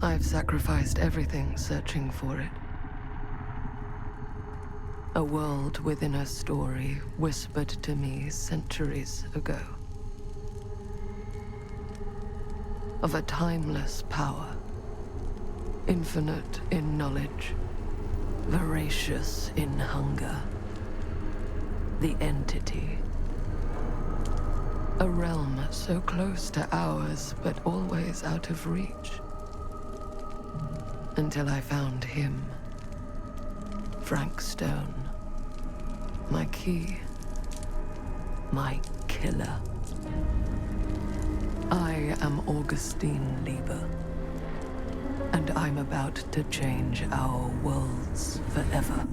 I've sacrificed everything searching for it. A world within a story whispered to me centuries ago. Of a timeless power, infinite in knowledge, voracious in hunger. The Entity. A realm so close to ours, but always out of reach. Until I found him. Frank Stone. My key. My killer. I am Augustine Lieber. And I'm about to change our worlds forever.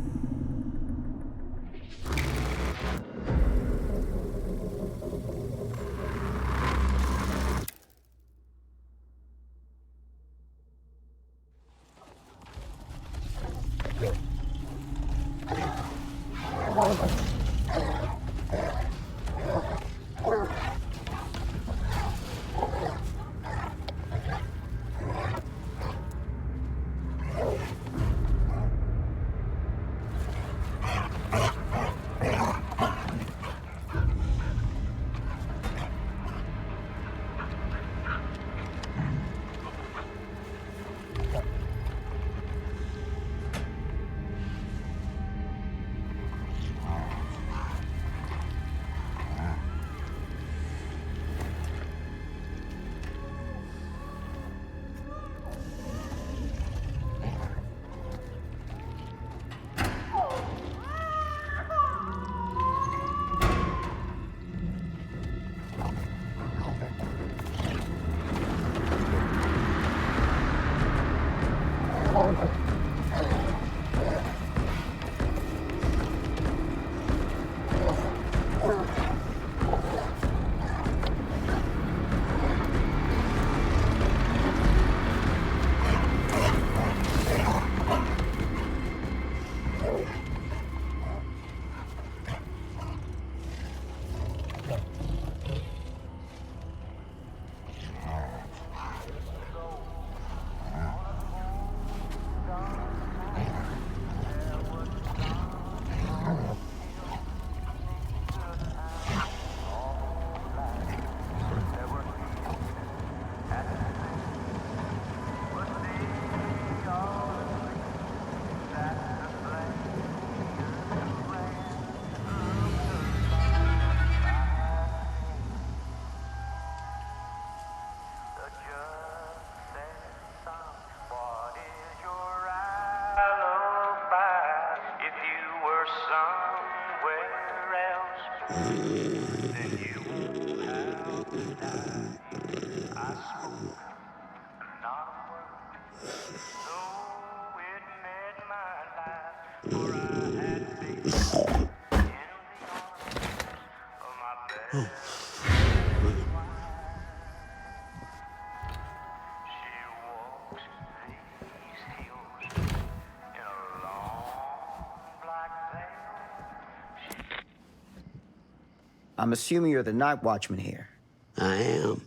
I'm assuming you're the night watchman here. I am.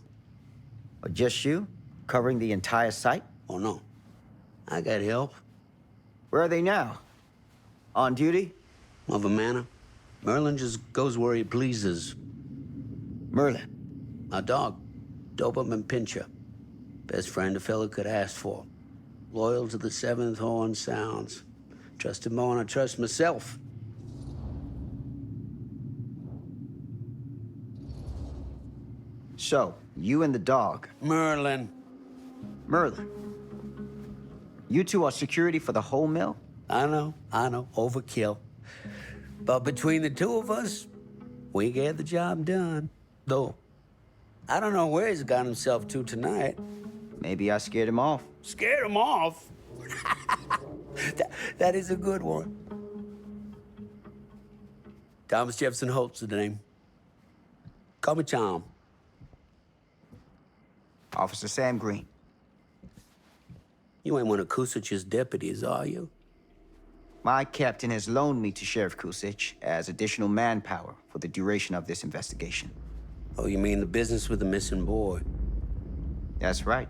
Or just you? Covering the entire site? Oh, no. I got help. Where are they now? On duty? Of a manor. Merlin just goes where he pleases. Merlin? My dog, Doberman Pinscher. Best friend a fella could ask for. Loyal to the seventh horn sounds. Trust him more than I trust myself. So, you and the dog. Merlin. Merlin. You two are security for the whole mill? I know. Overkill. But between the two of us, we get the job done. Though, I don't know where he's got himself to tonight. Maybe I scared him off. Scared him off? that is a good one. Thomas Jefferson Holt's the name. Call me Tom. Officer Sam Green. You ain't one of Kusich's deputies, are you? My captain has loaned me to Sheriff Kusich as additional manpower for the duration of this investigation. Oh, you mean the business with the missing boy? That's right.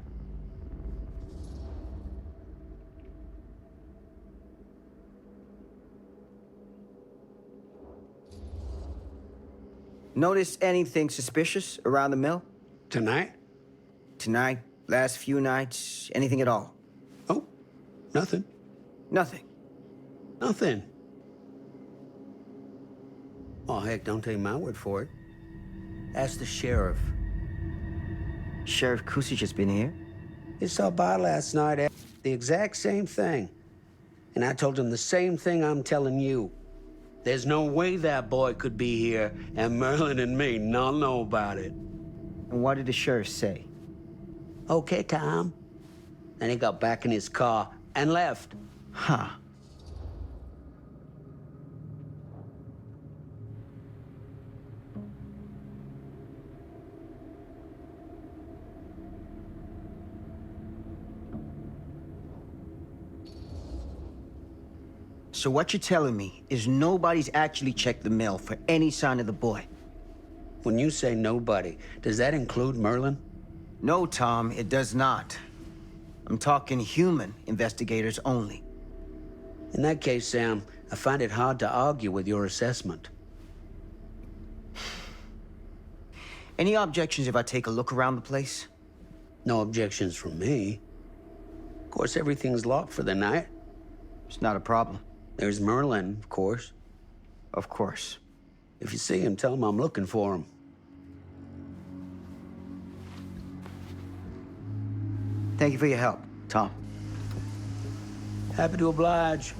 Notice anything suspicious around the mill? Tonight? Tonight? Last few nights? Anything at all? Oh, nothing. Nothing. Nothing. Oh, heck, don't take my word for it. Ask the sheriff. Sheriff Kusich has been here? He saw by last night, the exact same thing. And I told him the same thing I'm telling you. There's no way that boy could be here, and Merlin and me not know about it. And what did the sheriff say? Okay, Tom. And he got back in his car and left. Huh. So what you're telling me is nobody's actually checked the mail for any sign of the boy? When you say nobody, does that include Merlin? No, Tom, it does not. I'm talking human investigators only. In that case, Sam, I find it hard to argue with your assessment. Any objections if I take a look around the place? No objections from me. Of course, everything's locked for the night. It's not a problem. There's Merlin, of course. Of course. If you see him, tell him I'm looking for him. Thank you for your help, Tom. Happy to oblige.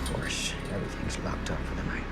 Of course, everything's locked up for the night.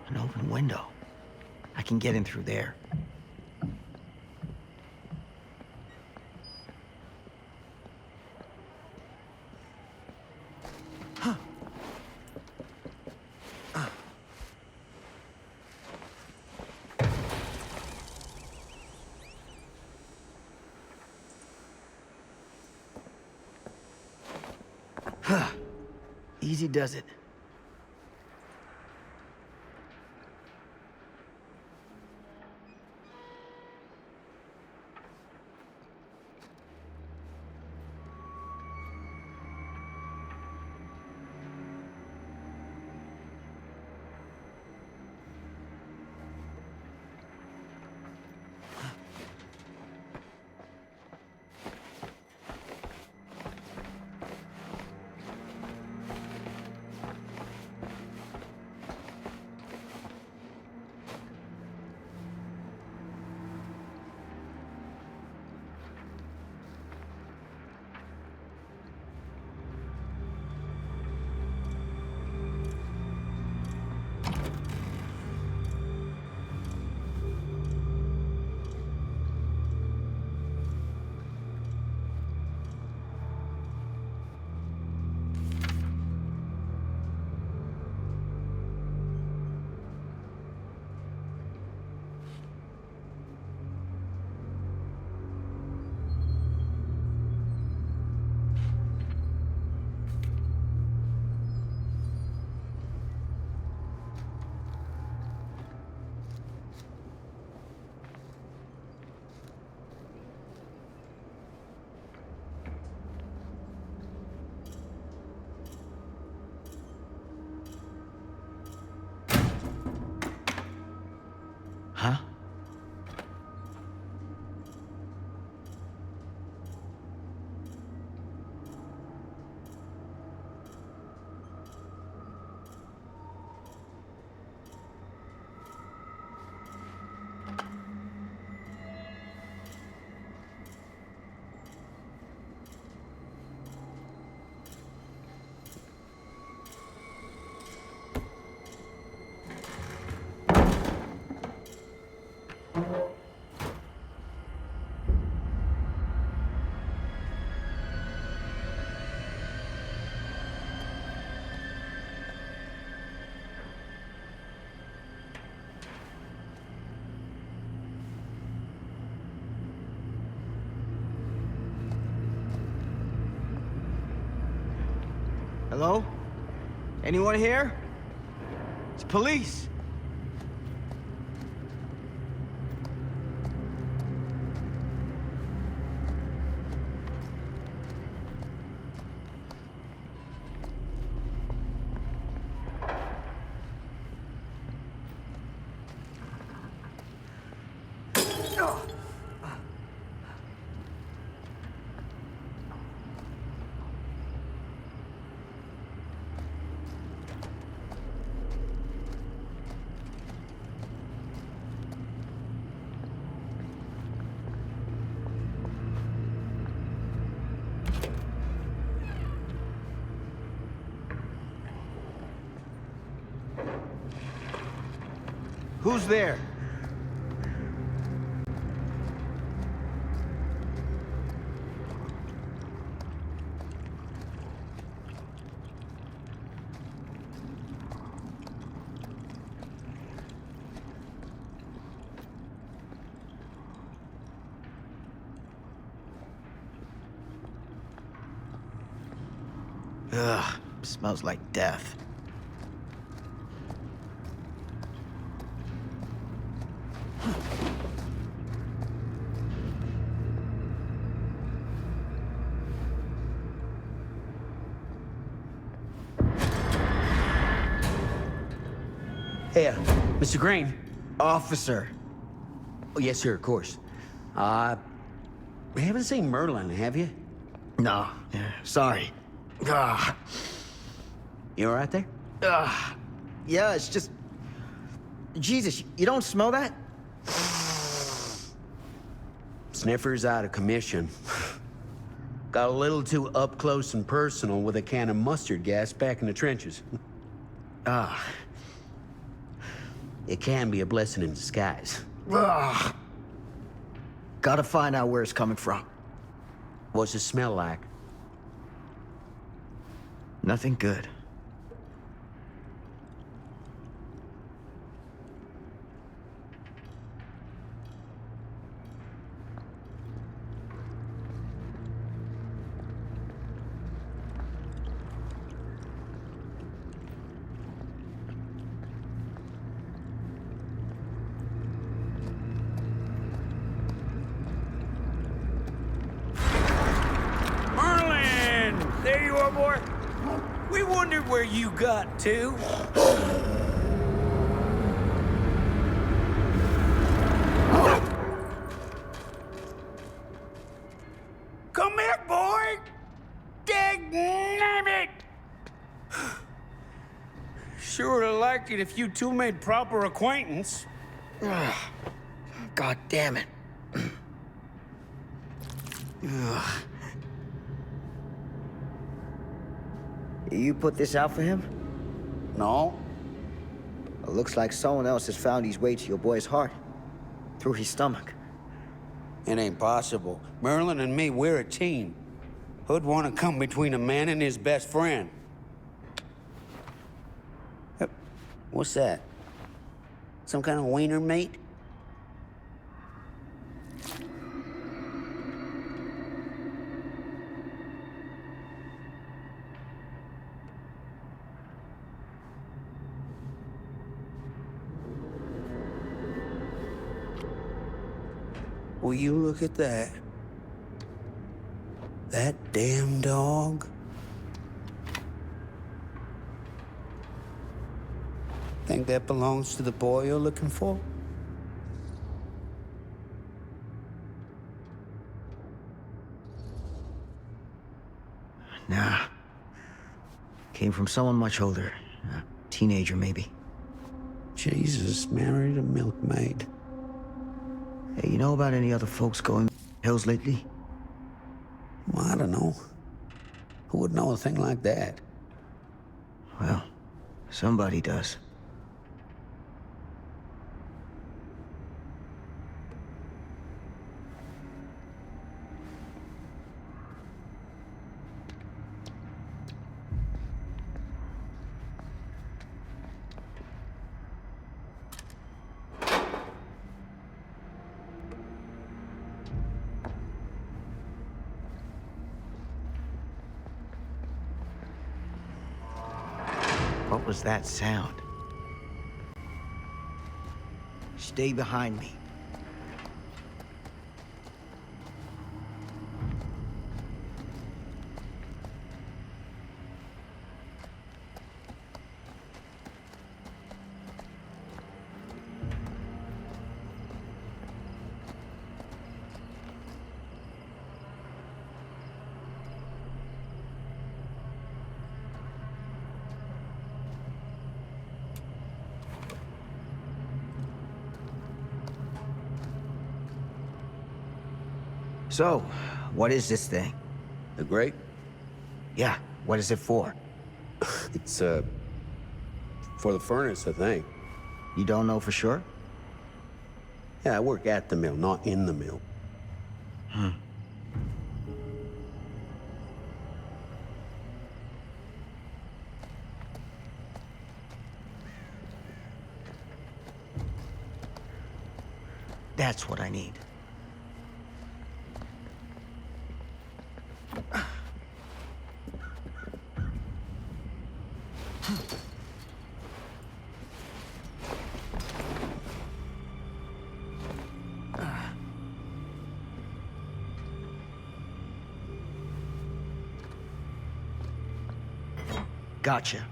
An open window. I can get in through there. Easy does it. Hello? Anyone here? It's police. Who's there? Ugh, smells like death. Hey, Mr. Green. Officer. Oh, yes, sir, of course. You haven't seen Merlin, have you? No, sorry. Ah, You all right there? yeah, it's just... Jesus, you don't smell that? Sniffer's out of commission. Got a little too up close and personal with a can of mustard gas back in the trenches. Ah. It can be a blessing in disguise. Ugh. Gotta find out where it's coming from. What's it smell like? Nothing good. Merlin! There you are, boy. We wondered where you got to. Come here, boy! Dang it! Sure would have liked it if you two made proper acquaintance. God damn it. Ugh. You put this out for him? No. It looks like someone else has found his way to your boy's heart. Through his stomach. It ain't possible. Merlin and me, we're a team. Who'd want to come between a man and his best friend? What's that? Some kind of wiener meat? Will you look at that? That damn dog? Think that belongs to the boy you're looking for? Nah. Came from someone much older. A teenager, maybe. Jesus married a milkmaid. Hey, you know about any other folks going hills lately? Well, I don't know. Who would know a thing like that? Well, somebody does. What was that sound? Stay behind me. So, what is this thing? The grate? Yeah, what is it for? It's, for the furnace, I think. You don't know for sure? Yeah, I work at the mill, not in the mill. That's what I need. Gotcha.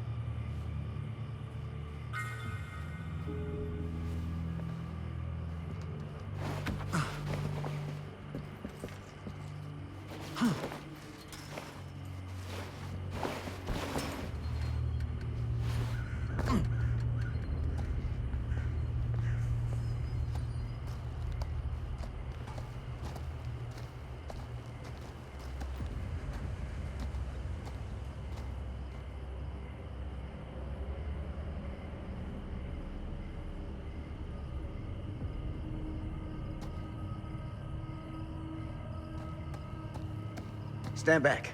Stand back.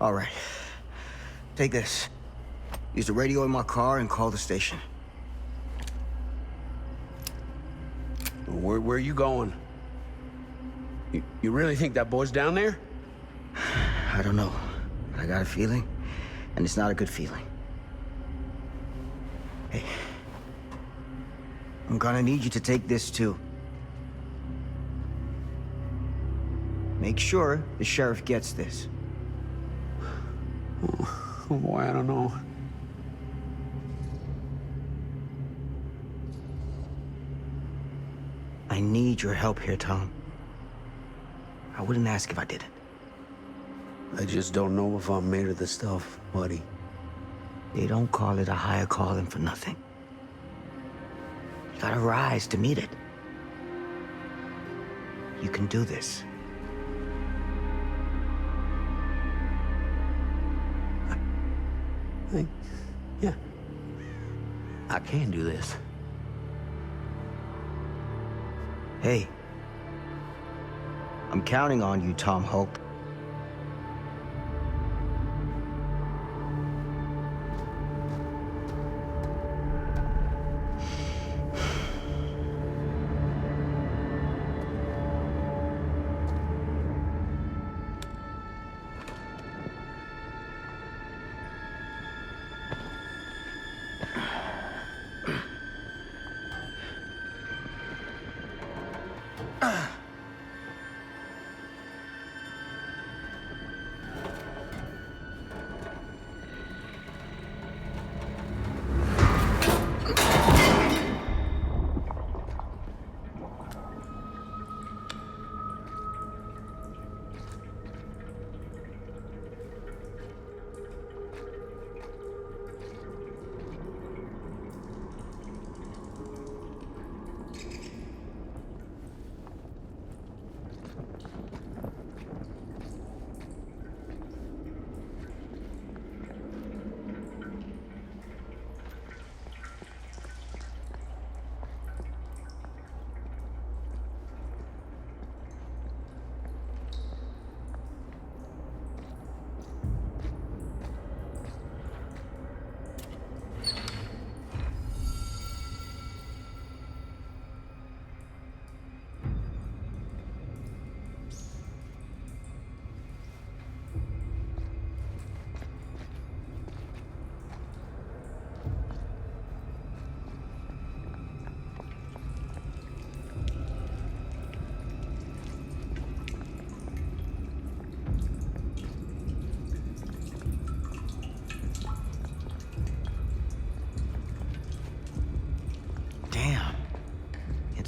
All right. Take this. Use the radio in my car and call the station. Where are you going? You really think that boy's down there? I don't know, but I got a feeling, and it's not a good feeling. Hey, I'm gonna need you to take this too. Make sure the sheriff gets this. Oh boy, I don't know. I need your help here, Tom. I wouldn't ask if I didn't. I just don't know if I'm made of the stuff, buddy. They don't call it a higher calling for nothing. You gotta rise to meet it. You can do this. Yeah. I can do this. Hey. I'm counting on you, Tom Hope.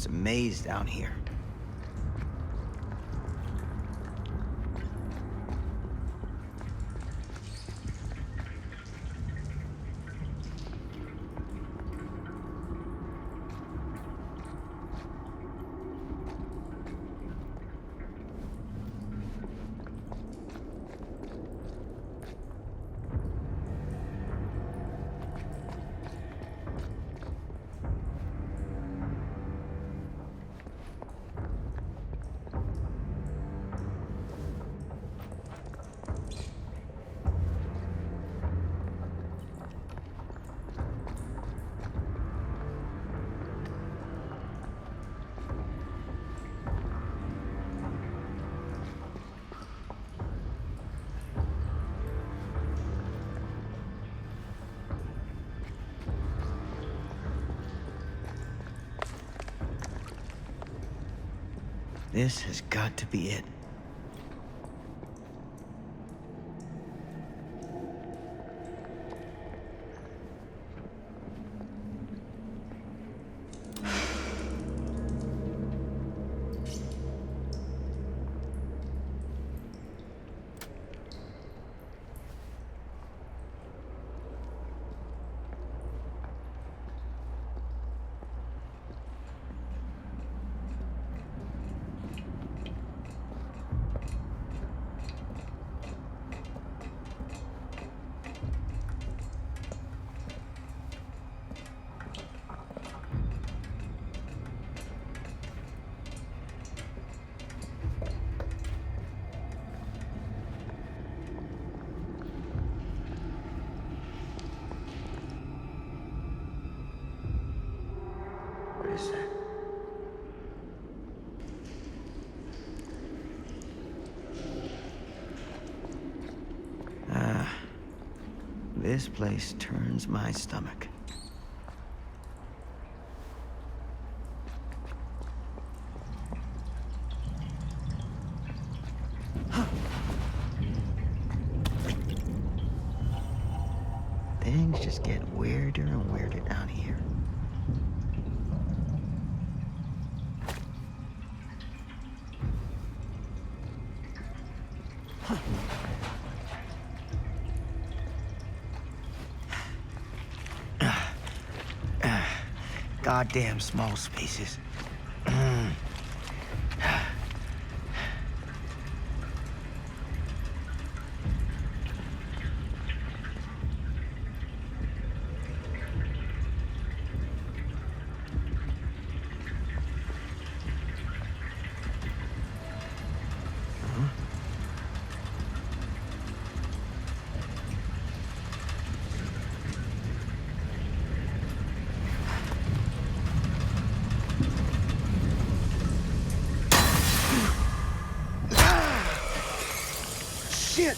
It's a maze down here. This has got to be it. What is that? This place turns my stomach. Things just get weirder and weirder down here. Goddamn small spaces. Shit!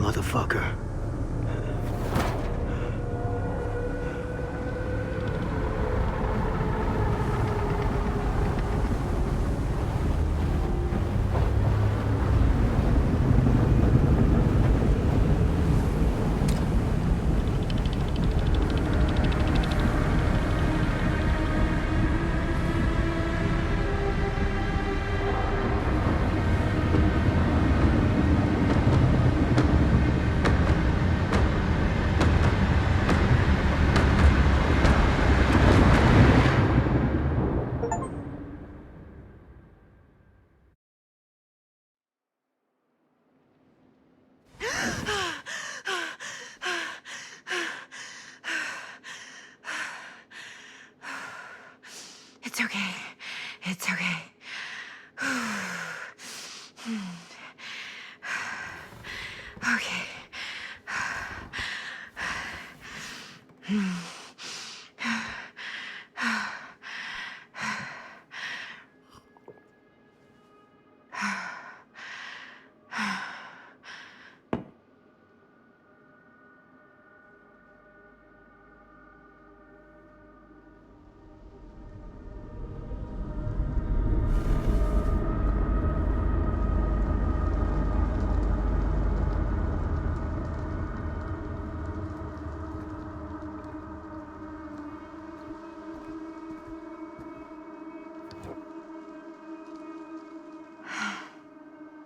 motherfucker. It's okay. It's okay. Okay.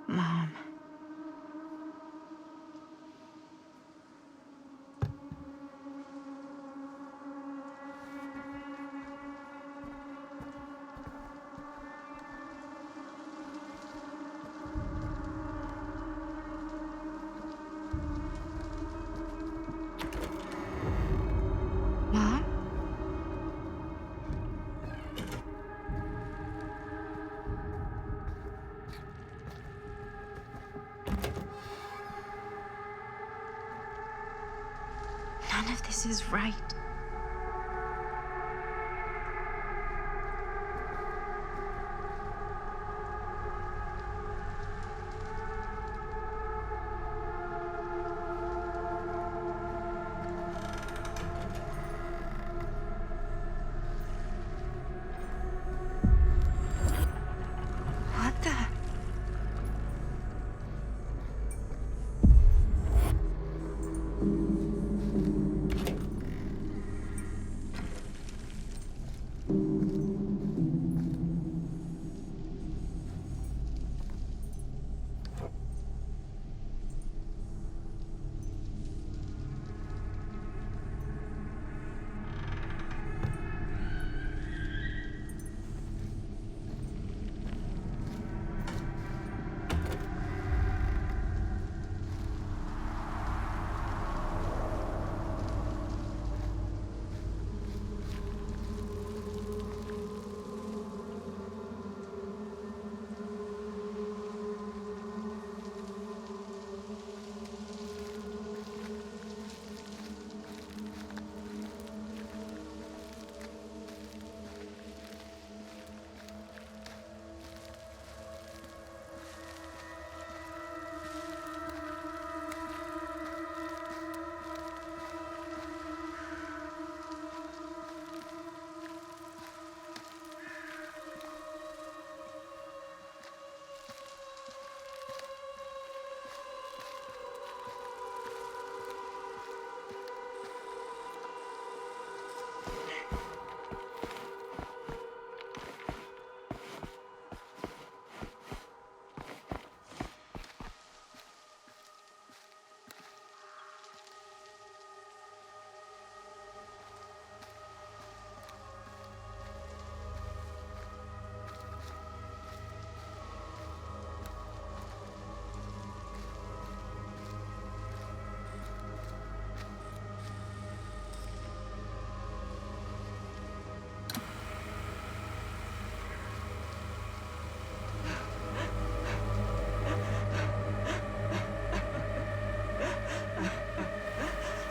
Mom. Mom? None of this is right. What the?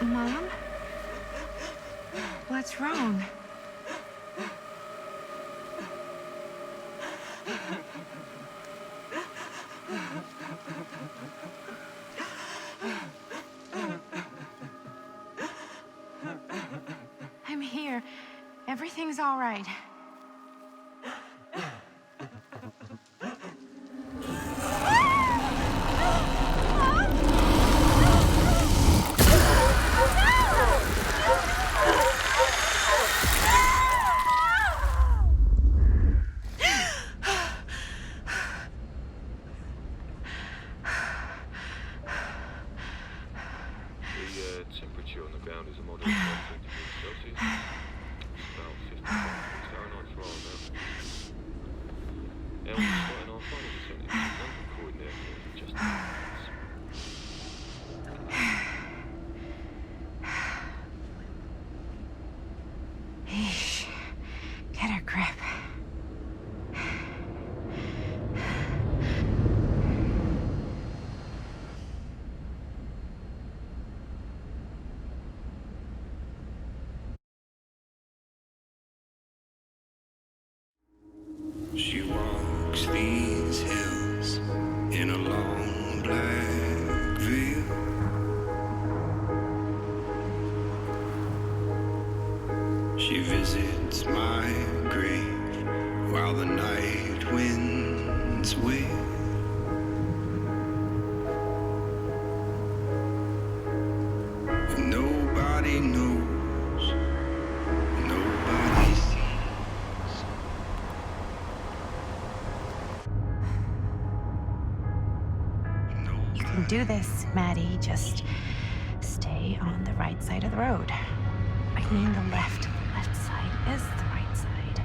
Mom? What's wrong? seems all right. Temperature on the ground is a moderate 10 degrees Celsius. It's about 55 degrees Fahrenheit for our now. Elm's got in our final percentage. I'm recording there for just a minute. Eesh. Get a grip. She walks these hills in a long black veil. She visits my grave while the night winds wail. And nobody knows, nobody sees. You can do this, Maddie. Just stay on the right side of the road. I mean the left. The left side is the right side.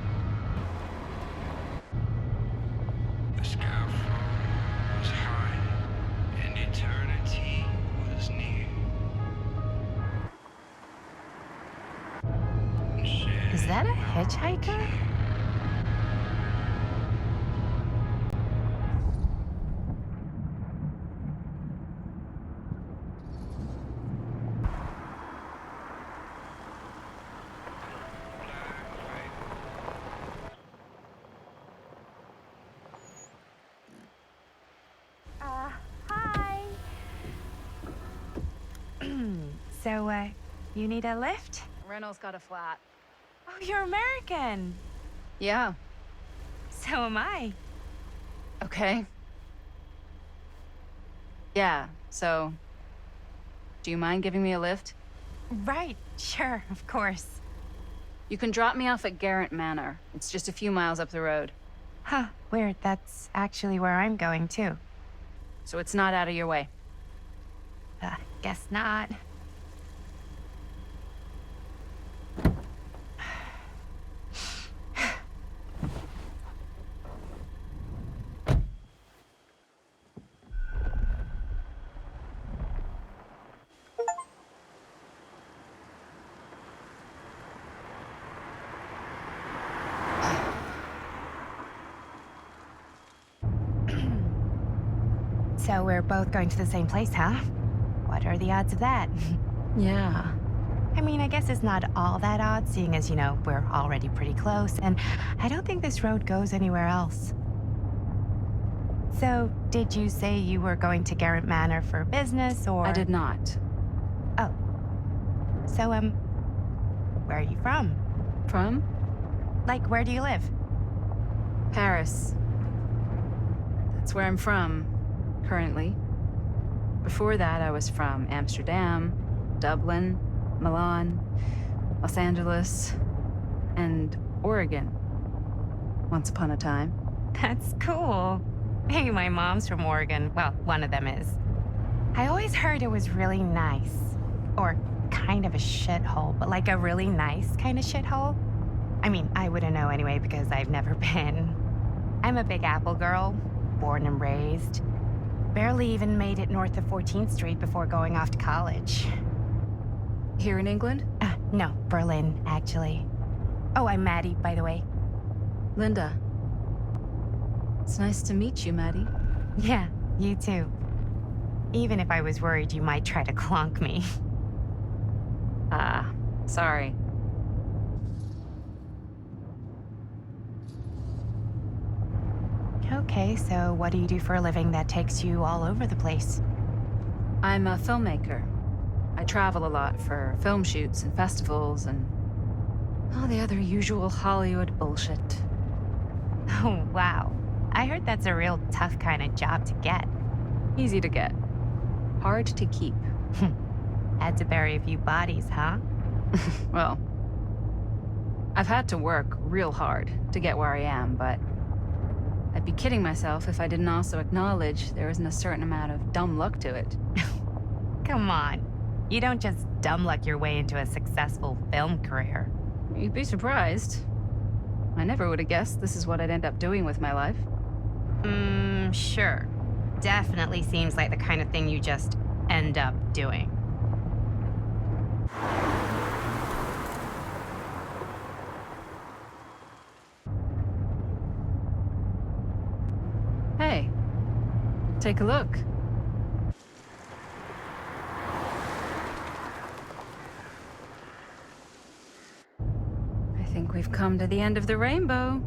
The skyfall was high, and eternity was near. Is that a hitchhiker? Hi. So, you need a lift? Reynolds got a flat. Oh, you're American. Yeah. So am I. Okay. Yeah, so... Do you mind giving me a lift? Right, sure, of course. You can drop me off at Garrett Manor. It's just a few miles up the road. Huh, weird. That's actually where I'm going, too. So it's not out of your way. Guess not. So we're both going to the same place, huh? What are the odds of that? Yeah. I mean, I guess it's not all that odd, seeing as, you know, we're already pretty close, and I don't think this road goes anywhere else. So, did you say you were going to Garrett Manor for business, or...? I did not. Oh. So, where are you from? From? Like, where do you live? Paris. That's where I'm from, currently. Before that, I was from Amsterdam, Dublin, Milan, Los Angeles, and Oregon. Once upon a time. That's cool. Hey, my mom's from Oregon. Well, one of them is. I always heard it was really nice. Or kind of a shithole, but like a really nice kind of shithole. I mean, I wouldn't know anyway because I've never been. I'm a Big Apple girl, born and raised. Barely even made it north of 14th Street before going off to college. Here in England? No, Berlin, actually. Oh, I'm Maddie, by the way. Linda. It's nice to meet you, Maddie. Yeah, you too. Even if I was worried you might try to clonk me. Sorry. Okay, so what do you do for a living that takes you all over the place? I'm a filmmaker. I travel a lot for film shoots and festivals and... All the other usual Hollywood bullshit. Oh, wow. I heard that's a real tough kind of job to get. Easy to get. Hard to keep. Had to bury a few bodies, huh? Well, I've had to work real hard to get where I am, but I'd be kidding myself if I didn't also acknowledge there isn't a certain amount of dumb luck to it. Come on. You don't just dumb luck your way into a successful film career. You'd be surprised. I never would have guessed this is what I'd end up doing with my life. Sure. Definitely seems like the kind of thing you just end up doing. Hey, take a look. I think we've come to the end of the rainbow.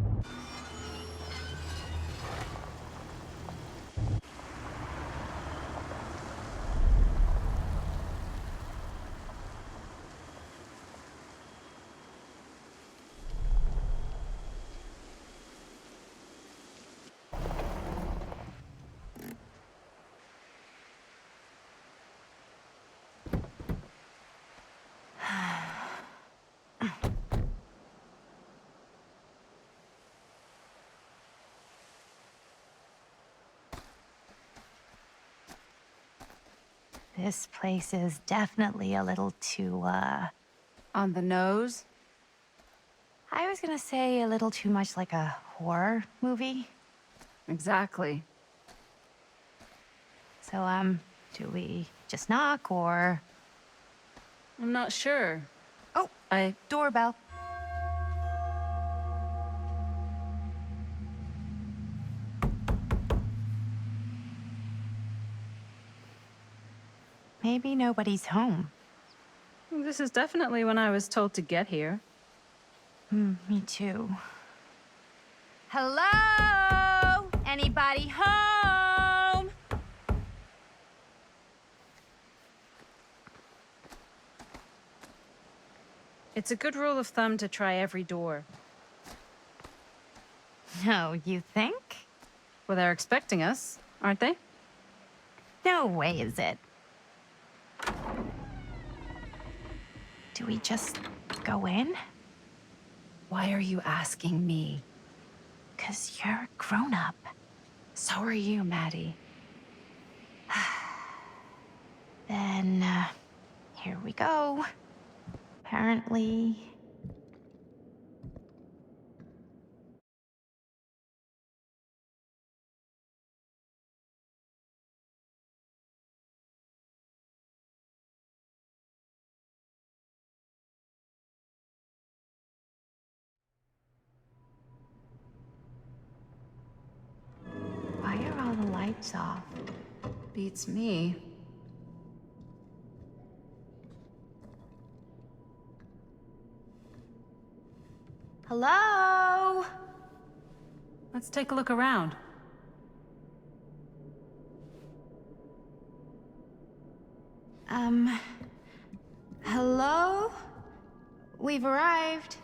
This place is definitely a little too, On the nose? I was gonna say a little too much like a horror movie. Exactly. So, do we just knock or... I'm not sure. Oh, doorbell. Maybe nobody's home. This is definitely when I was told to get here. Me too. Hello? Anybody home? It's a good rule of thumb to try every door. No, you think? Well, they're expecting us, aren't they? No way is it. Do we just go in? Why are you asking me? 'Cause you're a grown-up. So are you, Maddie. Then, here we go. Apparently... Why are all the lights off? Beats me. Hello? Let's take a look around. Hello? We've arrived.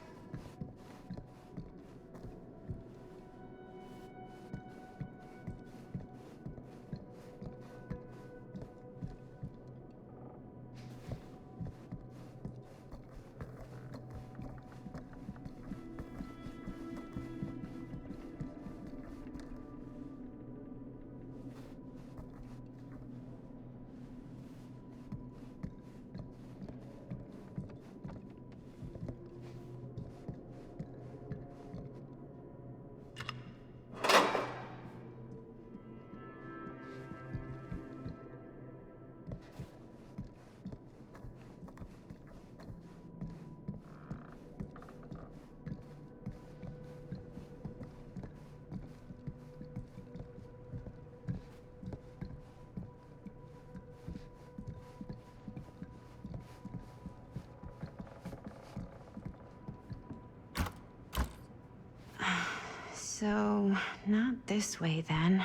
So, not this way then.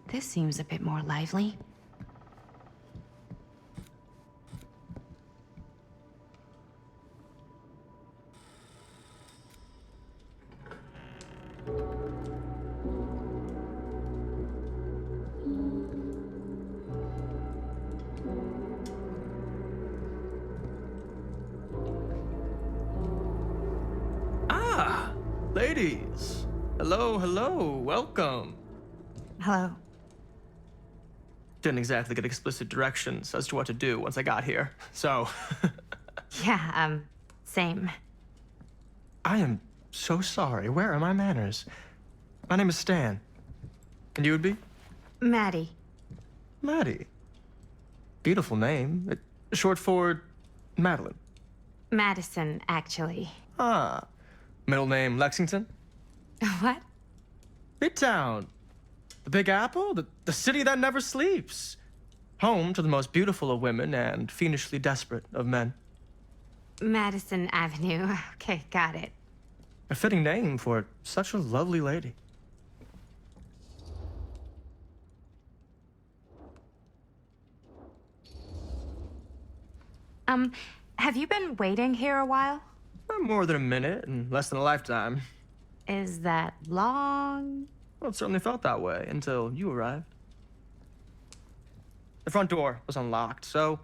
This seems a bit more lively. Ah, ladies. Hello, hello, welcome. Hello. Didn't exactly get explicit directions as to what to do once I got here, so. Yeah, same. I am so sorry. Where are my manners? My name is Stan. And you would be? Maddie. Maddie. Beautiful name. Short for Madeline. Madison, actually. Ah. Middle name Lexington? What? Midtown. The Big Apple? The city that never sleeps. Home to the most beautiful of women and fiendishly desperate of men. Madison Avenue. Okay, got it. A fitting name for such a lovely lady. Have you been waiting here a while? More than a minute and less than a lifetime. Is that long? Well, it certainly felt that way until you arrived. The front door was unlocked, so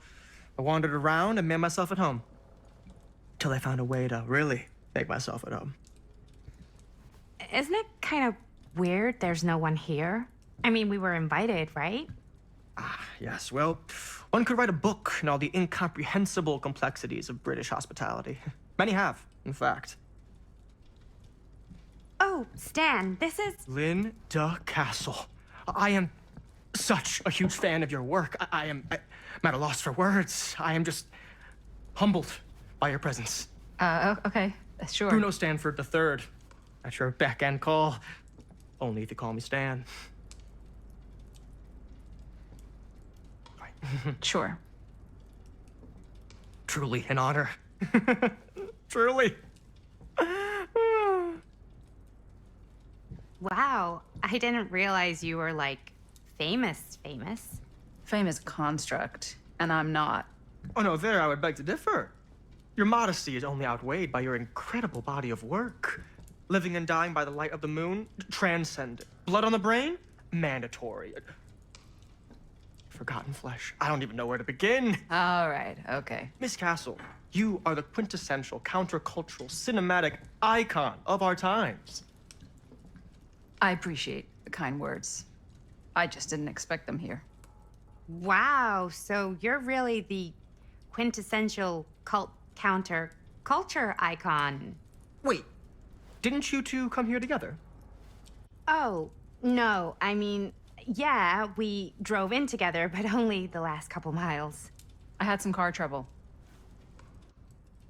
I wandered around and made myself at home. Till I found a way to really make myself at home. Isn't it kind of weird there's no one here? I mean, we were invited, right? Yes, well, one could write a book in all the incomprehensible complexities of British hospitality. Many have, in fact. Oh, Stan, this is... Linda Castle. I am such a huge fan of your work. I'm at a loss for words. I am just humbled by your presence. Okay, sure. Bruno Stanford III, at your beck and call. Only if you call me Stan. Sure. Truly an honor. Truly. Wow, I didn't realize you were, like, famous. Fame is a construct, and I'm not. Oh no, there I would beg to differ. Your modesty is only outweighed by your incredible body of work. Living and dying by the light of the moon, transcendent. Blood on the brain, mandatory. Forgotten flesh. I don't even know where to begin. All right, okay. Miss Castle, you are the quintessential countercultural cinematic icon of our times. I appreciate the kind words. I just didn't expect them here. Wow, so you're really the quintessential counter-culture icon. Wait, didn't you two come here together? Oh, no, I mean, yeah, we drove in together, but only the last couple miles. I had some car trouble.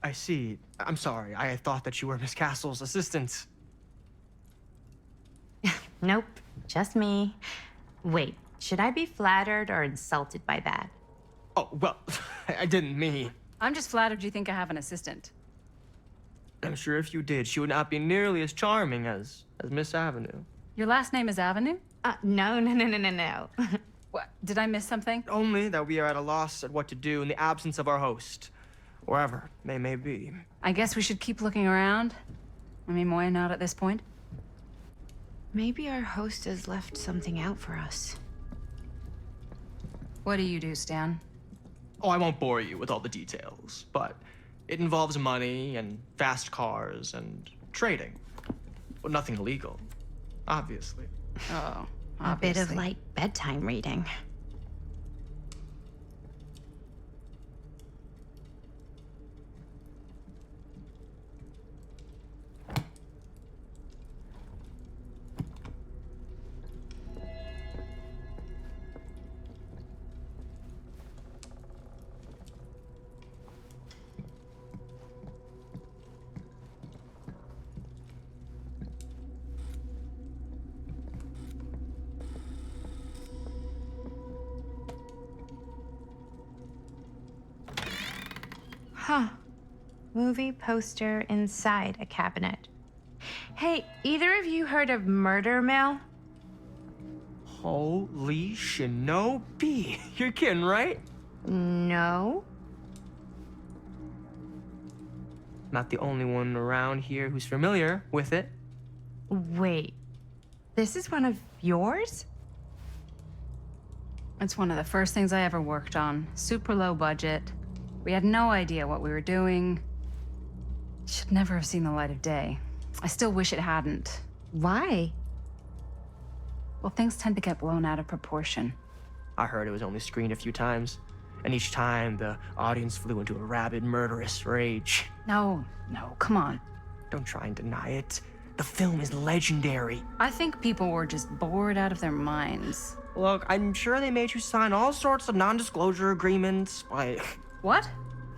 I see. I'm sorry. I thought that you were Miss Castle's assistant. Nope, just me. Wait, should I be flattered or insulted by that? Oh, well, I didn't mean. I'm just flattered you think I have an assistant. I'm sure if you did, she would not be nearly as charming as Miss Avenue. Your last name is Avenue? No. What? Did I miss something? Only that we are at a loss at what to do in the absence of our host, wherever they may be. I guess we should keep looking around. I mean, why not at this point? Maybe our host has left something out for us. What do you do, Stan? Oh, I won't bore you with all the details, but it involves money and fast cars and trading. Well, nothing illegal, obviously. Oh, A bit of obviously. light bedtime reading. Huh. Movie poster inside a cabinet. Hey, either of you heard of Murder Mill? Holy shinobi. You're kidding, right? No. Not the only one around here who's familiar with it. Wait, this is one of yours? It's one of the first things I ever worked on. Super low budget. We had no idea what we were doing. Should never have seen the light of day. I still wish it hadn't. Why? Well, things tend to get blown out of proportion. I heard it was only screened a few times, and each time the audience flew into a rabid, murderous rage. No, come on. Don't try and deny it. The film is legendary. I think people were just bored out of their minds. Look, I'm sure they made you sign all sorts of non-disclosure agreements, like What?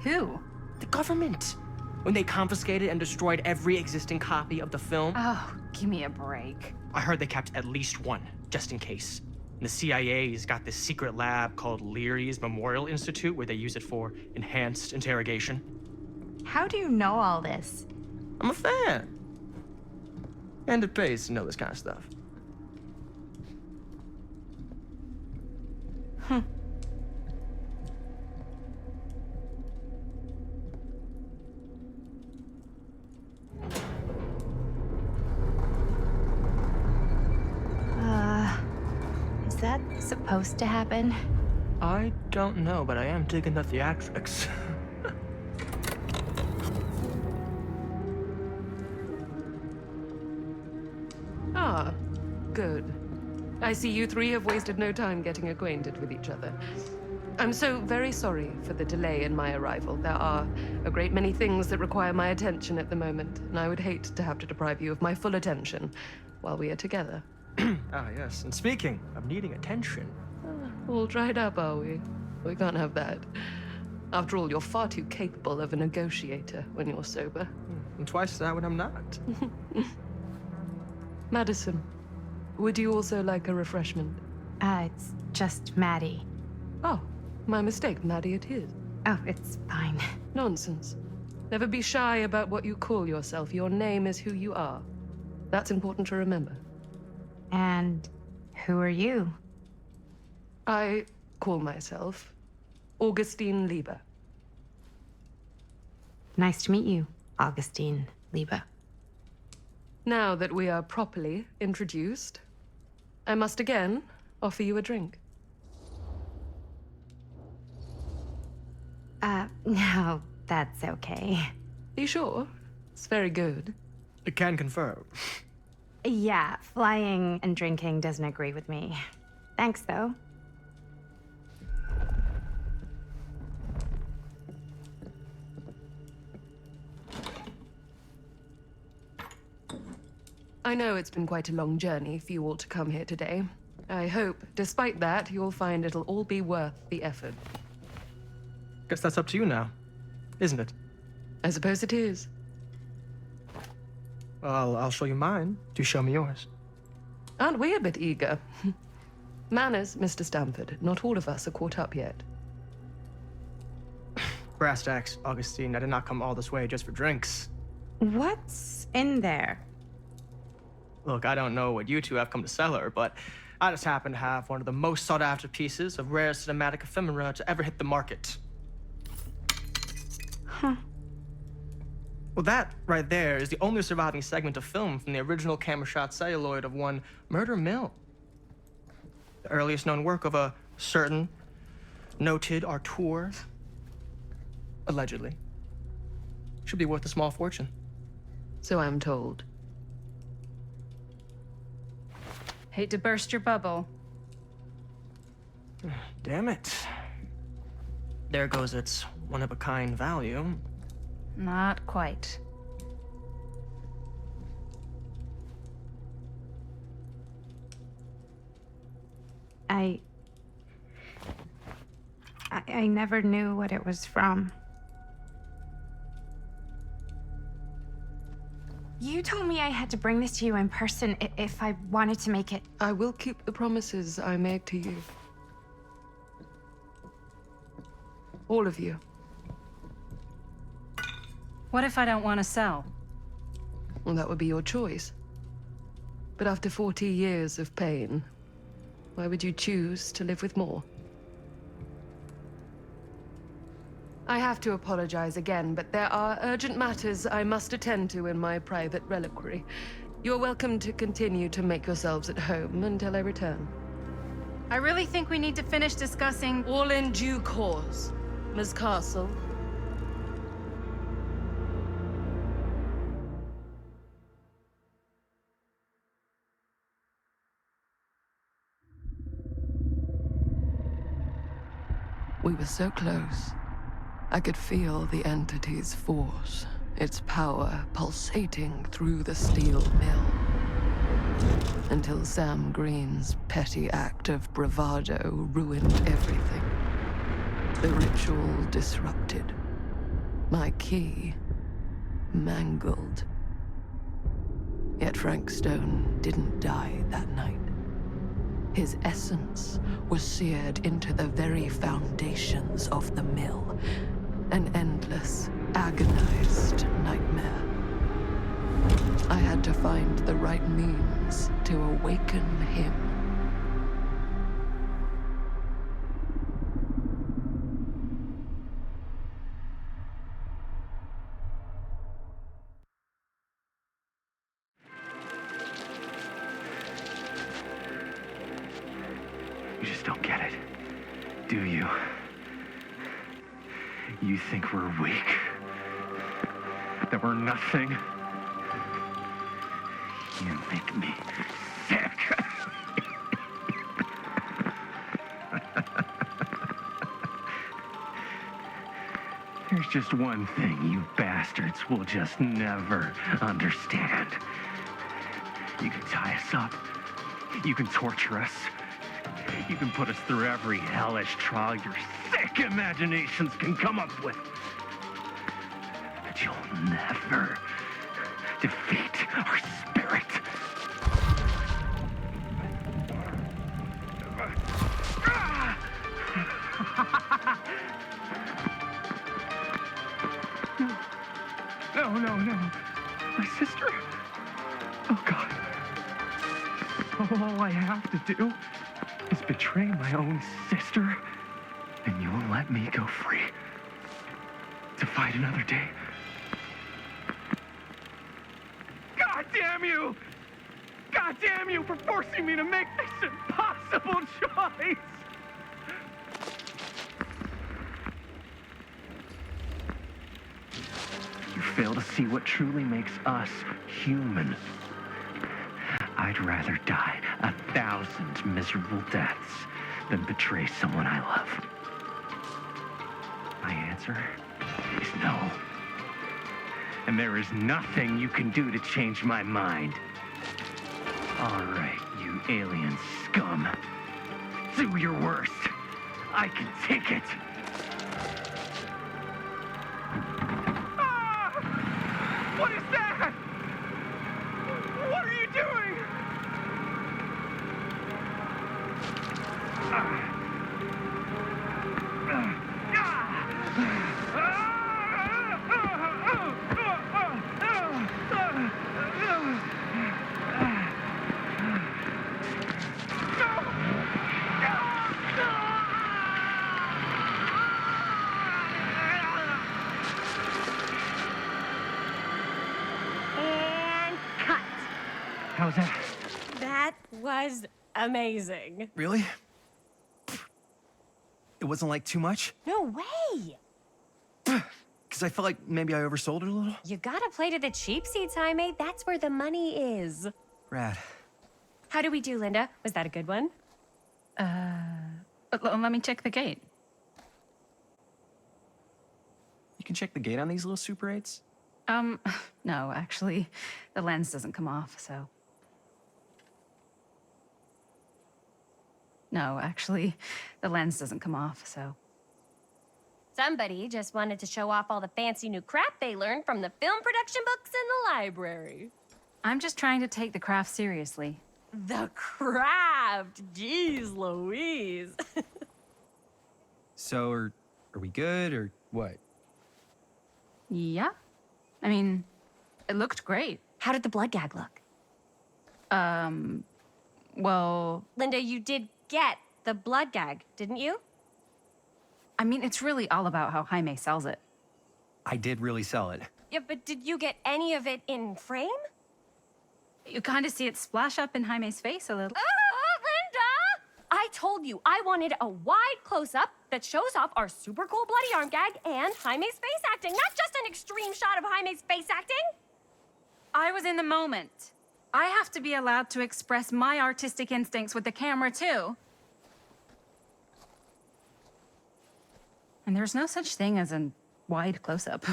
Who? the government, when they confiscated and destroyed every existing copy of the film. Oh, give me a break. I heard they kept at least one, just in case. The CIA's got this secret lab called Leary's Memorial Institute where they use it for enhanced interrogation. How do you know all this? I'm a fan. And it pays to know this kind of stuff. Is that supposed to happen? I don't know, but I am digging the theatrics. Ah, good. I see you three have wasted no time getting acquainted with each other. I'm so very sorry for the delay in my arrival. There are a great many things that require my attention at the moment, and I would hate to have to deprive you of my full attention while we are together. Ah, yes. And speaking of needing attention, All dried up, are we? We can't have that. After all, you're far too capable of a negotiator when you're sober. and twice that when I'm not. Madison, would you also like a refreshment? It's just Maddie. Oh, my mistake. Maddie it is. Oh, it's fine. Nonsense. Never be shy about what you call yourself. Your name is who you are. That's important to remember. And who are you? I call myself Augustine Lieber. Nice to meet you, Augustine Lieber. Now that we are properly introduced, I must again offer you a drink. No, that's okay. You sure? It's very good. I can confirm. Yeah, flying and drinking doesn't agree with me. Thanks, though. I know it's been quite a long journey for you all to come here today. I hope, despite that, you'll find it'll all be worth the effort. Guess that's up to you now, isn't it? I suppose it is. Well, I'll show you mine. Do show me yours. Aren't we a bit eager? Manners, Mr. Stamford. Not all of us are caught up yet. Brass tacks, Augustine. I did not come all this way just for drinks. What's in there? Look, I don't know what you two have come to sell her, but I just happen to have one of the most sought-after pieces of rare cinematic ephemera to ever hit the market. Huh. Well, that right there is the only surviving segment of film from the original camera shot celluloid of one Murder Mill. The earliest known work of a certain noted auteur, allegedly, should be worth a small fortune. So I'm told. Hate to burst your bubble. Damn it. There goes its one-of-a-kind value. Not quite. I never knew what it was from. You told me I had to bring this to you in person if I wanted to make it. I will keep the promises I make to you. All of you. What if I don't want to sell? Well, that would be your choice. But after 40 years of pain, why would you choose to live with more? I have to apologize again, but there are urgent matters I must attend to in my private reliquary. You're welcome to continue to make yourselves at home until I return. I really think we need to finish discussing. All in due course, Miss Castle. We were so close. I could feel the entity's force, its power pulsating through the steel mill. Until Sam Green's petty act of bravado ruined everything. The ritual disrupted. My key mangled. Yet Frank Stone didn't die that night. His essence was seared into the very foundations of the mill. An endless, agonized nightmare. I had to find the right means to awaken him. You just don't get it, do you? You think we're weak? That we're nothing? You make me sick. There's just one thing you bastards will just never understand. You can tie us up. You can torture us. You can put us through every hellish trial your sick imaginations can come up with. But you'll never defeat our spirit. No. My sister? Oh, God. All I have to do is betray my own sister, and you will let me go free to fight another day. God damn you! God damn you for forcing me to make this impossible choice! You fail to see what truly makes us human. I'd rather die 1,000 miserable deaths than betray someone I love. My answer is no. And there is nothing you can do to change my mind. All right, you alien scum. Do your worst. I can take it. Ah! What is that? What are you doing? And cut. How's that? That was amazing. Really? It wasn't like too much? No way. Because I felt like maybe I oversold it a little? You gotta play to the cheap seats, Jaime. That's where the money is. Rad. How do we do, Linda? Was that a good one? Let me check the gate. You can check the gate on these little Super 8s? No, actually, the lens doesn't come off, so. No, actually, the lens doesn't come off, so. Somebody just wanted to show off all the fancy new crap they learned from the film production books in the library. I'm just trying to take the craft seriously. The craft! Jeez Louise. So, are we good, or what? Yeah. I mean, it looked great. How did the blood gag look? Well, Linda, you did get the blood gag, didn't you? I mean, it's really all about how Jaime sells it. I did really sell it. Yeah, but did you get any of it in frame? You kind of see it splash up in Jaime's face a little. Linda! I told you I wanted a wide close-up that shows off our super cool bloody arm gag and Jaime's face acting, not just an extreme shot of Jaime's face acting. I was in the moment. I have to be allowed to express my artistic instincts with the camera, too. And there's no such thing as a wide close-up.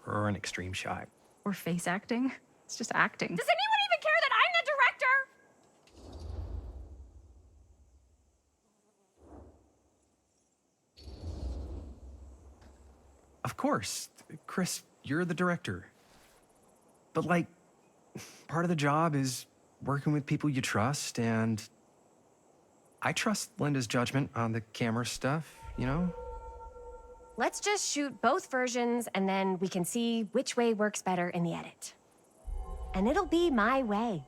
Or an extreme shot. Or face acting. It's just acting. Does anyone even care that I'm the director? Of course. Chris, you're the director. But, like, part of the job is working with people you trust, and I trust Linda's judgment on the camera stuff, you know? Let's just shoot both versions and then we can see which way works better in the edit. And it'll be my way,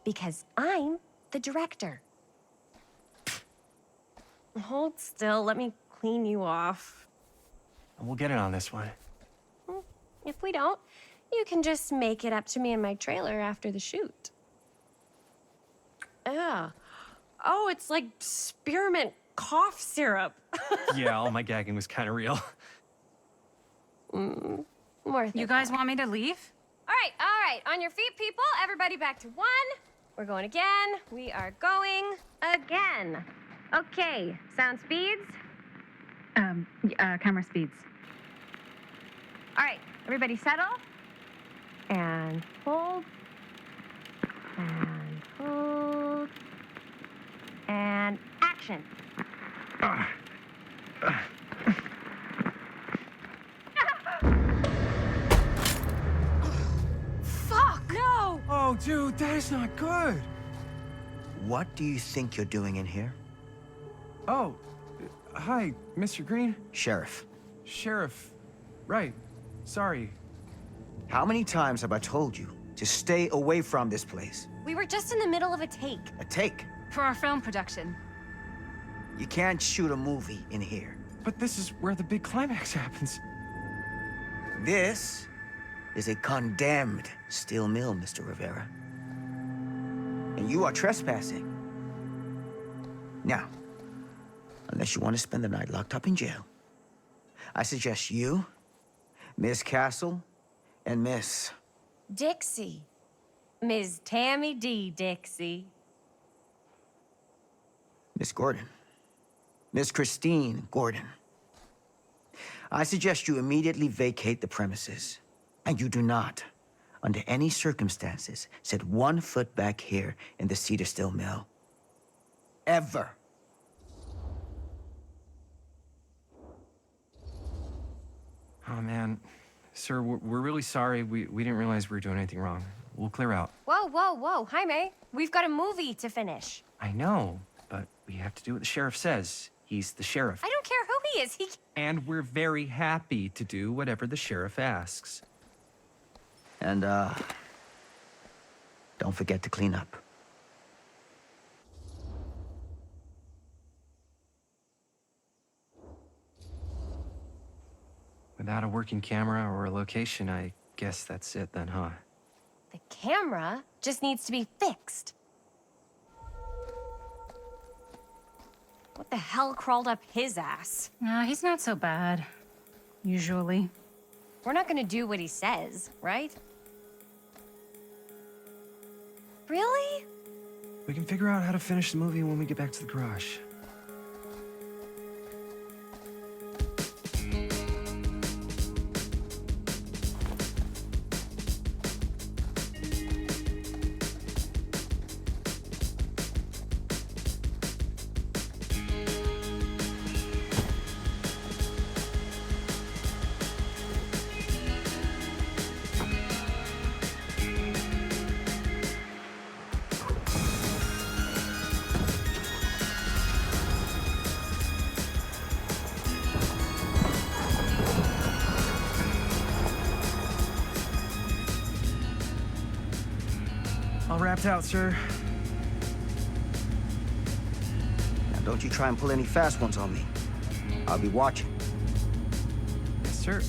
because I'm the director. Hold still, let me clean you off. We'll get it on this one. If we don't, you can just make it up to me in my trailer after the shoot. Yeah. Oh, it's like spearmint cough syrup. Yeah, all my gagging was kind of real. Worth it. You guys want me to leave? All right. On your feet, people. Everybody back to 1. We're going again. We are going again. Okay, sound speeds. Camera speeds. All right, everybody settle. And hold. And hold. And action. Fuck! No! Oh, dude, that is not good. What do you think you're doing in here? Oh, hi, Mr. Green. Sheriff. Sheriff. Right. Sorry. How many times have I told you to stay away from this place? We were just in the middle of a take. A take? For our film production. You can't shoot a movie in here. But this is where the big climax happens. This is a condemned steel mill, Mr. Rivera. And you are trespassing. Now, unless you want to spend the night locked up in jail, I suggest you, Miss Castle, and Miss... Dixie. Ms. Tammy D. Dixie. Miss Gordon. Miss Christine Gordon. I suggest you immediately vacate the premises. And you do not, under any circumstances, set 1 foot back here in the Cedar Steel Mill. Ever. Oh, man. Sir, we're really sorry. We didn't realize we were doing anything wrong. We'll clear out. Whoa. Jaime, we've got a movie to finish. I know, but we have to do what the sheriff says. He's the sheriff. I don't care who he is. And we're very happy to do whatever the sheriff asks. And, don't forget to clean up. Without a working camera or a location, I guess that's it then, huh? The camera just needs to be fixed. What the hell crawled up his ass? No, he's not so bad. Usually. We're not gonna do what he says, right? Really? We can figure out how to finish the movie when we get back to the garage. All wrapped out, sir. Now, don't you try and pull any fast ones on me. I'll be watching. Yes, sir.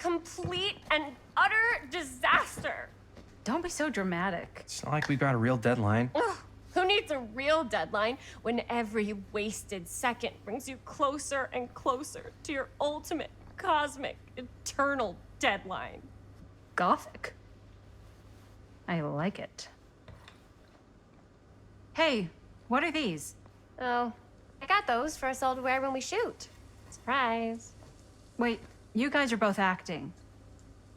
complete and utter disaster. Don't be so dramatic. It's not like we've got a real deadline. Ugh, who needs a real deadline when every wasted second brings you closer and closer to your ultimate, cosmic, eternal deadline? Gothic. I like it. Hey, what are these? Oh, I got those for us all to wear when we shoot. Surprise. Wait, you guys are both acting.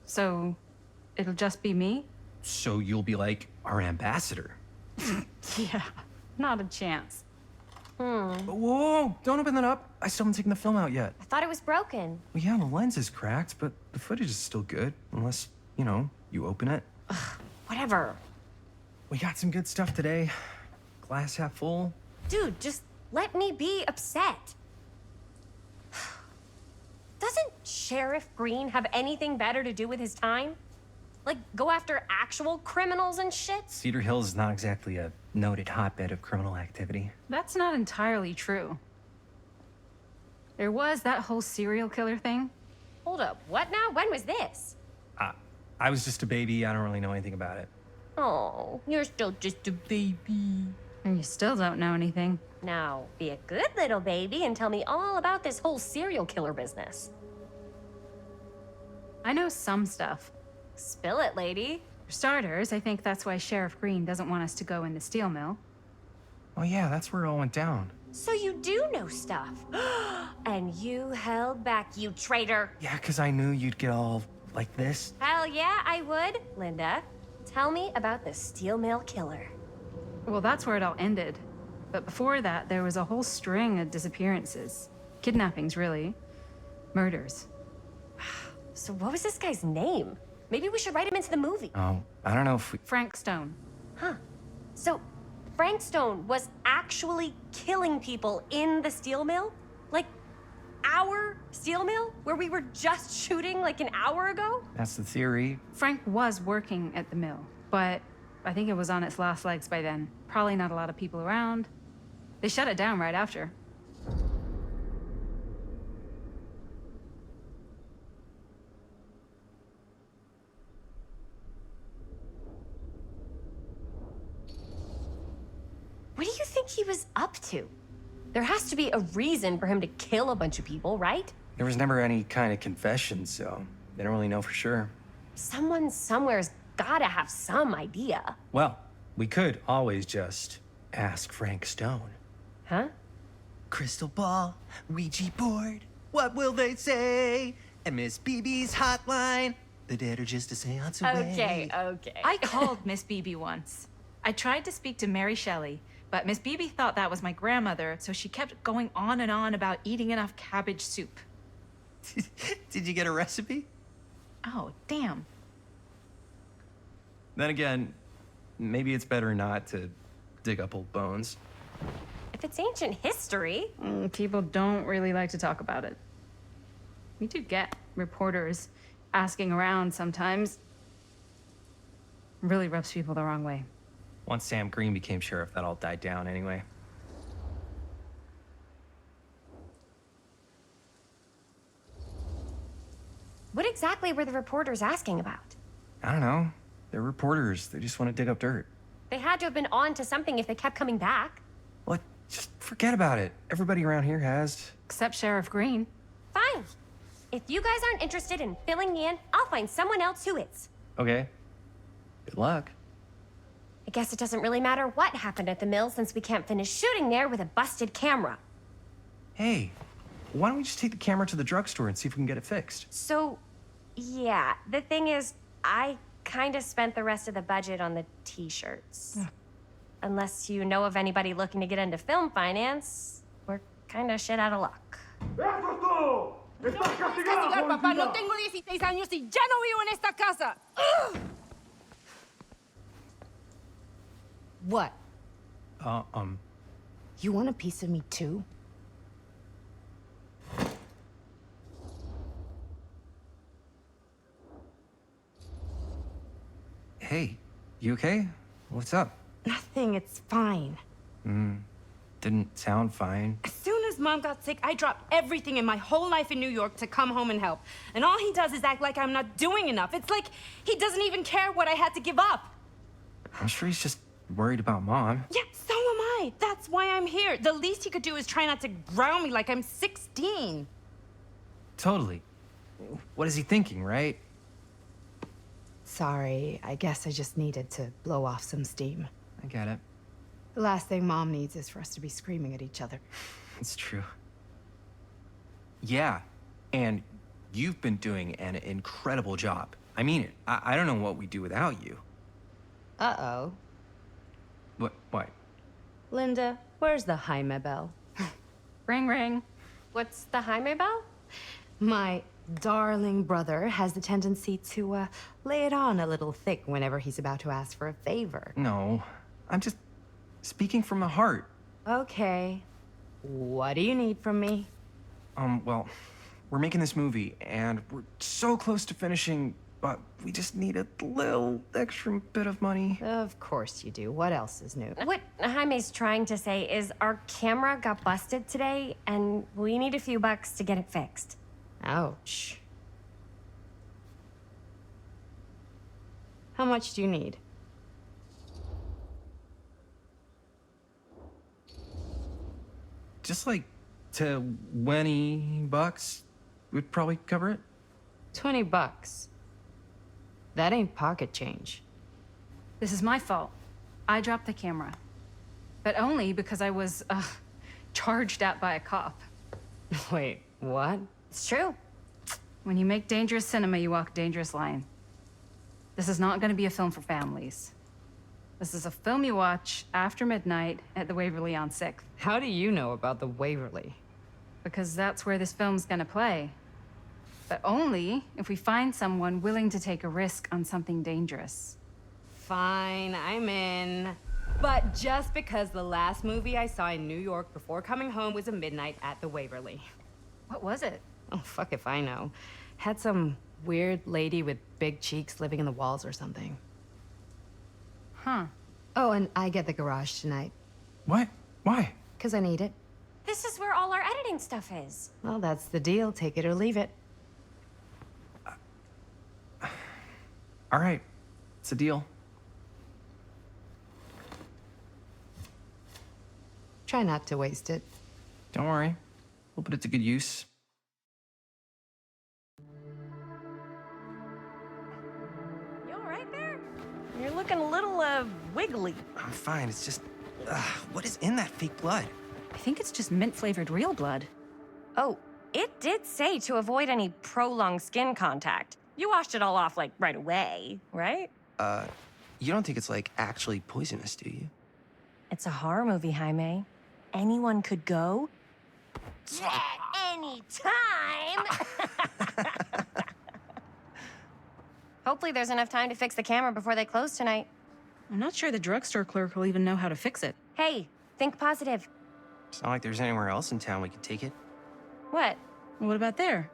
So, it'll just be me? So you'll be like our ambassador. Yeah, not a chance. Whoa, don't open that up. I still haven't taken the film out yet. I thought it was broken. Well, yeah, the lens is cracked, but the footage is still good. Unless, you know, you open it. Whatever. We got some good stuff today. Glass half full. Dude, just let me be upset. Doesn't Sheriff Green have anything better to do with his time? Like, go after actual criminals and shit? Cedar Hills is not exactly a noted hotbed of criminal activity. That's not entirely true. There was that whole serial killer thing. Hold up, what now? When was this? I was just a baby. I don't really know anything about it. Oh, you're still just a baby. And you still don't know anything. Now, be a good little baby and tell me all about this whole serial killer business. I know some stuff. Spill it, lady. For starters, I think that's why Sheriff Green doesn't want us to go in the steel mill. Oh yeah, that's where it all went down. So you do know stuff. And you held back, you traitor. Yeah, because I knew you'd get all like this. Hell yeah, I would. Linda, tell me about the steel mill killer. Well, that's where it all ended. But before that, there was a whole string of disappearances. Kidnappings, really. Murders. So what was this guy's name? Maybe we should write him into the movie. Oh, I don't know if we... Frank Stone. Huh. So Frank Stone was actually killing people in the steel mill? Like, our steel mill? Where we were just shooting like an hour ago? That's the theory. Frank was working at the mill, but I think it was on its last legs by then. Probably not a lot of people around. They shut it down right after. What do you think he was up to? There has to be a reason for him to kill a bunch of people, right? There was never any kind of confession, so they don't really know for sure. Someone somewhere's gotta have some idea. Well, we could always just ask Frank Stone. Huh? Crystal ball, Ouija board, what will they say? And Miss BB's hotline, the dead are just a seance away. Okay. I called Miss BB once. I tried to speak to Mary Shelley, but Miss BB thought that was my grandmother, so she kept going on and on about eating enough cabbage soup. Did you get a recipe? Oh, damn. Then again, maybe it's better not to dig up old bones. If it's ancient history. People don't really like to talk about it. We do get reporters asking around sometimes. Really rubs people the wrong way. Once Sam Green became sheriff, that all died down anyway. What exactly were the reporters asking about? I don't know. They're reporters. They just want to dig up dirt. They had to have been on to something if they kept coming back. What? Just forget about it. Everybody around here has. Except Sheriff Green. Fine. If you guys aren't interested in filling me in, I'll find someone else who is. Okay. Good luck. I guess it doesn't really matter what happened at the mill since we can't finish shooting there with a busted camera. Hey, why don't we just take the camera to the drugstore and see if we can get it fixed? So, yeah, the thing is, I kind of spent the rest of the budget on the t-shirts. Unless you know of anybody looking to get into film finance, we're kind of shit out of luck. Papá, no tengo 16 años y ya no vivo en esta casa. What? You want a piece of me too? Hey, you okay? What's up? Nothing, it's fine. Didn't sound fine. As soon as his mom got sick, I dropped everything in my whole life in New York to come home and help. And all he does is act like I'm not doing enough. It's like he doesn't even care what I had to give up. I'm sure he's just worried about Mom. Yeah, so am I. That's why I'm here. The least he could do is try not to ground me like I'm 16. Totally. What is he thinking, right? Sorry, I guess I just needed to blow off some steam. I get it. The last thing Mom needs is for us to be screaming at each other. It's true. Yeah, and you've been doing an incredible job. I mean it. I don't know what we'd do without you. Uh-oh. What? Linda, where's the Jaime bell? Ring, ring. What's the Jaime bell? My darling brother has the tendency to lay it on a little thick whenever he's about to ask for a favor. No, I'm just speaking from the heart. Okay. What do you need from me? Well, we're making this movie, and we're so close to finishing, but we just need a little extra bit of money. Of course you do. What else is new? What Jaime's trying to say is our camera got busted today, and we need a few bucks to get it fixed. Ouch. How much do you need? Just like $20 would probably cover it. $20. That ain't pocket change. This is my fault. I dropped the camera. But only because I was, charged at by a cop. Wait, what? It's true. When you make dangerous cinema, you walk a dangerous line. This is not going to be a film for families. This is a film you watch after midnight at the Waverly on 6th. How do you know about the Waverly? Because that's where this film's going to play. But only if we find someone willing to take a risk on something dangerous. Fine, I'm in. But just because the last movie I saw in New York before coming home was a midnight at the Waverly. What was it? Oh, fuck if I know. Had some weird lady with big cheeks living in the walls or something. Huh. Oh, and I get the garage tonight. What? Why? 'Cause I need it. This is where all our editing stuff is. Well, that's the deal. Take it or leave it. All right, it's a deal. Try not to waste it. Don't worry, we'll put it to good use. You all right there? You're looking a little, wiggly. I'm fine. It's just, what is in that fake blood? I think it's just mint-flavored real blood. Oh, it did say to avoid any prolonged skin contact. You washed it all off, like, right away, right? You don't think it's, like, actually poisonous, do you? It's a horror movie, Jaime. Anyone could go. Yeah, anytime! Hopefully there's enough time to fix the camera before they close tonight. I'm not sure the drugstore clerk will even know how to fix it. Hey, think positive. It's not like there's anywhere else in town we could take it. What? What about there?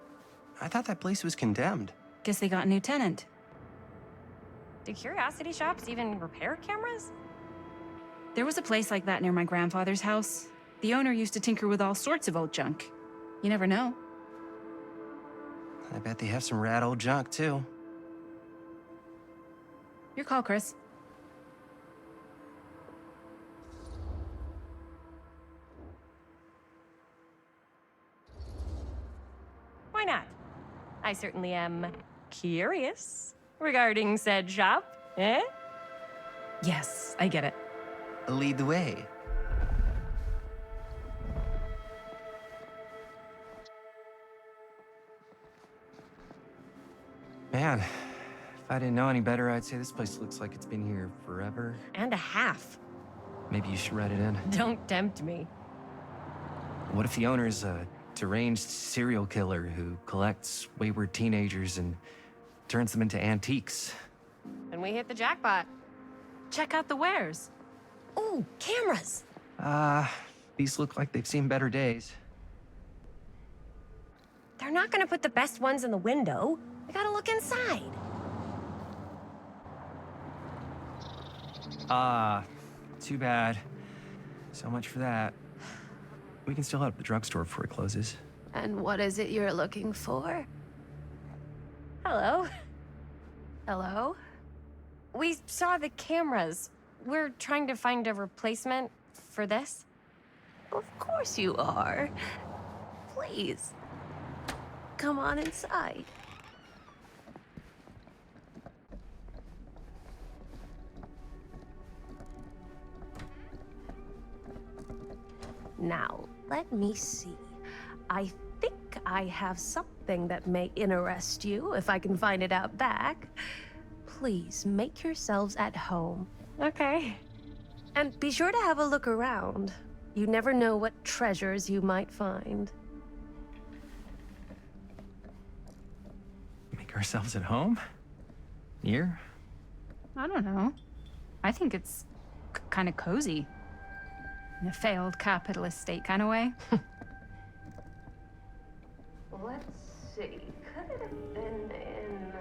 I thought that place was condemned. Guess they got a new tenant. Do curiosity shops even repair cameras? There was a place like that near my grandfather's house. The owner used to tinker with all sorts of old junk. You never know. I bet they have some rad old junk, too. Your call, Chris. Why not? I certainly am curious regarding said shop, eh? Yes, I get it. Lead the way. Man, if I didn't know any better, I'd say this place looks like it's been here forever. And a half. Maybe you should write it in. Don't tempt me. What if the owner's a deranged serial killer who collects wayward teenagers and turns them into antiques? And we hit the jackpot. Check out the wares. Ooh, cameras. These look like they've seen better days. They're not gonna put the best ones in the window. We gotta look inside. Too bad. So much for that. We can still head up the drugstore before it closes. And what is it you're looking for? Hello. Hello? We saw the cameras. We're trying to find a replacement for this. Of course you are. Please. Come on inside. Now, let me see. I think I have something that may interest you, if I can find it out back. Please make yourselves at home. Okay. And be sure to have a look around. You never know what treasures you might find. Make ourselves at home? Here? I don't know. I think it's kind of cozy. In a failed capitalist state kind of way. Let's see. Could it have been in...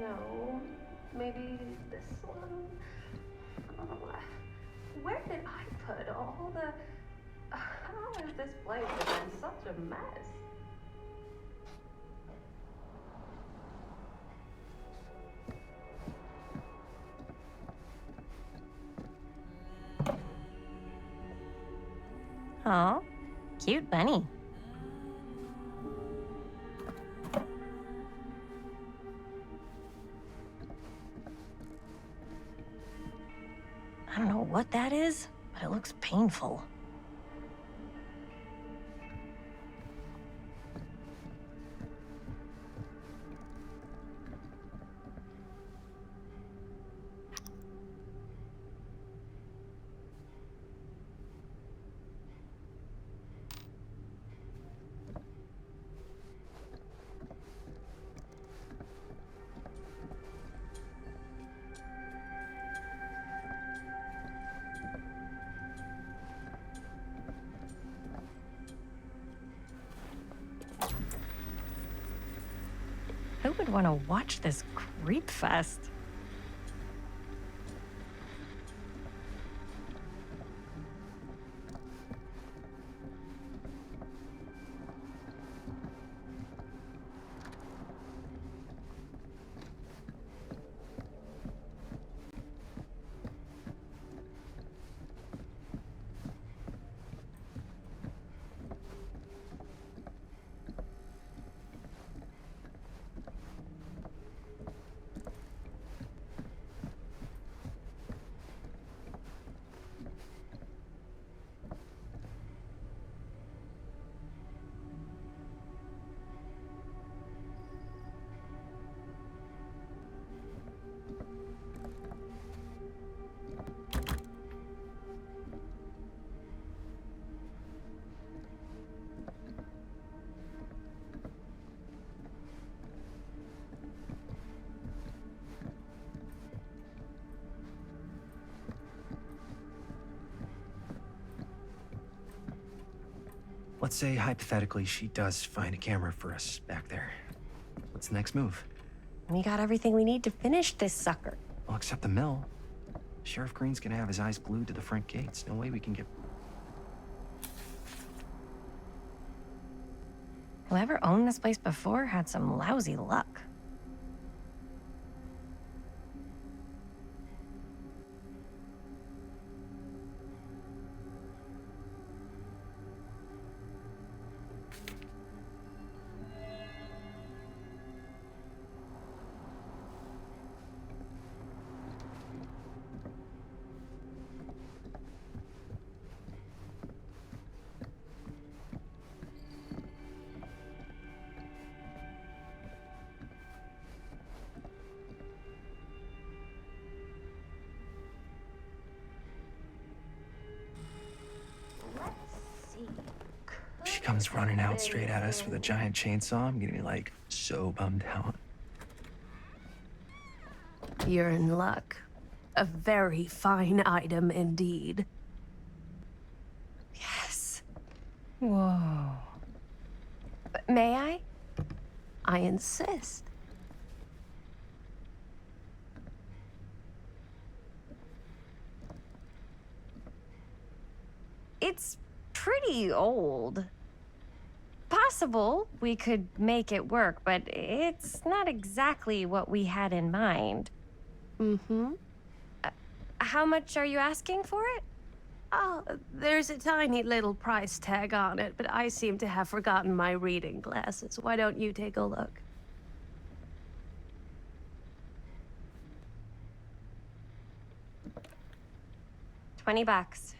No. Maybe this one? Oh, where did I put all the... How has this place been such a mess? Oh, cute bunny. I don't know what that is, but it looks painful. Who would want to watch this creep fest? Let's say, hypothetically, she does find a camera for us back there. What's the next move? We got everything we need to finish this sucker. Well, except the mill. Sheriff Green's gonna have his eyes glued to the front gates. No way we can get... Whoever owned this place before had some lousy luck. She comes running out straight at us with a giant chainsaw. I'm gonna be like, so bummed out. You're in luck. A very fine item indeed. Yes. Whoa. May I? I insist. It's pretty pretty old. Possible we could make it work, but it's not exactly what we had in mind. Mm-hmm. How much are you asking for it? Oh, there's a tiny little price tag on it, but I seem to have forgotten my reading glasses. Why don't you take a look? $20.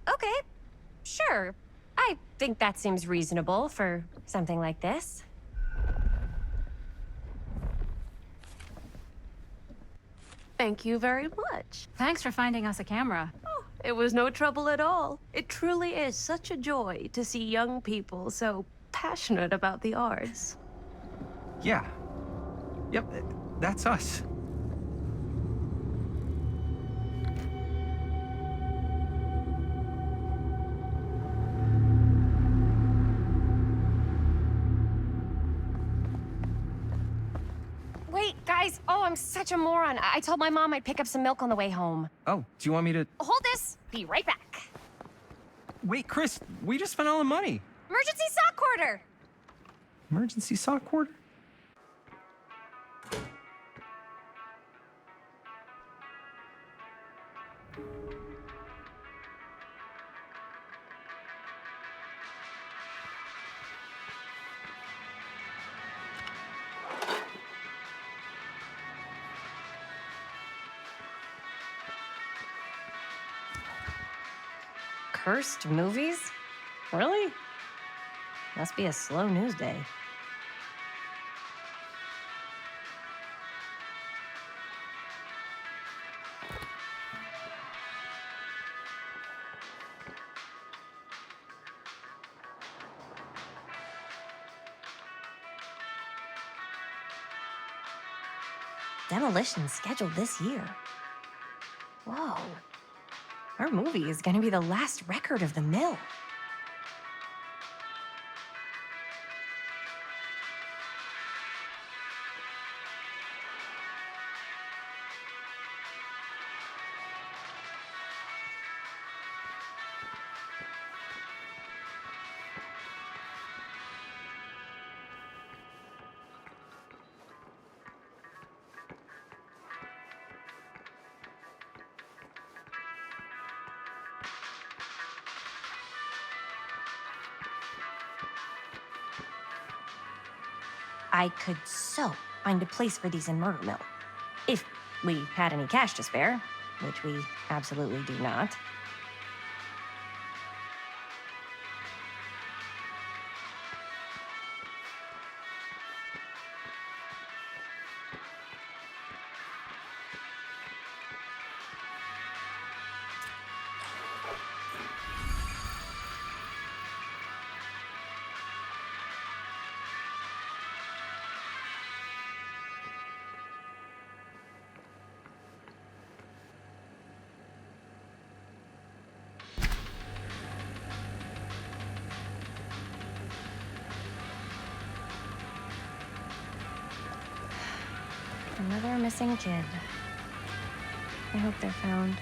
Okay, sure. I think that seems reasonable for something like this. Thank you very much. Thanks for finding us a camera. Oh, it was no trouble at all. It truly is such a joy to see young people so passionate about the arts. Yeah. Yep, that's us. Wait, guys. Oh, I'm such a moron. I told my mom I'd pick up some milk on the way home. Oh, do you want me to... Hold this. Be right back. Wait, Chris, we just spent all the money. Emergency sock quarter. Emergency sock quarter? Cursed movies? Really? Must be a slow news day. Demolition scheduled this year. Whoa. Our movie is gonna be the last record of the mill. I could so find a place for these in Murder Mill. If we had any cash to spare, which we absolutely do not. Another missing kid. I hope they're found.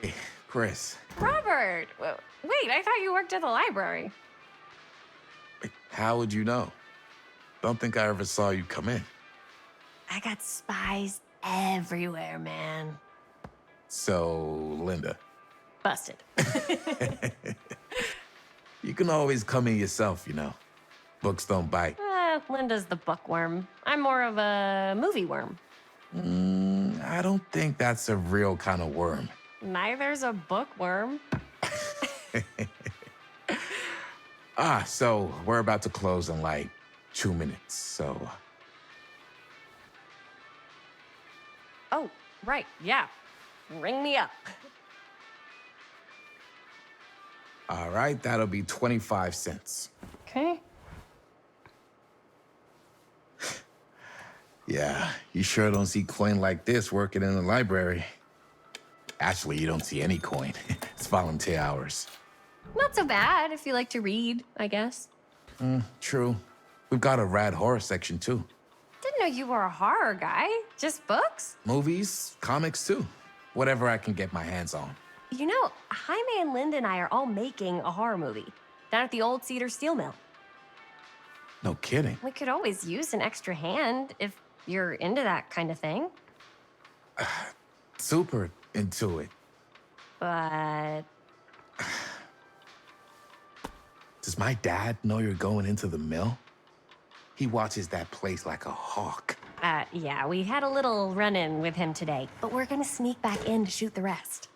Hey, Chris. Robert! Wait, I thought you worked at the library. How would you know? Don't think I ever saw you come in. I got spies everywhere, man. So, Linda. Busted. You can always come in yourself, you know. Books don't bite. Linda's the bookworm. I'm more of a movie worm. I don't think that's a real kind of worm. Neither's a bookworm. So we're about to close in like 2 minutes, so... Oh, right, yeah. Ring me up. All right, that'll be 25 cents. Okay. Yeah, you sure don't see coin like this working in the library. Actually, you don't see any coin. It's volunteer hours. Not so bad if you like to read, I guess. True. We've got a rad horror section, too. Didn't know you were a horror guy. Just books? Movies, comics, too. Whatever I can get my hands on. You know, Jaime and Linda and I are all making a horror movie down at the old Cedar Steel Mill. No kidding. We could always use an extra hand if you're into that kind of thing. Super into it. But Does my dad know you're going into the mill? He watches that place like a hawk. Yeah, we had a little run-in with him today, but we're gonna sneak back in to shoot the rest.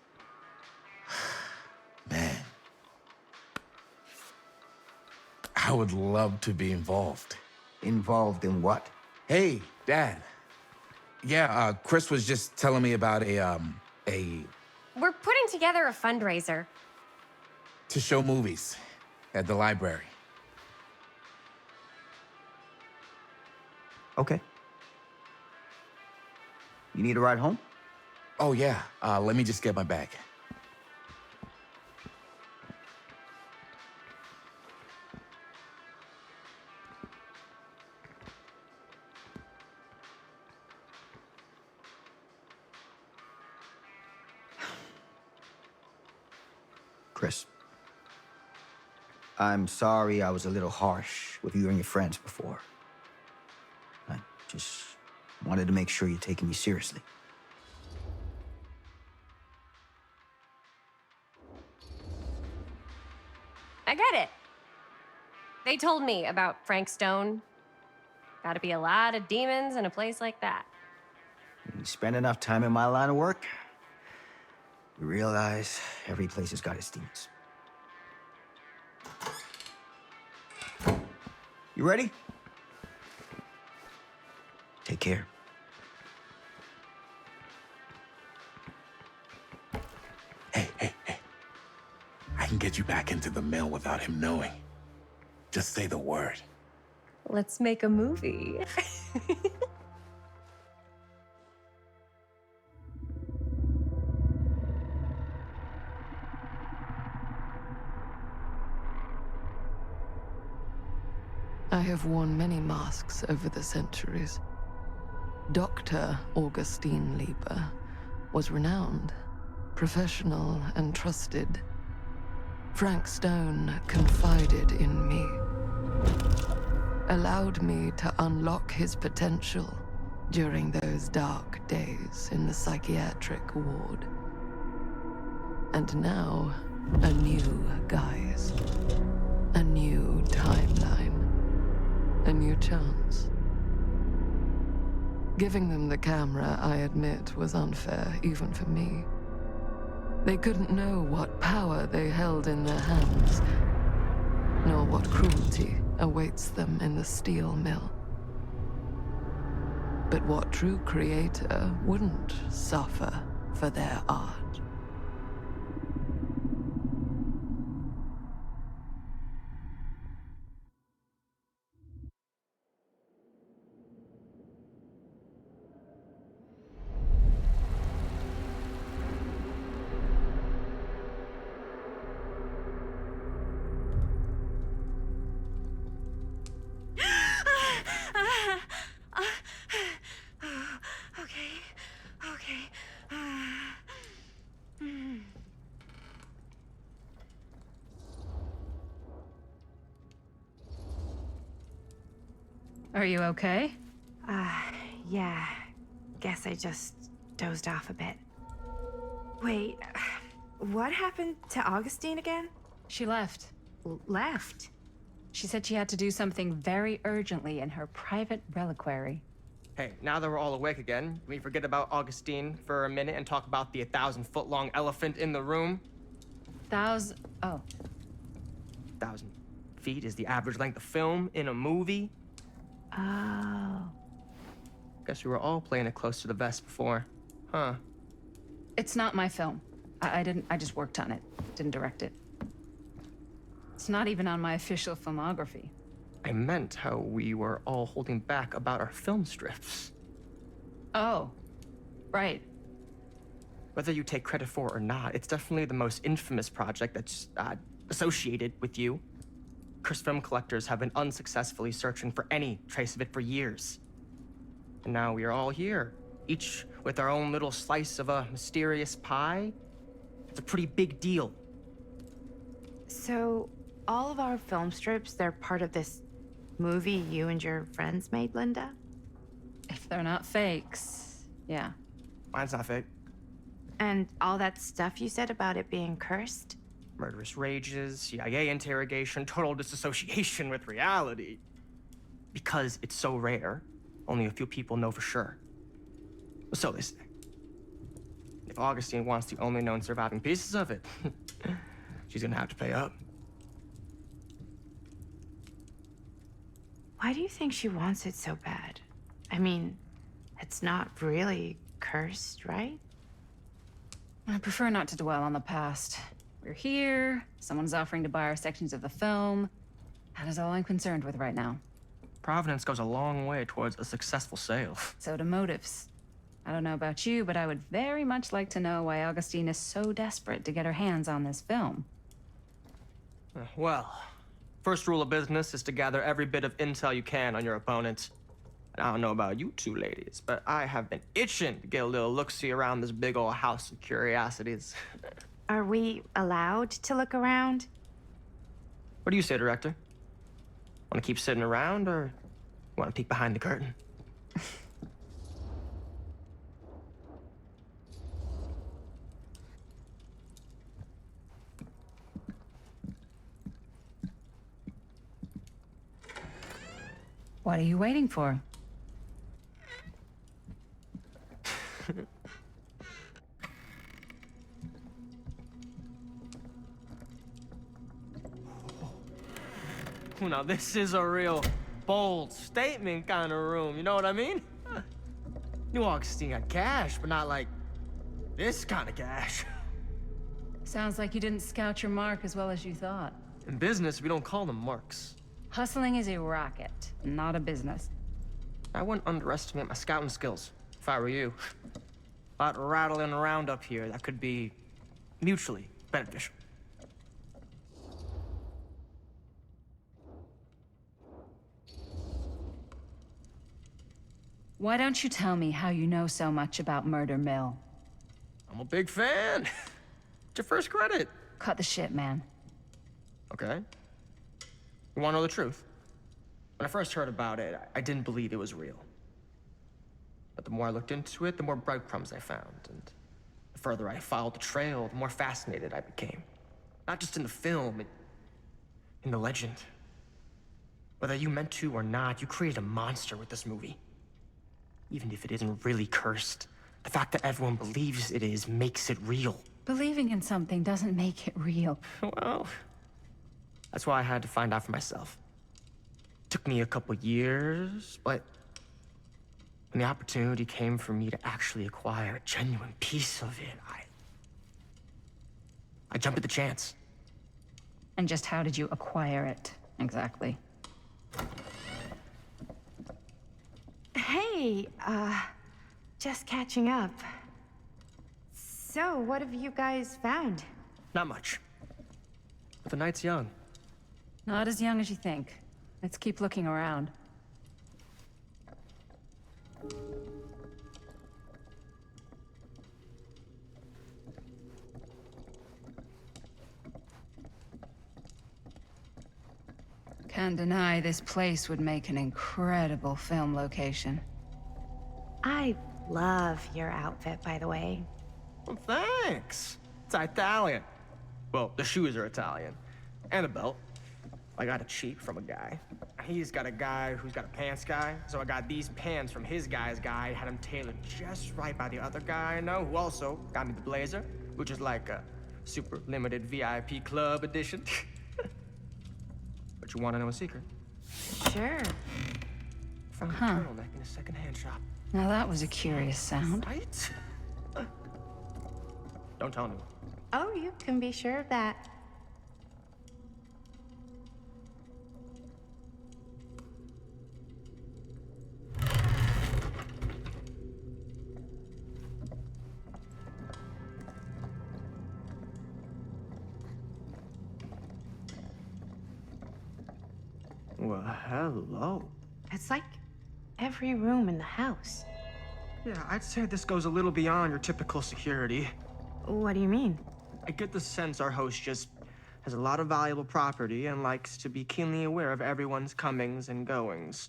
Man. I would love to be involved. Involved in what? Hey, Dad. Yeah, Chris was just telling me about a... We're putting together a fundraiser. to show movies at the library. Okay. You need a ride home? Oh, yeah. Let me just get my bag. Chris, I'm sorry I was a little harsh with you and your friends before. I just wanted to make sure you're taking me seriously. I get it. They told me about Frank Stone. Gotta be a lot of demons in a place like that. When you spend enough time in my line of work, you realize every place has got its demons. You ready? Take care. I can get you back into the mill without him knowing. Just say the word. Let's make a movie. I have worn many masks over the centuries. Dr. Augustine Lieber was renowned, professional, and trusted. Frank Stone confided in me, allowed me to unlock his potential during those dark days in the psychiatric ward. And now, a new guise, a new timeline. A new chance. Giving them the camera, I admit, was unfair, even for me. They couldn't know what power they held in their hands, nor what cruelty awaits them in the steel mill. But what true creator wouldn't suffer for their art? Are you okay? Yeah. Guess I just dozed off a bit. Wait, what happened to Augustine again? She left. Left? She said she had to do something very urgently in her private reliquary. Hey, now that we're all awake again, can we forget about Augustine for a minute and talk about the 1,000-foot-long elephant in the room? Oh. 1,000 feet is the average length of film in a movie. Oh. Guess we were all playing it close to the vest before. Huh. It's not my film. I just worked on it. Didn't direct it. It's not even on my official filmography. I meant how we were all holding back about our film strips. Oh, right. Whether you take credit for it or not, it's definitely the most infamous project that's associated with you. Cursed film collectors have been unsuccessfully searching for any trace of it for years. And now we are all here, each with our own little slice of a mysterious pie. It's a pretty big deal. So, all of our film strips, they're part of this movie you and your friends made, Linda? If they're not fakes, yeah. Mine's not fake. And all that stuff you said about it being cursed? Murderous rages, CIA interrogation, total disassociation with reality. Because it's so rare, only a few people know for sure. So they say. If Augustine wants the only known surviving pieces of it, she's gonna have to pay up. Why do you think she wants it so bad? I mean, it's not really cursed, right? I prefer not to dwell on the past. We're here, someone's offering to buy our sections of the film. That is all I'm concerned with right now. Providence goes a long way towards a successful sale. So do motives. I don't know about you, but I would very much like to know why Augustine is so desperate to get her hands on this film. Well, first rule of business is to gather every bit of intel you can on your opponent. And I don't know about you two ladies, but I have been itching to get a little look-see around this big old house of curiosities. Are we allowed to look around? What do you say, Director? Want to keep sitting around, or want to peek behind the curtain? What are you waiting for? Now, this is a real bold statement kind of room, you know what I mean? New Augustine got cash, but not like this kind of cash. Sounds like you didn't scout your mark as well as you thought. In business, we don't call them marks. Hustling is a racket, not a business. I wouldn't underestimate my scouting skills, if I were you. A lot rattling around up here that could be mutually beneficial. Why don't you tell me how you know so much about Murder Mill? I'm a big fan. It's your first credit. Cut the shit, man. Okay. You want to know the truth? When I first heard about it, I didn't believe it was real. But the more I looked into it, the more breadcrumbs I found. And the further I followed the trail, the more fascinated I became. Not just in the film, in the legend. Whether you meant to or not, you created a monster with this movie. Even if it isn't really cursed, the fact that everyone believes it is makes it real. Believing in something doesn't make it real. Well, that's why I had to find out for myself. Took me a couple years, but when the opportunity came for me to actually acquire a genuine piece of it, I jumped at the chance. And just how did you acquire it, exactly? Hey, just catching up. So, what have you guys found? Not much. But the night's young. Not as young as you think. Let's keep looking around. Can't deny this place would make an incredible film location. I love your outfit, by the way. Well, thanks. It's Italian. Well, the shoes are Italian. And a belt. I got it cheap from a guy. He's got a guy who's got a pants guy, so I got these pants from his guy's guy, had them tailored just right by the other guy I know, who also got me the blazer, which is like a super limited VIP club edition. But you want to know a secret? Sure. Found a Huh. turtleneck in a secondhand shop. Now that was a curious sound. Right? Don't tell anyone. Oh, you can be sure of that. Well, hello. It's like every room in the house. Yeah, I'd say this goes a little beyond your typical security. What do you mean? I get the sense our host just has a lot of valuable property and likes to be keenly aware of everyone's comings and goings.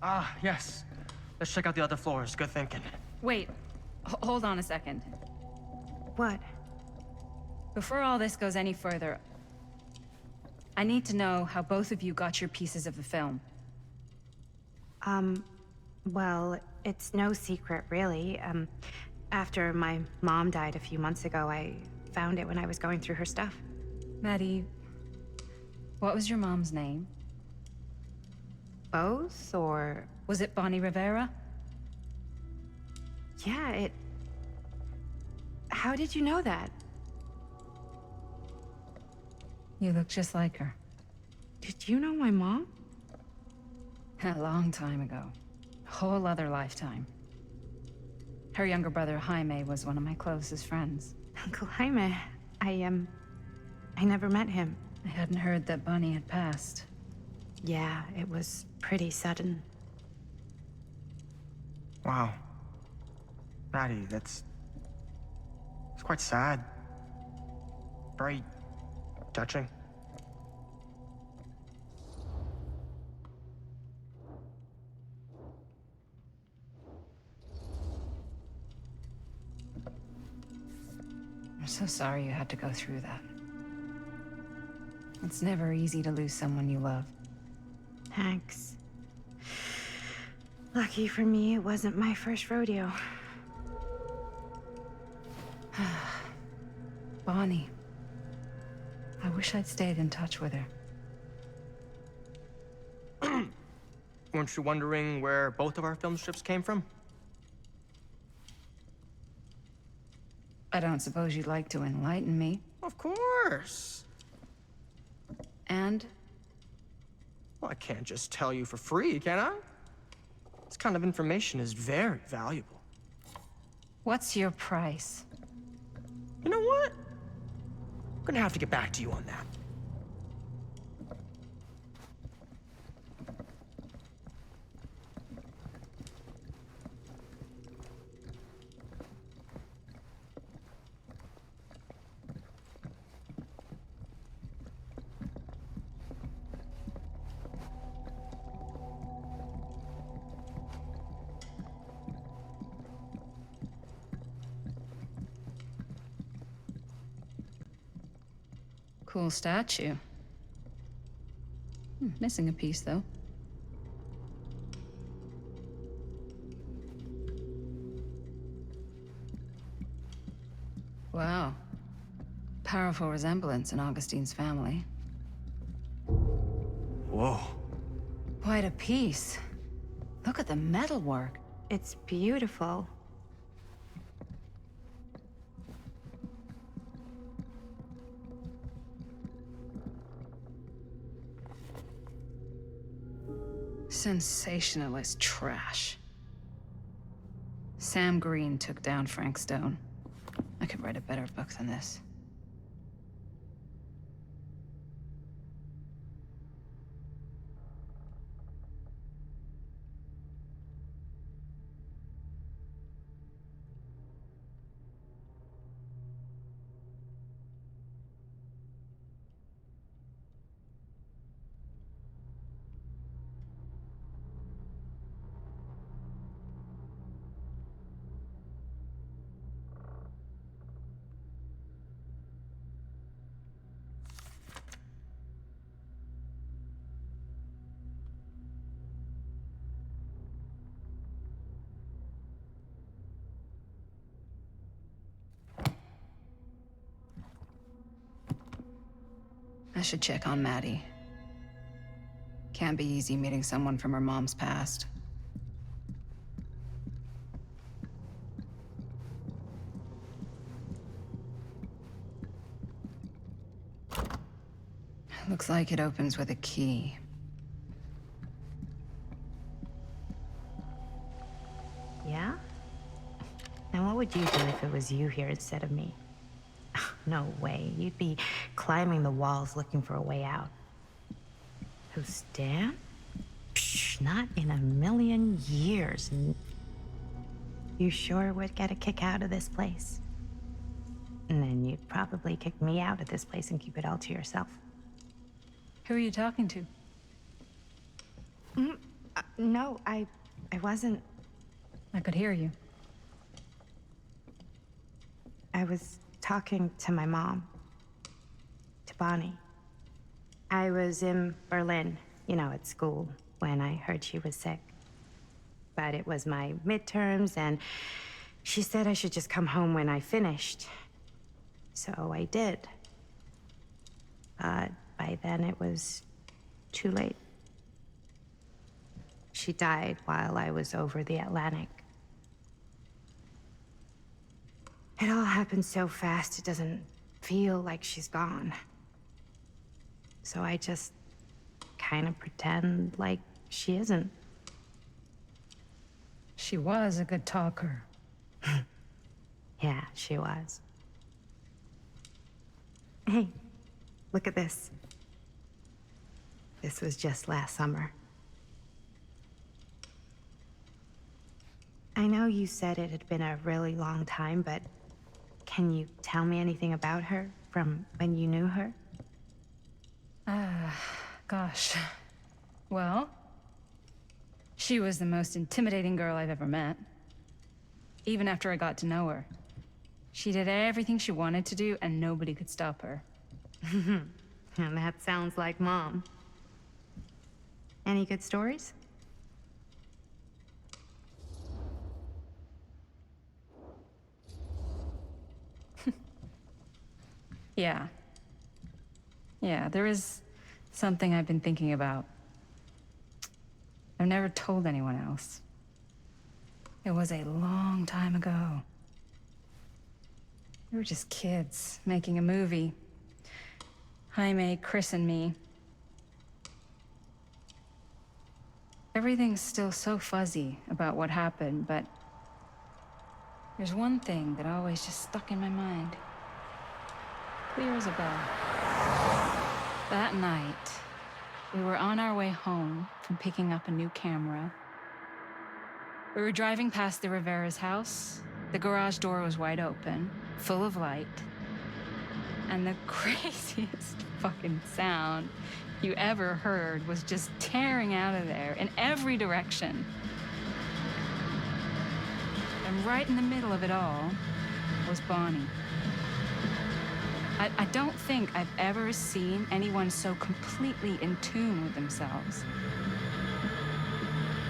Ah, yes. Let's check out the other floors. Good thinking. Wait, hold on a second. What? Before all this goes any further, I need to know how both of you got your pieces of the film. Well, it's no secret, really. After my mom died a few months ago, I found it when I was going through her stuff. Maddie, what was your mom's name? Both, or... Was it Bonnie Rivera? Yeah, How did you know that? You look just like her. Did you know my mom? A long time ago. A whole other lifetime. Her younger brother, Jaime, was one of my closest friends. Uncle Jaime, I never met him. I hadn't heard that Bonnie had passed. Yeah, it was pretty sudden. Wow. Maddie, it's quite sad. Very touching. I'm so sorry you had to go through that. It's never easy to lose someone you love. Thanks. Lucky for me, it wasn't my first rodeo. Bonnie. I wish I'd stayed in touch with her. Weren't you wondering where both of our film strips came from? I don't suppose you'd like to enlighten me. Of course. And? Well, I can't just tell you for free, can I? This kind of information is very valuable. What's your price? You know what? I'm gonna have to get back to you on that. Cool statue. Missing a piece, though. Wow. Powerful resemblance in Augustine's family. Whoa. Quite a piece. Look at the metalwork. It's beautiful. Sensationalist trash. Sam Green took down Frank Stone. I could write a better book than this. I should check on Maddie. Can't be easy meeting someone from her mom's past. Looks like it opens with a key. Yeah? And what would you do if it was you here instead of me? No way. You'd be climbing the walls looking for a way out. Who, Stan? Psh, not in a million years. You sure would get a kick out of this place? And then you'd probably kick me out of this place and keep it all to yourself. Who are you talking to? No, I wasn't. I could hear you. I was talking to my mom. To Bonnie. I was in Berlin, at school, when I heard she was sick. But it was my midterms, and she said I should just come home when I finished. So I did. But by then it was too late. She died while I was over the Atlantic. It all happened so fast, it doesn't feel like she's gone. So I just kind of pretend like she isn't. She was a good talker. Yeah, she was. Hey, look at this. This was just last summer. I know you said it had been a really long time, but can you tell me anything about her from when you knew her? Gosh. Well, she was the most intimidating girl I've ever met. Even after I got to know her. She did everything she wanted to do, and nobody could stop her. And that sounds like Mom. Any good stories? Yeah. Yeah, there is something I've been thinking about. I've never told anyone else. It was a long time ago. We were just kids, making a movie. Jaime, Chris, and me. Everything's still so fuzzy about what happened, but there's one thing that always just stuck in my mind. Clear as a bell. That night, we were on our way home from picking up a new camera. We were driving past the Rivera's house. The garage door was wide open, full of light. And the craziest fucking sound you ever heard was just tearing out of there in every direction. And right in the middle of it all was Bonnie. I don't think I've ever seen anyone so completely in tune with themselves.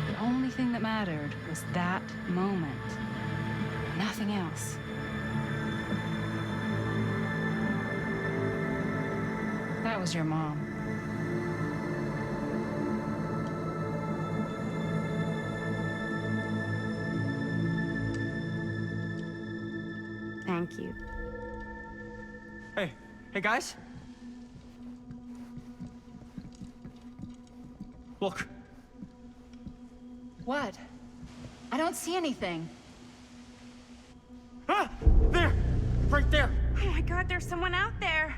The only thing that mattered was that moment. Nothing else. That was your mom. Thank you. Hey guys? Look. What? I don't see anything. Ah! There! Right there! Oh my God, there's someone out there!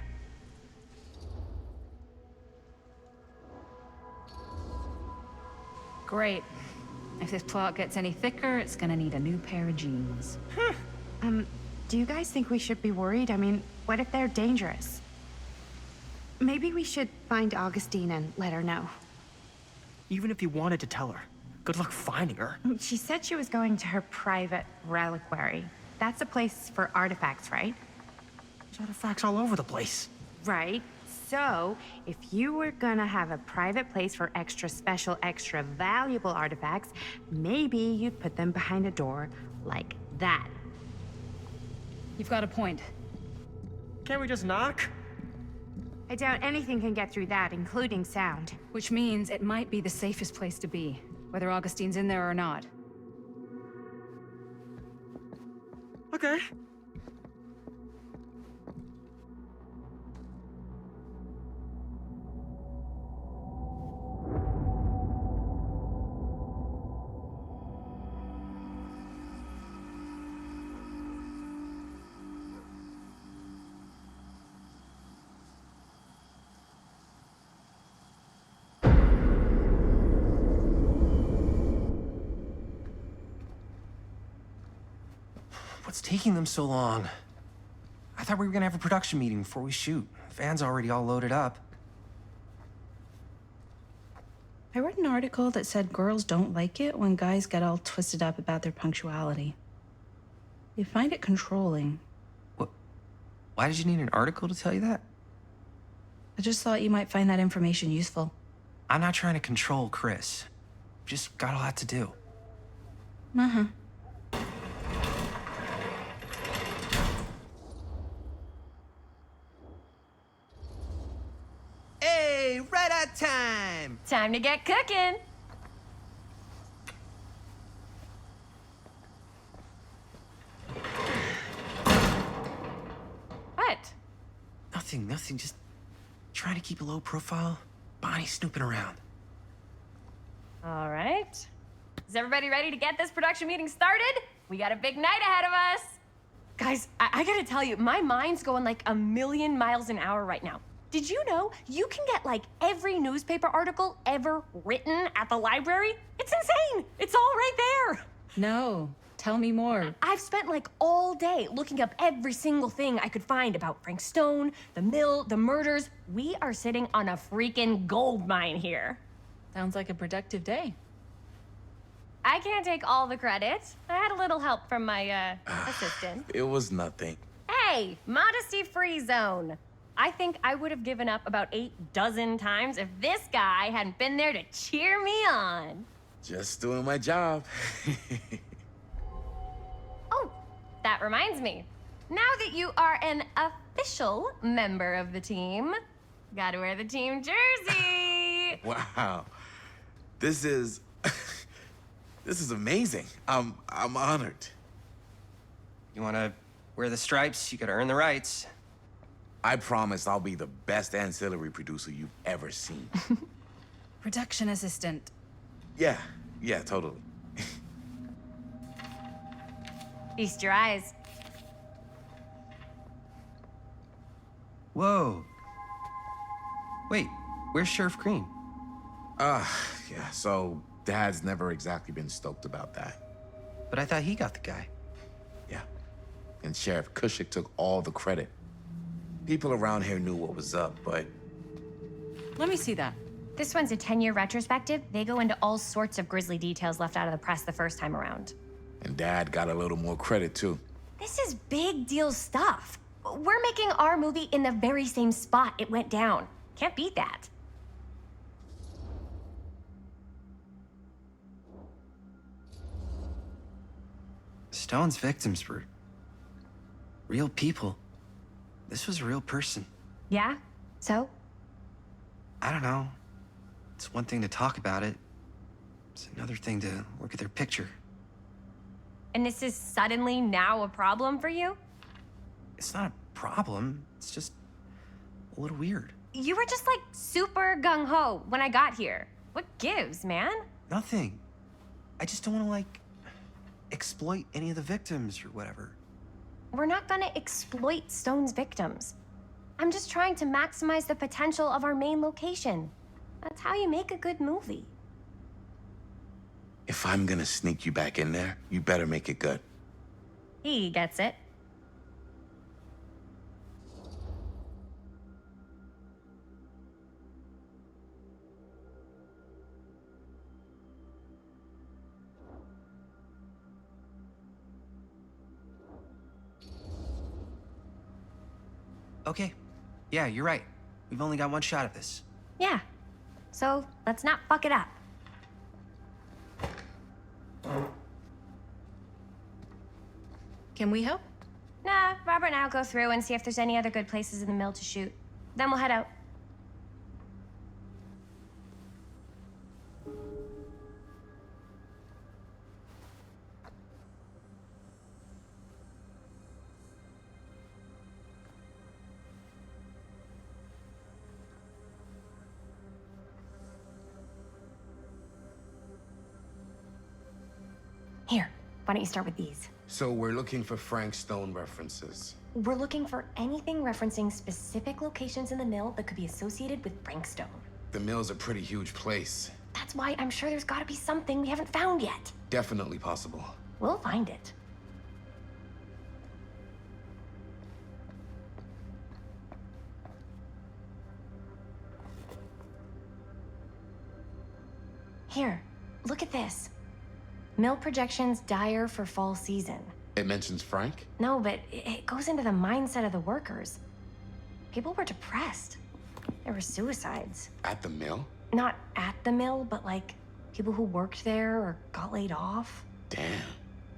Great. If this plot gets any thicker, it's gonna need a new pair of jeans. Do you guys think we should be worried? I mean, what if they're dangerous? Maybe we should find Augustine and let her know. Even if you wanted to tell her, good luck finding her. She said she was going to her private reliquary. That's a place for artifacts, right? There's artifacts all over the place. Right. So, if you were gonna have a private place for extra special, extra valuable artifacts, maybe you'd put them behind a door like that. You've got a point. Can't we just knock? I doubt anything can get through that, including sound. Which means it might be the safest place to be, whether Augustine's in there or not. Okay. What's taking them so long? I thought we were gonna have a production meeting before we shoot. The van's already all loaded up. I read an article that said girls don't like it when guys get all twisted up about their punctuality. They find it controlling. Why did you need an article to tell you that? I just thought you might find that information useful. I'm not trying to control Chris. Just got a lot to do. Uh-huh. Hey, right on time! Time to get cooking. What? Nothing. Just trying to keep a low profile. Bonnie snooping around. All right. Is everybody ready to get this production meeting started? We got a big night ahead of us. Guys, I gotta tell you, my mind's going like a million miles an hour right now. Did you know you can get like every newspaper article ever written at the library? It's insane. It's all right there. No, tell me more. I've spent like all day looking up every single thing I could find about Frank Stone, the mill, the murders. We are sitting on a freaking gold mine here. Sounds like a productive day. I can't take all the credit. I had a little help from my assistant. It was nothing. Hey, modesty-free zone. I think I would have given up about 8 dozen times if this guy hadn't been there to cheer me on. Just doing my job. Oh, that reminds me. Now that you are an official member of the team, gotta wear the team jersey. Wow. This is this is amazing. I'm honored. You wanna wear the stripes? You gotta earn the rights. I promise I'll be the best ancillary producer you've ever seen. Production assistant. Yeah, totally. Feast your eyes. Whoa. Wait, where's Sheriff Green? Yeah, so Dad's never exactly been stoked about that. But I thought he got the guy. Yeah, and Sheriff Kushik took all the credit. People around here knew what was up, but... Let me see that. This one's a 10-year retrospective. They go into all sorts of grisly details left out of the press the first time around. And Dad got a little more credit, too. This is big deal stuff. We're making our movie in the very same spot it went down. Can't beat that. Stone's victims were real people. This was a real person. Yeah? So? I don't know. It's one thing to talk about it. It's another thing to look at their picture. And this is suddenly now a problem for you? It's not a problem. It's just a little weird. You were just like super gung-ho when I got here. What gives, man? Nothing. I just don't want to, like, exploit any of the victims or whatever. We're not gonna exploit Stone's victims. I'm just trying to maximize the potential of our main location. That's how you make a good movie. If I'm gonna sneak you back in there, you better make it good. He gets it. Okay. Yeah, you're right. We've only got one shot at this. Yeah. So let's not fuck it up. Can we help? Nah, Robert and I'll go through and see if there's any other good places in the mill to shoot. Then we'll head out. Why don't you start with these? So we're looking for Frank Stone references. We're looking for anything referencing specific locations in the mill that could be associated with Frank Stone. The mill's a pretty huge place. That's why I'm sure there's gotta be something we haven't found yet. Definitely possible. We'll find it. Here, look at this. Mill projections dire for fall season. It mentions Frank? No, but it goes into the mindset of the workers. People were depressed. There were suicides. At the mill? Not at the mill, but like people who worked there or got laid off. Damn.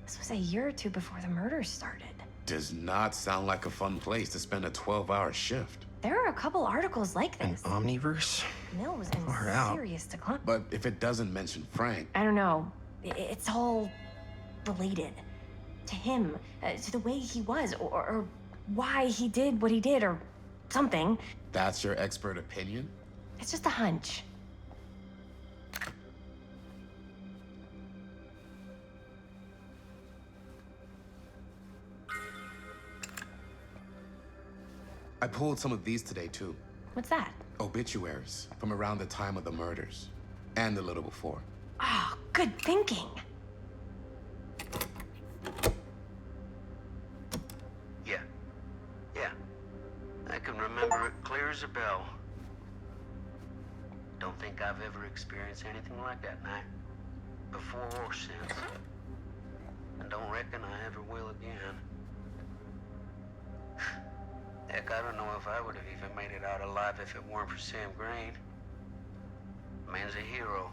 This was a year or two before the murders started. Does not sound like a fun place to spend a 12-hour shift. There are a couple articles like this. Omniverse? Mill was in Far out. serious decline. But if it doesn't mention Frank... I don't know. It's all related. To him, to the way he was, or why he did what he did, or something. That's your expert opinion? It's just a hunch. I pulled some of these today, too. What's that? Obituaries from around the time of the murders. And a little before. Ah, good thinking. Yeah. I can remember it clear as a bell. Don't think I've ever experienced anything like that night. Before or since. And don't reckon I ever will again. Heck, I don't know if I would have even made it out alive if it weren't for Sam Green. Man's a hero.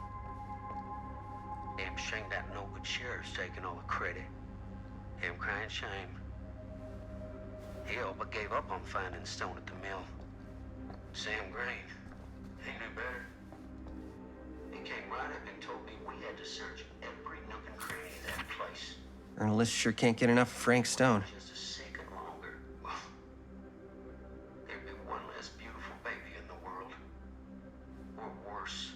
Damn shame that no good sheriff's taking all the credit. Him crying shame. He all but gave up on finding Stone at the mill. Sam Green, he knew better. He came right up and told me we had to search every nook and cranny of that place. Journalists sure can't get enough of Frank Stone. Just a second longer. Well, there'd be one less beautiful baby in the world. Or worse.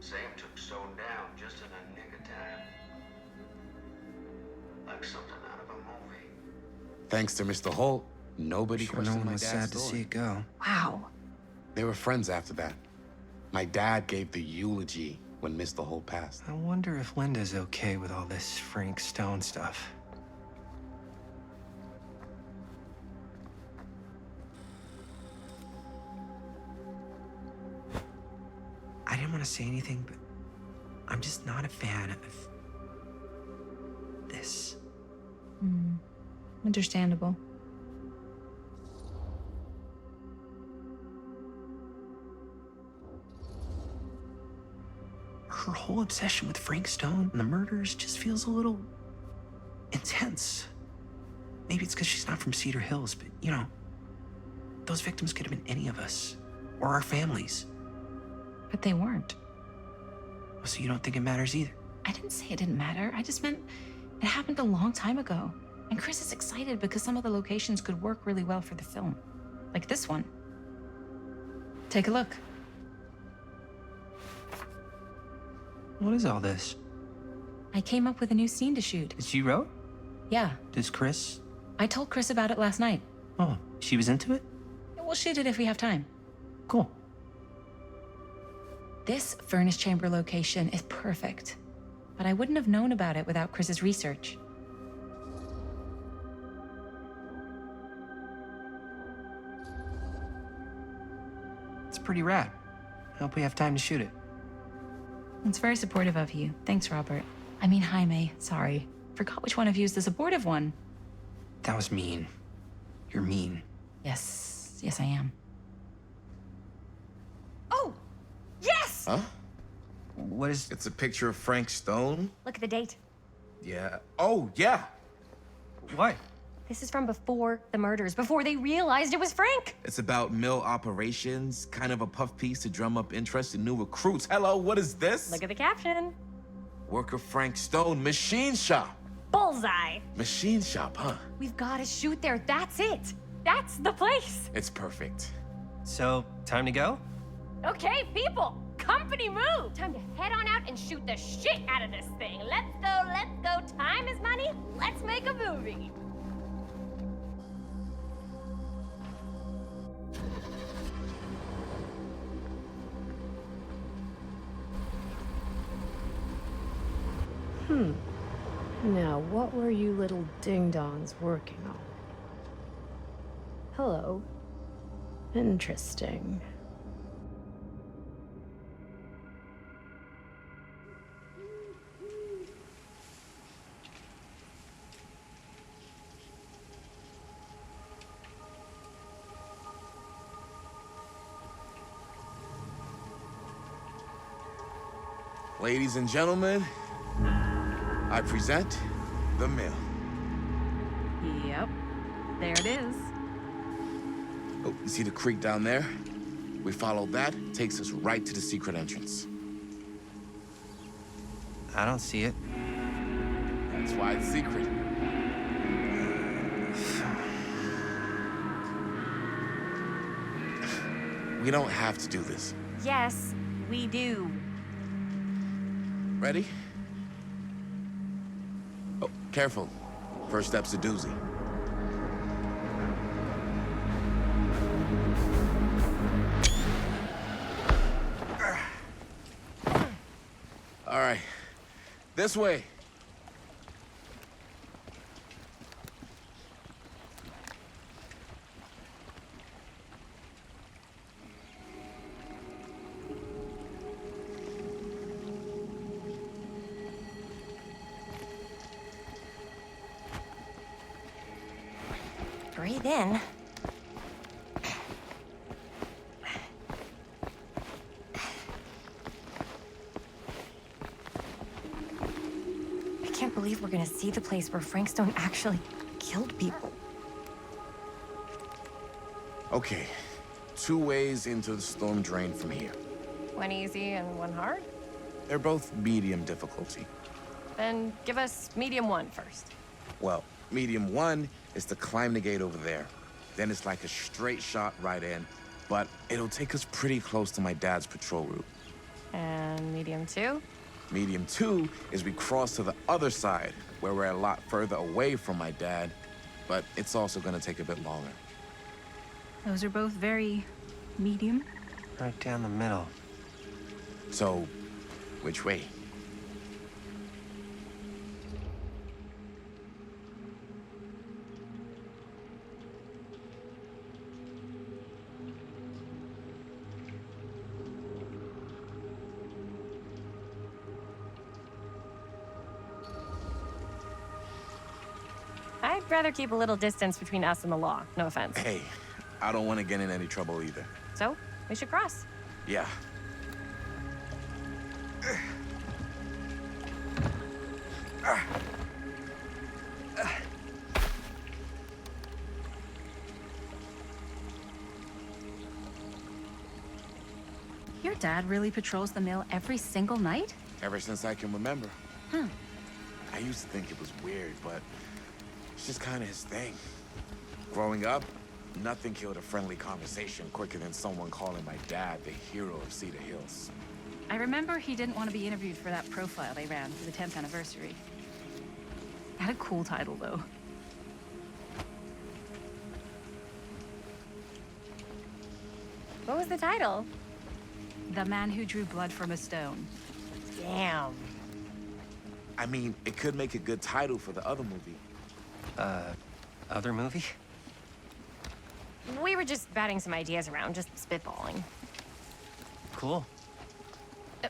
Sam took Stone down just in a nick of time. Like something out of a movie. Thanks to Mr. Holt, nobody Sure, no questioned one my was dad's sad to story. see it go. Wow. They were friends after that. My dad gave the eulogy when Mr. Holt passed. I wonder if Linda's okay with all this Frank Stone stuff. I didn't want to say anything, but I'm just not a fan of this. Understandable. Her whole obsession with Frank Stone and the murders just feels a little intense. Maybe it's because she's not from Cedar Hills, but you know, those victims could have been any of us or our families. But they weren't. So you don't think it matters either? I didn't say it didn't matter. I just meant it happened a long time ago. And Chris is excited because some of the locations could work really well for the film. Like this one. Take a look. What is all this? I came up with a new scene to shoot. That you wrote? Yeah, Does Chris? I told Chris about it last night. Oh, she was into it? We'll shoot it if we have time. Cool. This furnace chamber location is perfect. But I wouldn't have known about it without Chris's research. It's pretty rad. I hope we have time to shoot it. It's very supportive of you. Thanks, Robert. I mean, Jaime, sorry. Forgot which one of you is the supportive one. That was mean. You're mean. Yes, I am. Oh! Yes! Huh? What is... It's a picture of Frank Stone? Look at the date. Yeah. Oh, yeah. What? This is from before the murders, before they realized it was Frank. It's about mill operations, kind of a puff piece to drum up interest in new recruits. Hello, what is this? Look at the caption. Worker Frank Stone, machine shop. Bullseye. Machine shop, huh? We've got to shoot there. That's it. That's the place. It's perfect. So, time to go? Okay, people, Company move! Time to head on out and shoot the shit out of this thing. Let's go, let's go. Time is money. Let's make a movie. Now, what were you little ding-dongs working on? Hello. Interesting. Ladies and gentlemen, I present The Mill. Yep. There it is. Oh, you see the creek down there? We follow that, takes us right to the secret entrance. I don't see it. That's why it's secret. We don't have to do this. Yes, we do. Ready? Oh, careful. First step's a doozy. All right, this way. Breathe in. I can't believe we're gonna see the place where Frank Stone actually killed people. Okay, 2 ways into the storm drain from here. One easy and one hard? They're both medium difficulty. Then give us medium one first. Well, medium 1 is to climb the gate over there. Then it's like a straight shot right in, but it'll take us pretty close to my dad's patrol route. And medium two? Medium 2 is we cross to the other side, where we're a lot further away from my dad, but it's also gonna take a bit longer. Those are both very medium. Right down the middle. So, which way? I'd rather keep a little distance between us and the law. No offense. Hey, I don't want to get in any trouble either. So, we should cross. Yeah. Your dad really patrols the mill every single night? Ever since I can remember. Huh. I used to think it was weird, but it's just kind of his thing. Growing up, nothing killed a friendly conversation quicker than someone calling my dad the hero of Cedar Hills. I remember he didn't want to be interviewed for that profile they ran for the 10th anniversary. Had a cool title, though. What was the title? The Man Who Drew Blood from a Stone. Damn. I mean, it could make a good title for the other movie. Other movie? We were just batting some ideas around, just spitballing. Cool.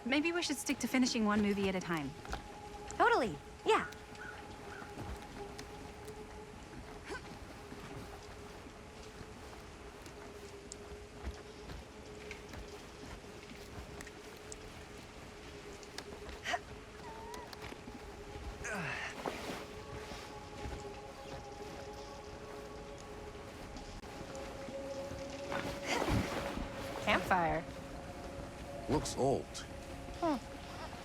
Maybe we should stick to finishing one movie at a time. Totally. Yeah. Campfire. Looks old.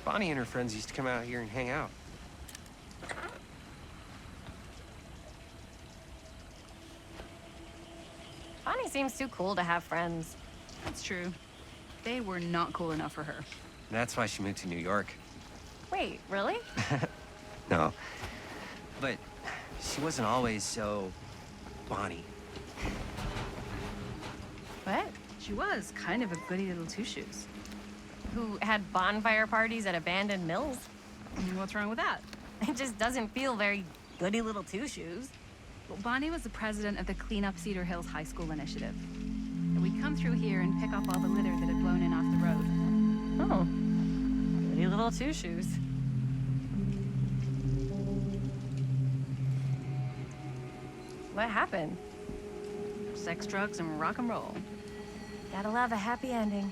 Bonnie and her friends used to come out here and hang out. Bonnie seems too cool to have friends. That's true. They were not cool enough for her. That's why she moved to New York. Wait, really? No. But she wasn't always so Bonnie. What? She was kind of a goody little two-shoes. Who had bonfire parties at abandoned mills? What's wrong with that? It just doesn't feel very goody little two-shoes. Well, Bonnie was the president of the Clean Up Cedar Hills High School Initiative. And we'd come through here and pick up all the litter that had blown in off the road. Oh. Goody little two-shoes. What happened? Sex, drugs, and rock and roll. Gotta love a happy ending.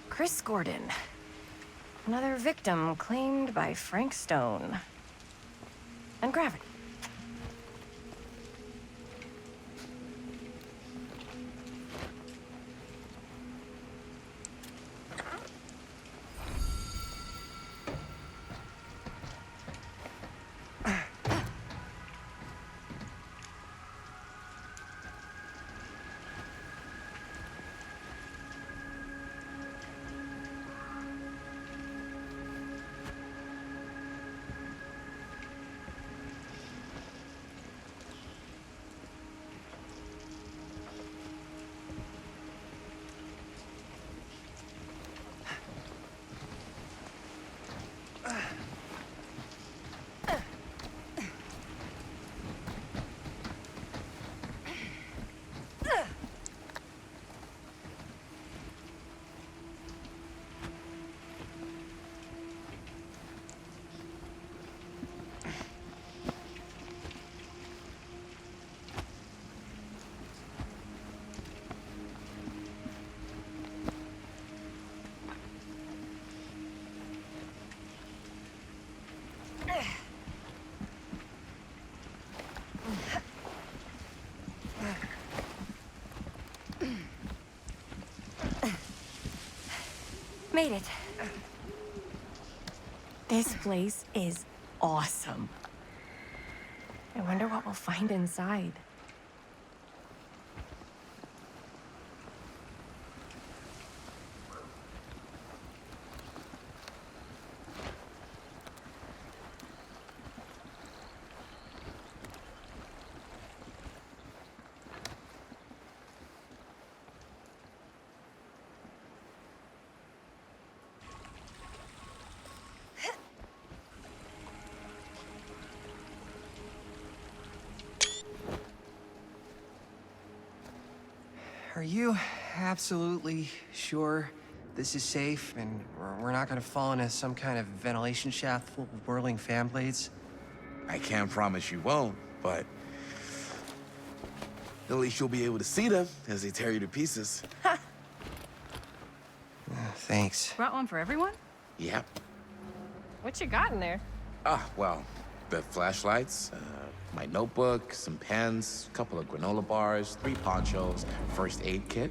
Chris Gordon. Another victim claimed by Frank Stone. And Gravity. Made it. This place is awesome. I wonder what we'll find inside. Are you absolutely sure this is safe and we're not gonna fall into some kind of ventilation shaft full of whirling fan blades? I can't promise you won't, but at least you'll be able to see them as they tear you to pieces. Thanks. Brought one for everyone? Yep. What you got in there? Well, the flashlights, my notebook, some pens, a couple of granola bars, 3 ponchos, first aid kit,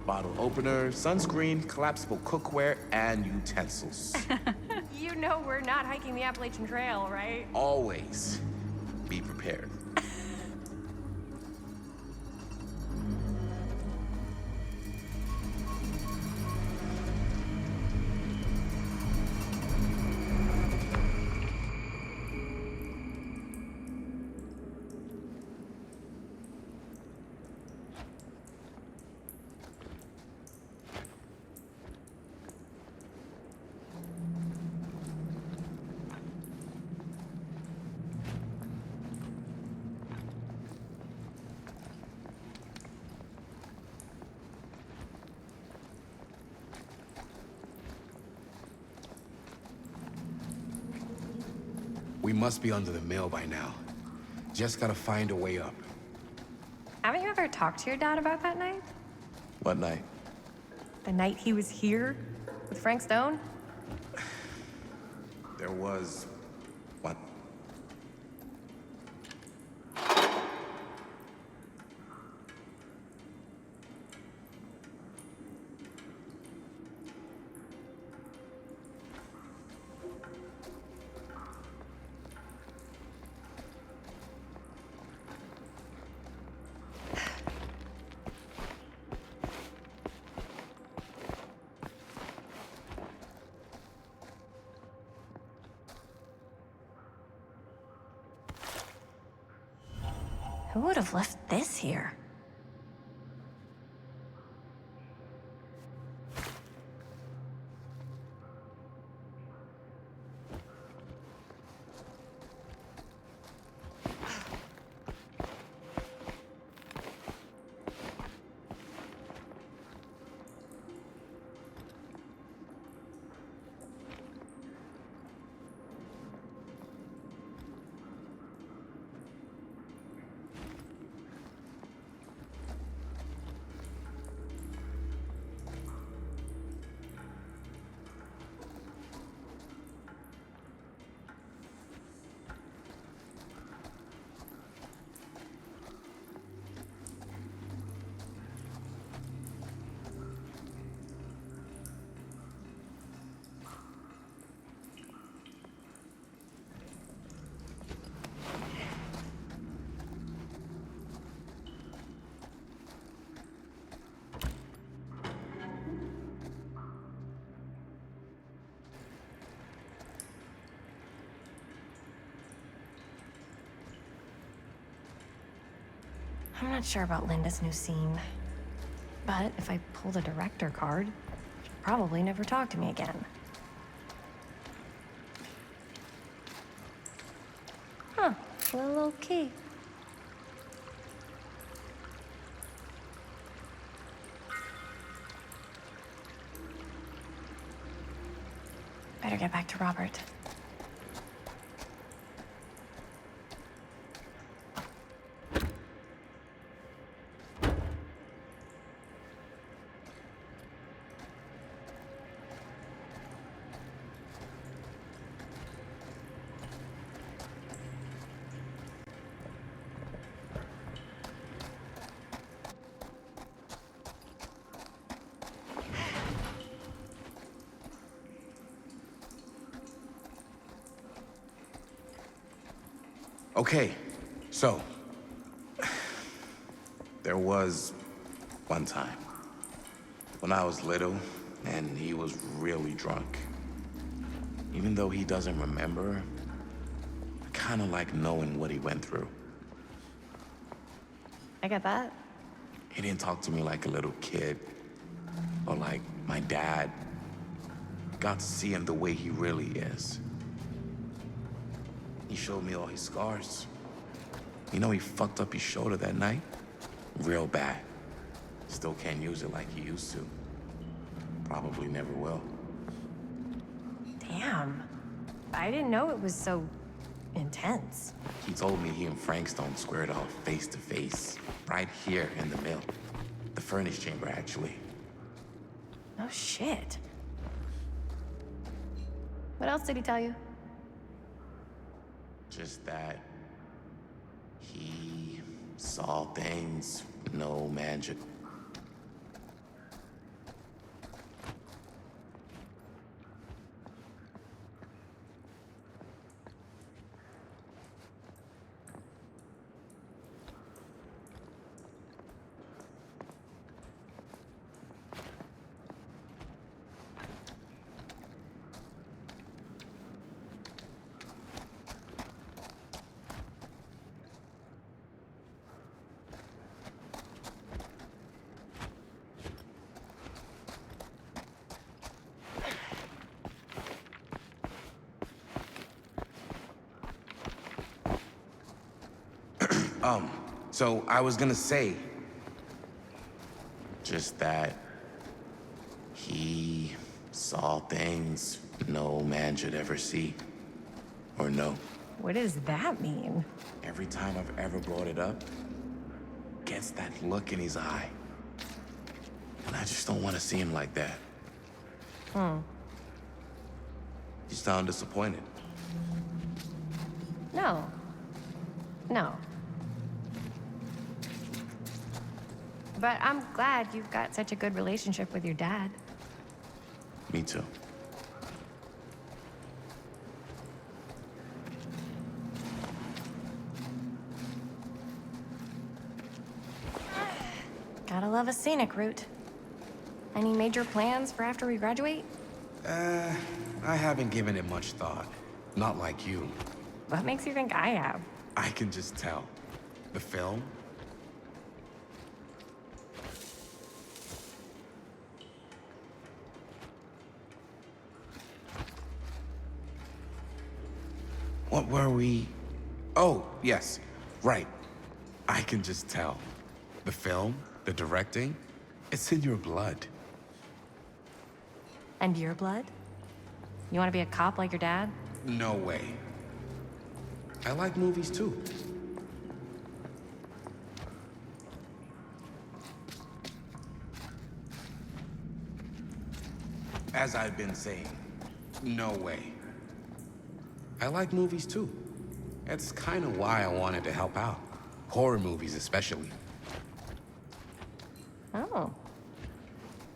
bottle opener, sunscreen, collapsible cookware, and utensils. You know we're not hiking the Appalachian Trail, right? Always be prepared. We must be under the mill by now. Just gotta find a way up. Haven't you ever talked to your dad about that night? What night? The night he was here with Frank Stone? There was... what? Who would have left this here? I'm not sure about Linda's new scene. But if I pull the director card, she'll probably never talk to me again. Huh, a little key. Better get back to Robert. Okay, so there was one time when I was little and he was really drunk. Even though he doesn't remember, I kind of like knowing what he went through. I get that. He didn't talk to me like a little kid or like my dad. Got to see him the way he really is. He showed me all his scars. You know, he fucked up his shoulder that night? Real bad. Still can't use it like he used to. Probably never will. Damn. I didn't know it was so intense. He told me he and Frankstone squared off face to face, right here in the mill. The furnace chamber, actually. Oh, shit. What else did he tell you? Just that he saw things no man should. So I was gonna say, just that he saw things no man should ever see or know. What does that mean? Every time I've ever brought it up, gets that look in his eye. And I just don't want to see him like that. Hmm. You sound disappointed. No. No. But I'm glad you've got such a good relationship with your dad. Me too. Gotta love a scenic route. Any major plans for after we graduate? I haven't given it much thought. Not like you. What makes you think I have? I can just tell. The film? What were we? Oh, yes. Right. I can just tell. The film, the directing, it's in your blood. And your blood? You want to be a cop like your dad? No way. I like movies too. As I've been saying, no way. I like movies too. That's kind of why I wanted to help out. Horror movies especially. Oh.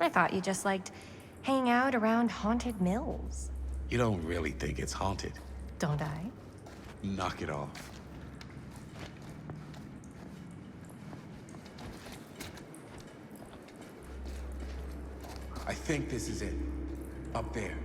I thought you just liked hanging out around haunted mills. You don't really think it's haunted. Don't I? Knock it off. I think this is it. Up there.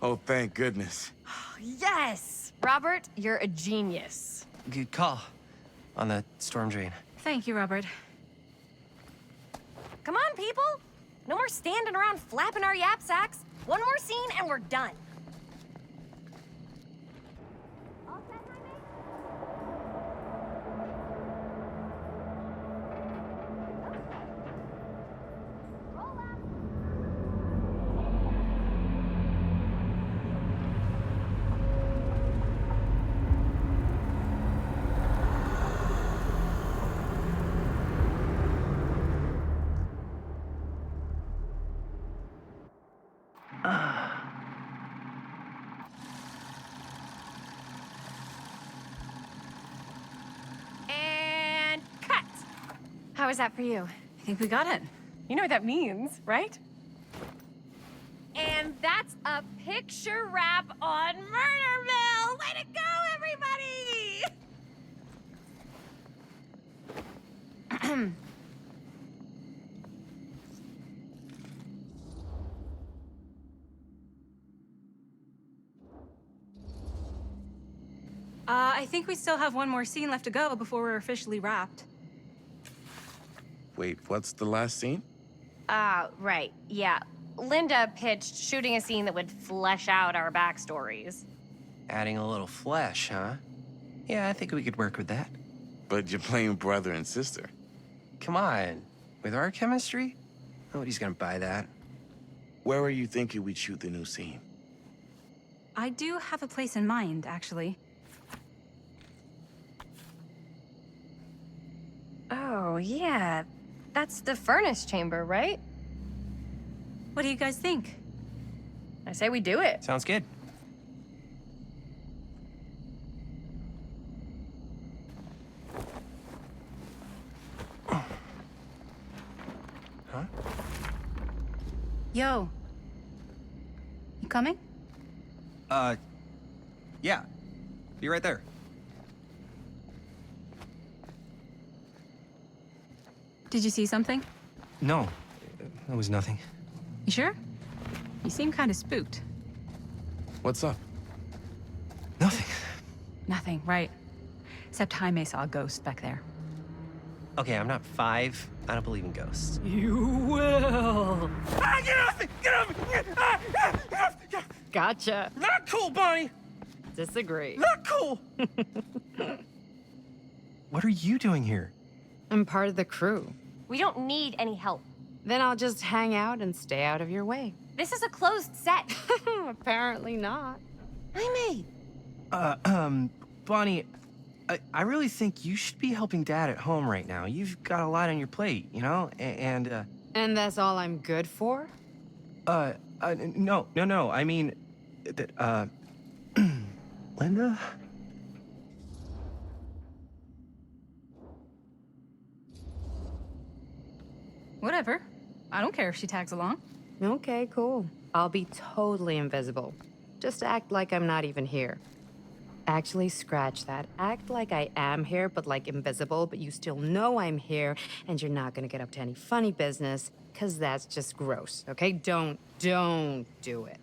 Oh, thank goodness. Yes! Robert, you're a genius. Good call on the storm drain. Thank you, Robert. Come on, people! No more standing around flapping our yap sacks. One more scene and we're done. And cut! How was that for you? I think we got it. You know what that means, right? And that's a picture wrap on Murder Mill! Way to go, everybody! I think we still have one more scene left to go before we're officially wrapped. Wait, what's the last scene? Right, yeah. Linda pitched shooting a scene that would flesh out our backstories. Adding a little flesh, huh? Yeah, I think we could work with that. But you're playing brother and sister. Come on. With our chemistry? Nobody's gonna buy that. Where are you thinking we'd shoot the new scene? I do have a place in mind, actually. Oh, yeah. That's the furnace chamber, right? What do you guys think? I say we do it. Sounds good. Huh? Yo. You coming? Yeah. Be right there. Did you see something? No, that was nothing. You sure? You seem kind of spooked. What's up? Nothing, right. Except Jaime saw a ghost back there. Okay, I'm not 5. I don't believe in ghosts. You will. Ah, get off me! Get off me! Gotcha. Not cool, Bonnie! Disagree. Not cool! What are you doing here? I'm part of the crew. We don't need any help. Then I'll just hang out and stay out of your way. This is a closed set. Apparently not. Jaime! Bonnie, I really think you should be helping Dad at home right now. You've got a lot on your plate, you know? And that's all I'm good for? No. I mean, that, Linda? Whatever. I don't care if she tags along. Okay, cool. I'll be totally invisible. Just act like I'm not even here. Actually, scratch that. Act like I am here, but like invisible, but you still know I'm here, and you're not gonna get up to any funny business, because that's just gross, okay? Don't do it.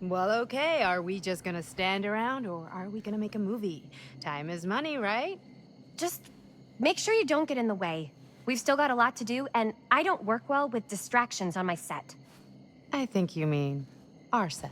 Well, okay, are we just gonna stand around, or are we gonna make a movie? Time is money, right? Just make sure you don't get in the way. We've still got a lot to do, and I don't work well with distractions on my set. I think you mean our set.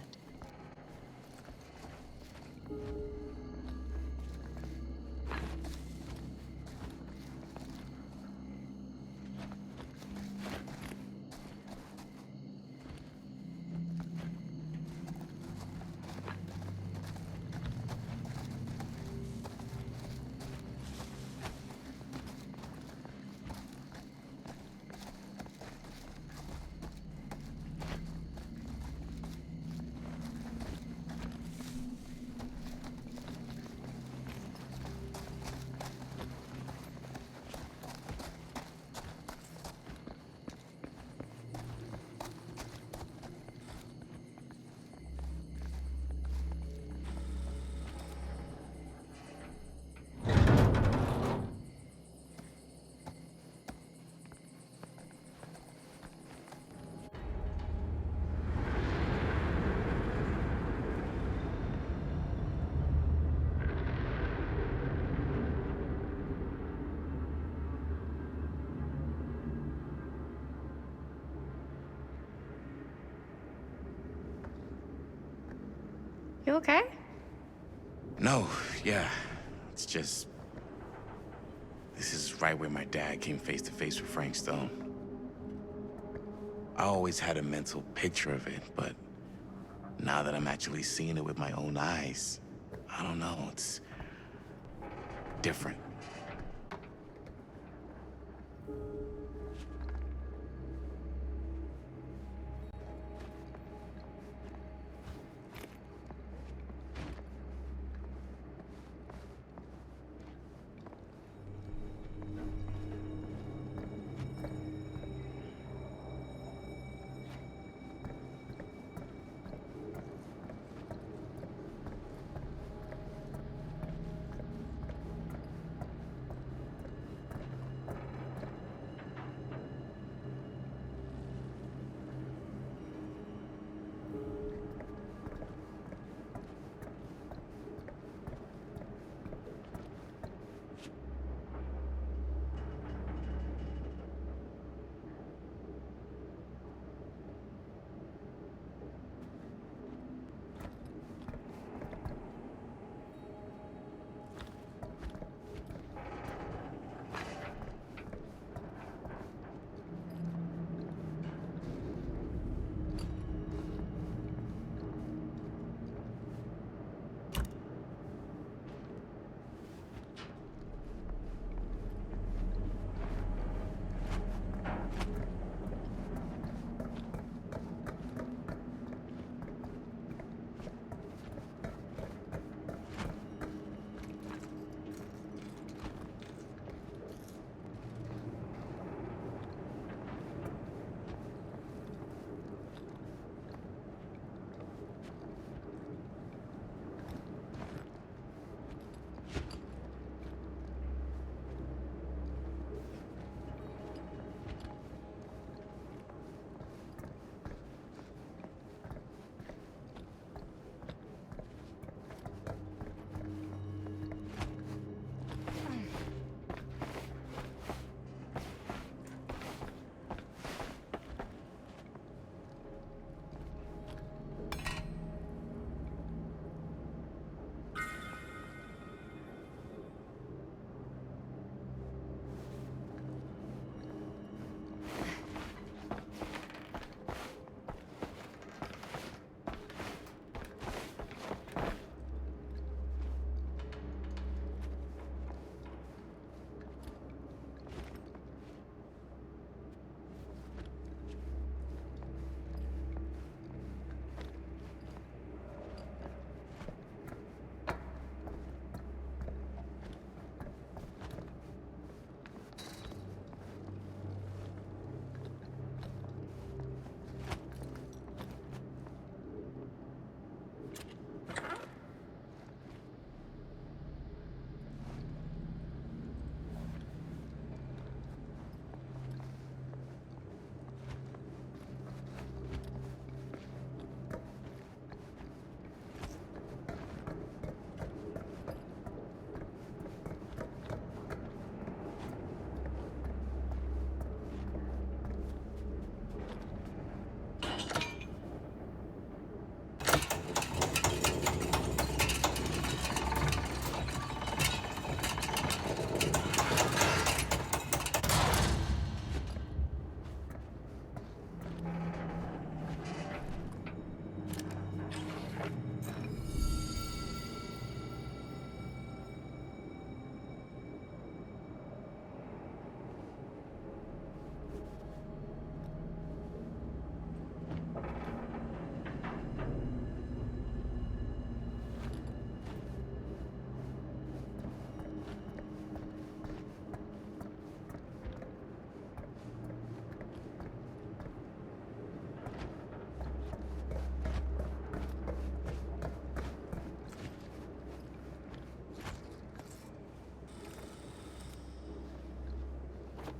You okay? No, yeah. It's just... This is right where my dad came face to face with Frank Stone. I always had a mental picture of it, but now that I'm actually seeing it with my own eyes, I don't know, it's different.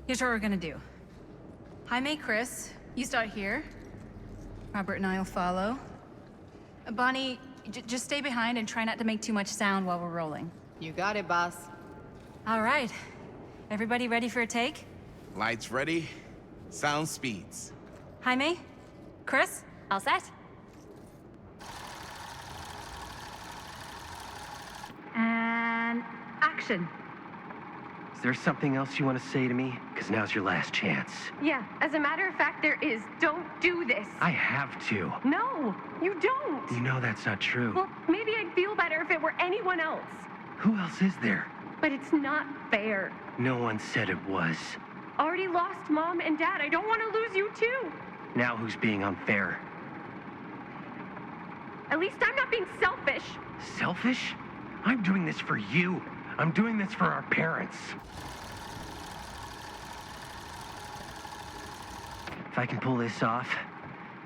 Here's what we're gonna do. Jaime, Chris, you start here. Robert and I will follow. Bonnie, just stay behind and try not to make too much sound while we're rolling. You got it, boss. All right. Everybody ready for a take? Lights ready, sound speeds. Jaime? Chris? All set? And action. Is there something else you want to say to me? Because now's your last chance. Yeah, as a matter of fact, there is. Don't do this. I have to. No, you don't. You know that's not true. Well, maybe I'd feel better if it were anyone else. Who else is there? But it's not fair. No one said it was. Already lost Mom and Dad. I don't want to lose you too. Now who's being unfair? At least I'm not being selfish. Selfish? I'm doing this for you. I'm doing this for our parents. If I can pull this off,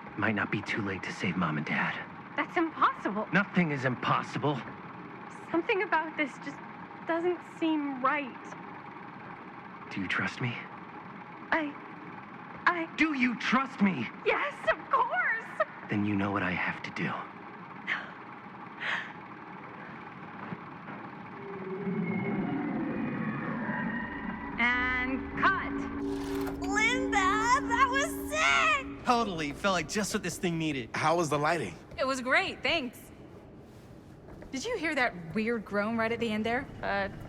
it might not be too late to save Mom and Dad. That's impossible. Nothing is impossible. Something about this just doesn't seem right. Do you trust me? I... Do you trust me? Yes, of course! Then you know what I have to do. And cut. Linda, that was sick! Totally. Felt like just what this thing needed. How was the lighting? It was great, thanks. Did you hear that weird groan right at the end there?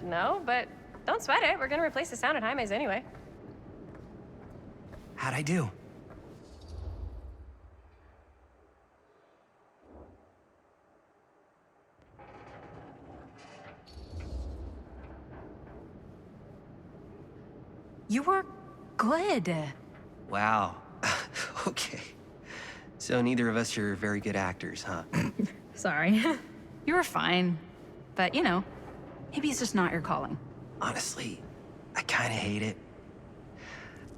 No, but don't sweat it. We're gonna replace the sound at Jaime's anyway. How'd I do? You were good. Wow. Okay. So neither of us are very good actors, huh? Sorry. You were fine. But, you know, maybe it's just not your calling. Honestly, I kind of hate it.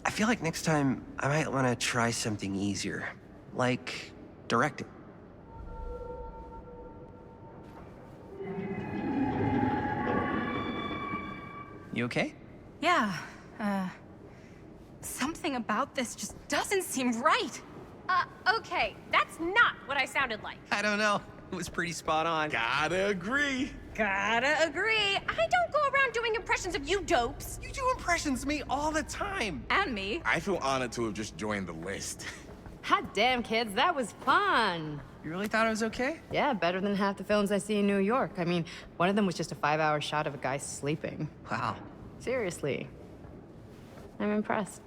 I feel like next time I might want to try something easier, like directing. You okay? Yeah, something about this just doesn't seem right. Okay, that's not what I sounded like. I don't know. It was pretty spot on. Gotta agree. Gotta agree. I don't go around doing impressions of you dopes. You do impressions of me all the time. And me. I feel honored to have just joined the list. Hot damn, kids, that was fun. You really thought it was okay? Yeah, better than half the films I see in New York. I mean, one of them was just a 5-hour shot of a guy sleeping. Wow. Seriously. I'm impressed.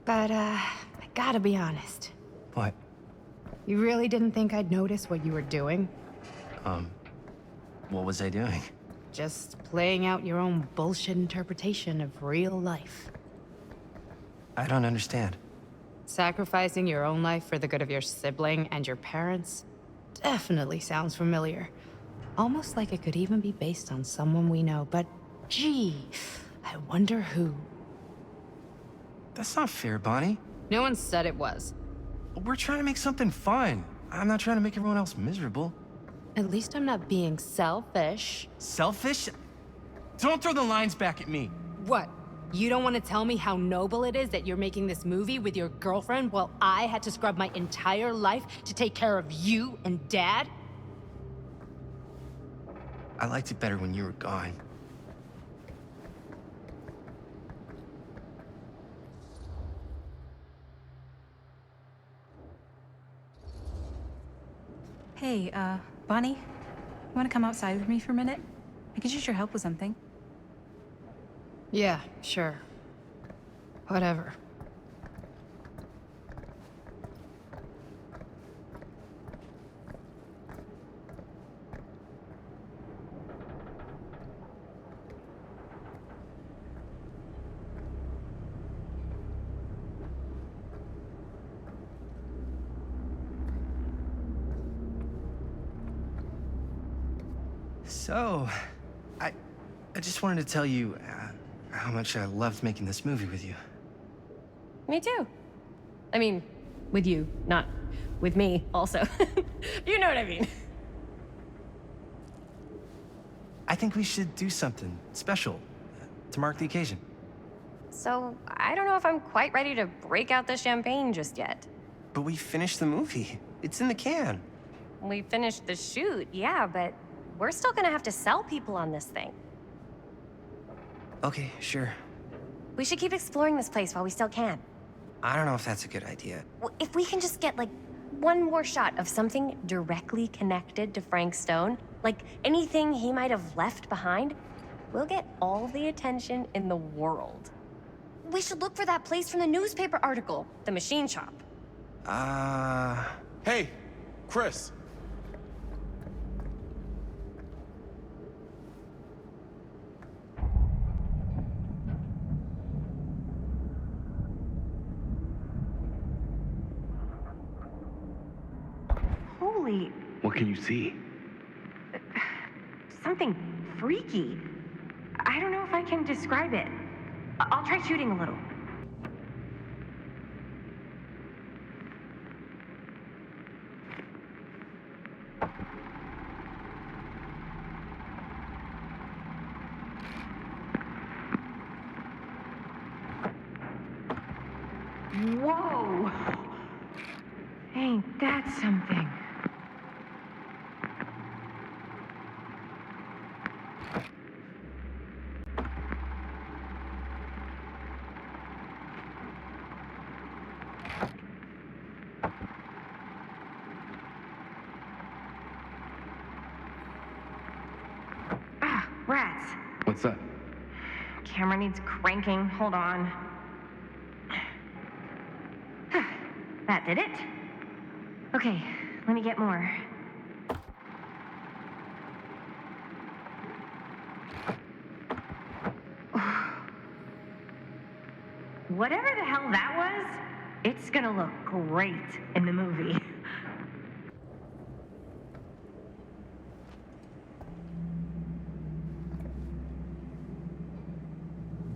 But, I gotta be honest. What? You really didn't think I'd notice what you were doing? What was I doing? Just playing out your own bullshit interpretation of real life. I don't understand. Sacrificing your own life for the good of your sibling and your parents definitely sounds familiar. Almost like it could even be based on someone we know, but gee, I wonder who. That's not fair, Bonnie. No one said it was. We're trying to make something fun. I'm not trying to make everyone else miserable. At least I'm not being selfish. Selfish? Don't throw the lines back at me. What? You don't want to tell me how noble it is that you're making this movie with your girlfriend while I had to scrub my entire life to take care of you and Dad? I liked it better when you were gone. Hey, Bonnie, you want to come outside with me for a minute? I could use your help with something. Yeah, sure. Whatever. So, I just wanted to tell you how much I loved making this movie with you. Me too. I mean, with you, not with me, also. You know what I mean. I think we should do something special to mark the occasion. So, I don't know if I'm quite ready to break out the champagne just yet. But we finished the movie. It's in the can. We finished the shoot, yeah, but we're still gonna have to sell people on this thing. Okay, sure. We should keep exploring this place while we still can. I don't know if that's a good idea. Well, if we can just get, like, one more shot of something directly connected to Frank Stone, like anything he might have left behind, we'll get all the attention in the world. We should look for that place from the newspaper article, the machine shop. Hey, Chris. Holy, What can you see? something freaky. I don't know if I can describe it. I'll try shooting a little. Whoa! Ain't that something? Ah, rats. What's that? Camera needs cranking. Hold on. That did it. Okay, let me get more. Whatever the hell that was, it's gonna look great in the movie.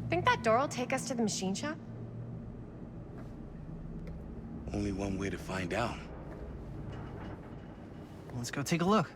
Think that door will take us to the machine shop? Only one way to find out. Let's go take a look.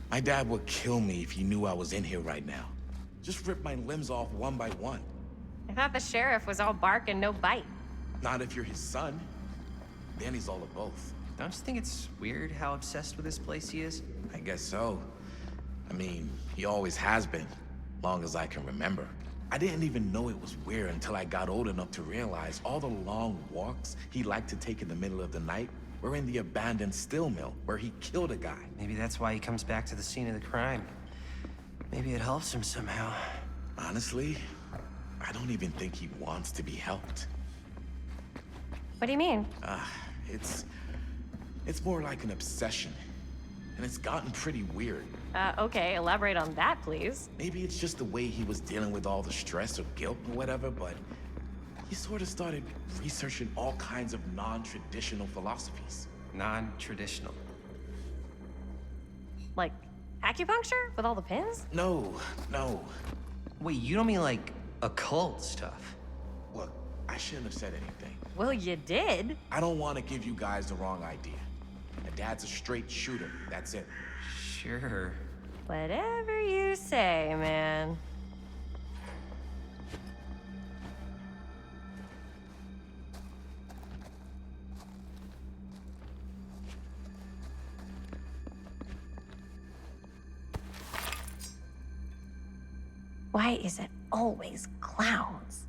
My dad would kill me if he knew I was in here right now. Just rip my limbs off one by one. I thought the sheriff was all bark and no bite. Not if you're his son. Then he's all of both. Don't you think it's weird how obsessed with this place he is? I guess so. I mean, he always has been, long as I can remember. I didn't even know it was weird until I got old enough to realize all the long walks he liked to take in the middle of the night were in the abandoned steel mill where he killed a guy. Maybe that's why he comes back to the scene of the crime. Maybe it helps him somehow. Honestly, I don't even think he wants to be helped. What do you mean? It's more like an obsession. And it's gotten pretty weird. Okay, elaborate on that, please. Maybe it's just the way he was dealing with all the stress or guilt or whatever, but he sort of started researching all kinds of non-traditional philosophies. Non-traditional? Like acupuncture with all the pins? No. Wait, you don't mean like occult stuff? Look, I shouldn't have said anything. Well, you did. I don't want to give you guys the wrong idea. My dad's a straight shooter, that's it. Sure. Whatever you say, man. Why is it always clowns?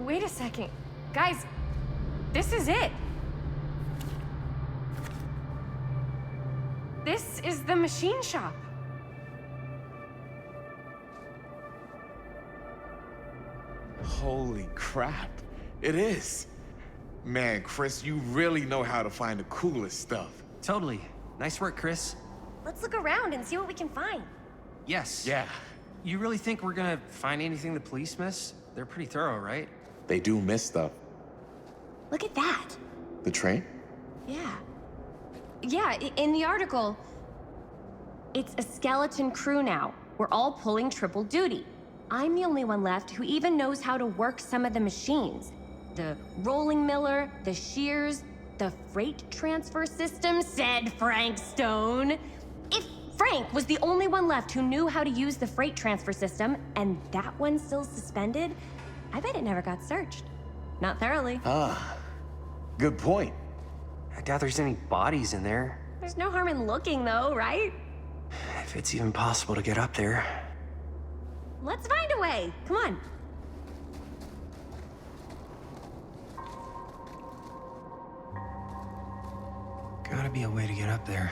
wait a second. Guys, this is it. This is the machine shop. Holy crap. It is. Man, Chris, you really know how to find the coolest stuff. Totally. Nice work, Chris. Let's look around and see what we can find. Yes. Yeah. You really think we're gonna find anything the police miss? They're pretty thorough, right? They do miss stuff. Look at that. The train? Yeah. Yeah, in the article, it's a skeleton crew now. We're all pulling triple duty. I'm the only one left who even knows how to work some of the machines. The rolling miller, the shears, the freight transfer system, said Frank Stone. If Frank was the only one left who knew how to use the freight transfer system, and that one's still suspended, I bet it never got searched. Not thoroughly. Ah, good point. I doubt there's any bodies in there. There's no harm in looking, though, right? If it's even possible to get up there. Let's find a way. Come on. Gotta be a way to get up there.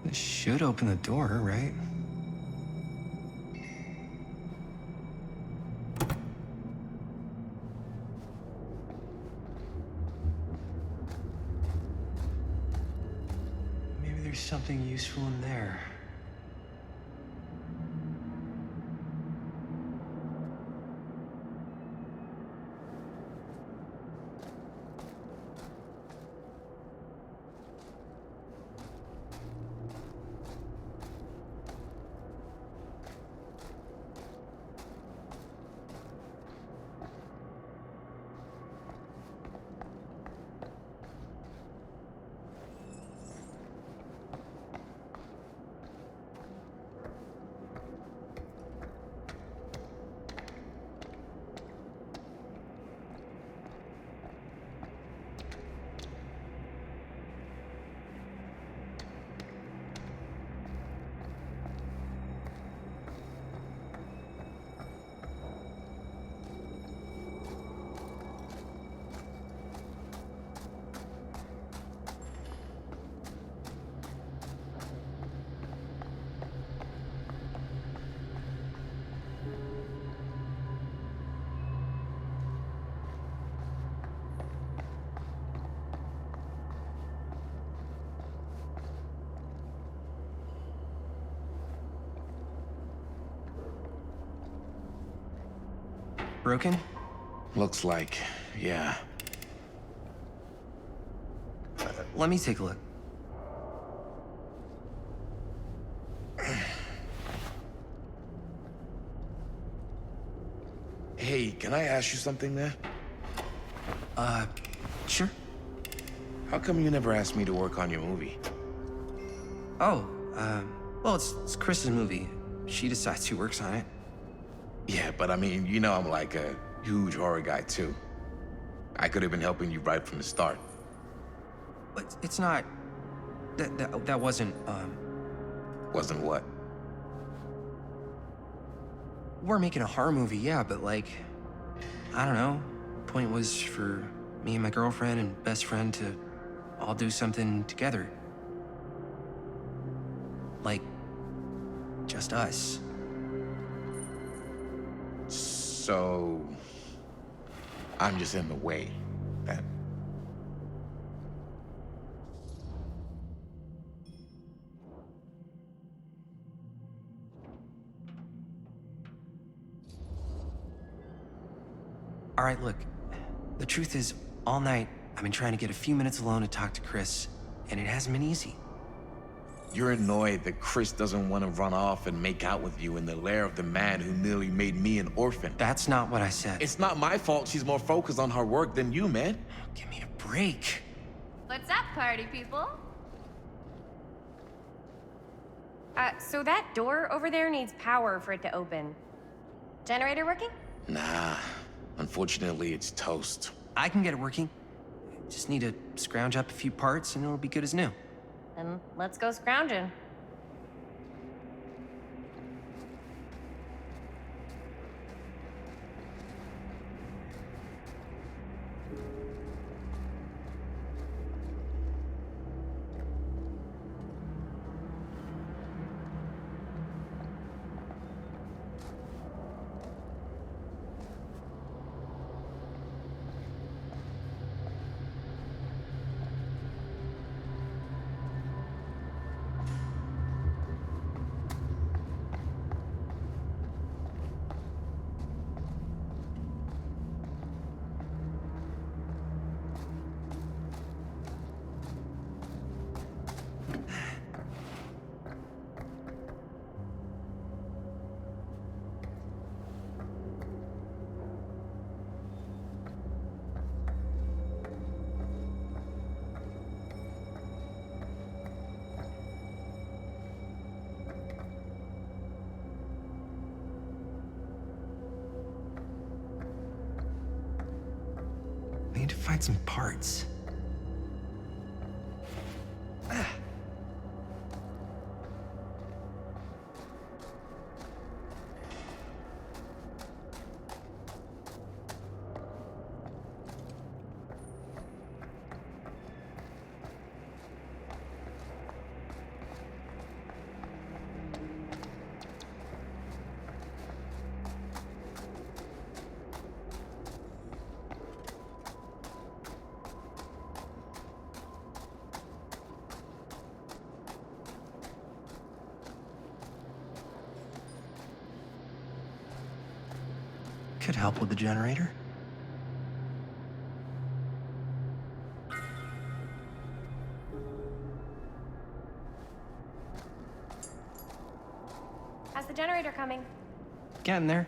This should open the door, right? Maybe there's something useful in there. Broken? Looks like, yeah. Let me take a look. Hey, can I ask you something there? Sure. How come you never asked me to work on your movie? Oh, well, it's Chris's movie. She decides who works on it. Yeah, but I mean, you know I'm like a huge horror guy too. I could have been helping you right from the start. But it's not... That wasn't, Wasn't what? We're making a horror movie, yeah, but like... I don't know. The point was for me and my girlfriend and best friend to all do something together. Like... just us. So, I'm just in the way, then. All right, look. The truth is, all night, I've been trying to get a few minutes alone to talk to Chris, and it hasn't been easy. You're annoyed that Chris doesn't want to run off and make out with you in the lair of the man who nearly made me an orphan. That's not what I said. It's not my fault she's more focused on her work than you, man. Give me a break. What's up, party people? So that door over there needs power for it to open. Generator working? Nah, unfortunately it's toast. I can get it working. Just need to scrounge up a few parts and it'll be good as new. Then let's go scrounging. I need to find some parts. Could help with the generator. How's the generator coming? Getting there.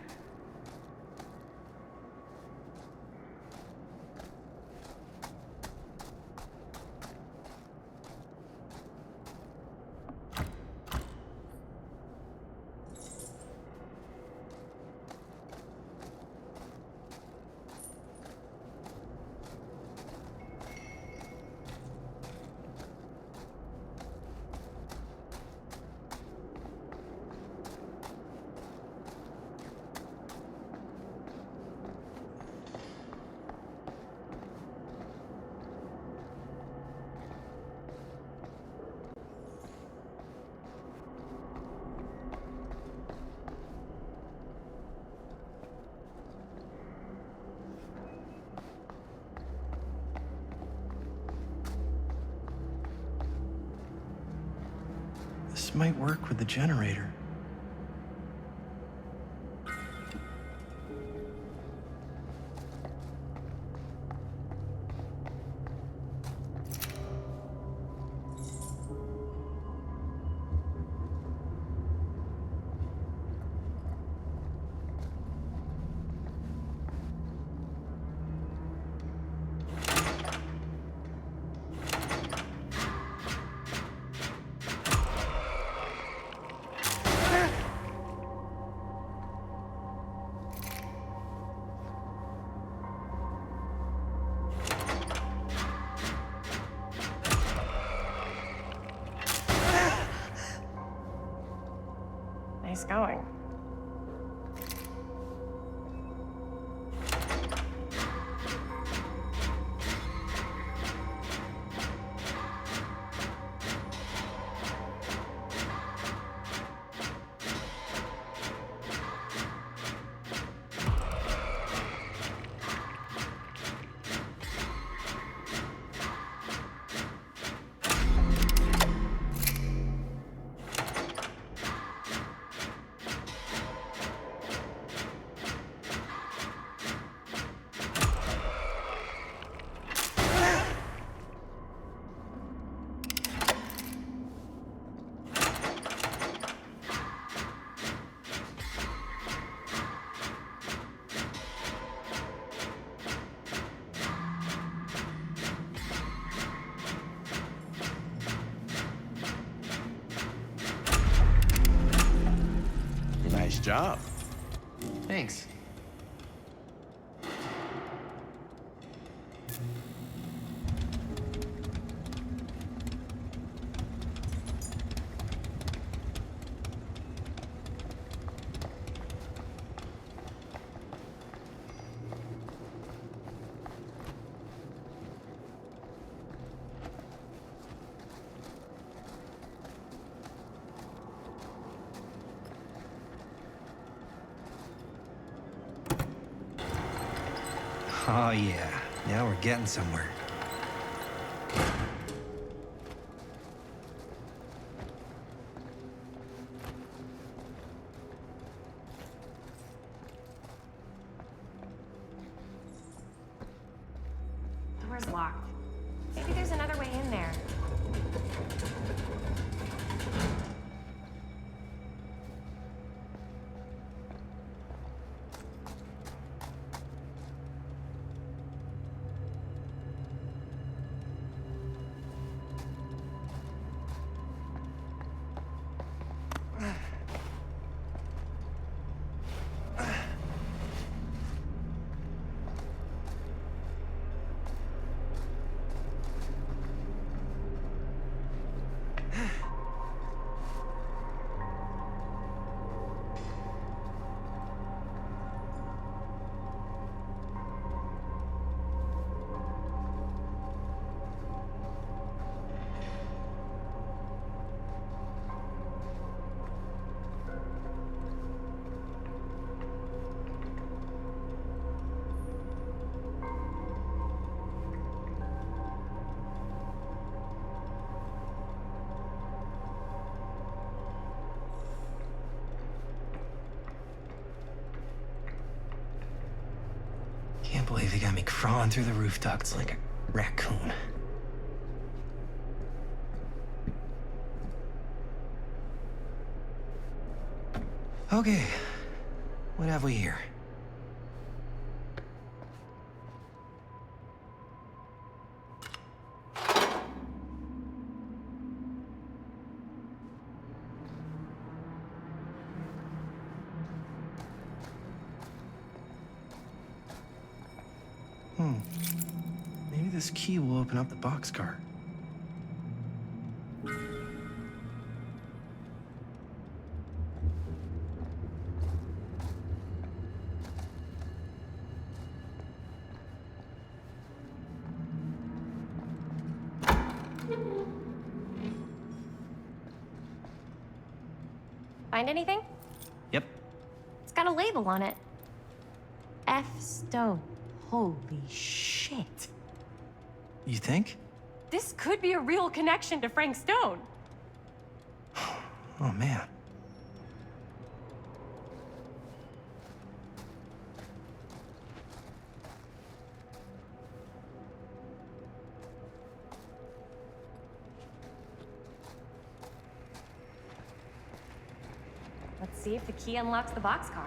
This might work with the generator. Nice going. Nice job. Thanks. Oh, yeah. Now we're getting somewhere. Door's locked. Maybe there's another way in there. Can't believe they got me crawling through the roof ducts like a raccoon. Okay, what have we here? Maybe this key will open up the boxcar. Find anything? Yep. It's got a label on it. F. Stone. Holy shit. You think? This could be a real connection to Frank Stone. Oh, man. Let's see if the key unlocks the boxcar.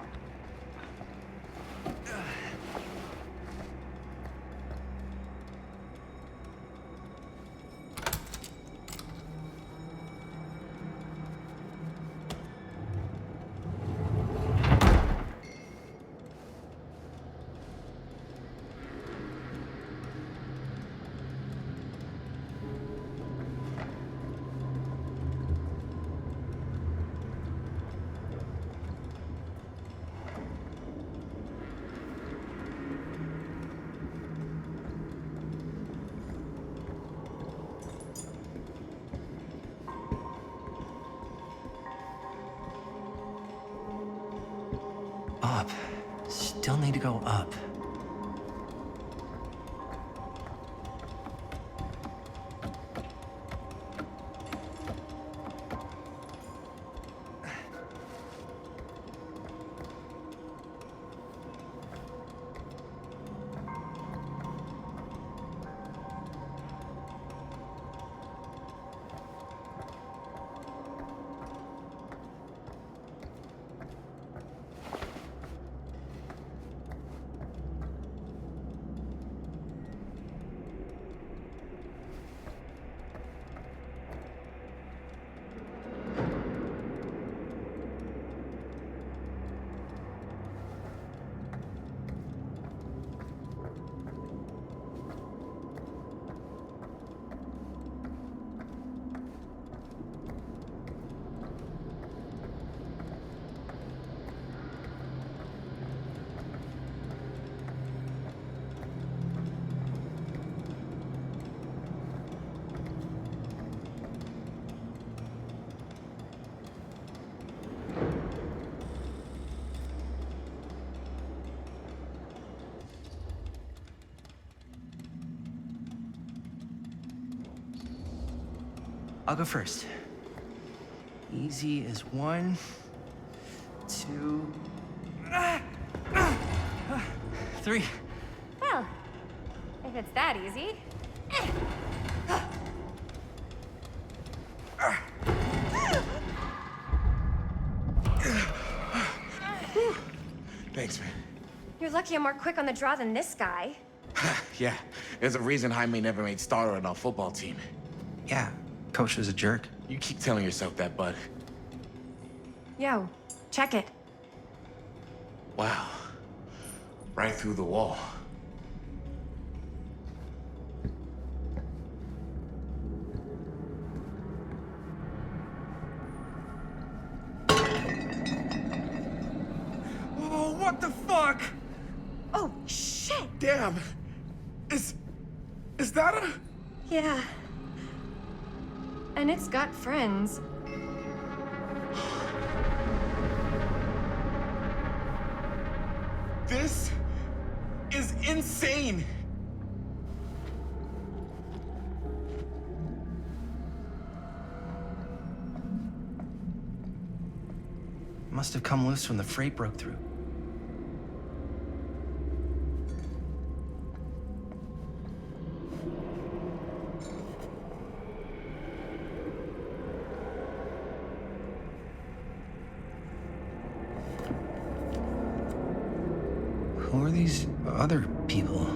Up. Still need to go up. I'll go first. Easy as 1, 2, 3. Well, if it's that easy. Thanks, man. You're lucky I'm more quick on the draw than this guy. Yeah, there's a reason Jaime never made starter on our football team. Yeah, coach was a jerk. You keep telling yourself that, bud. Yo, check it. Wow. Right through the wall. Oh, what the fuck? Oh, shit! Damn! Is that a... Yeah. And it's got friends. This is insane! Must have come loose when the freight broke through. Who are these other people?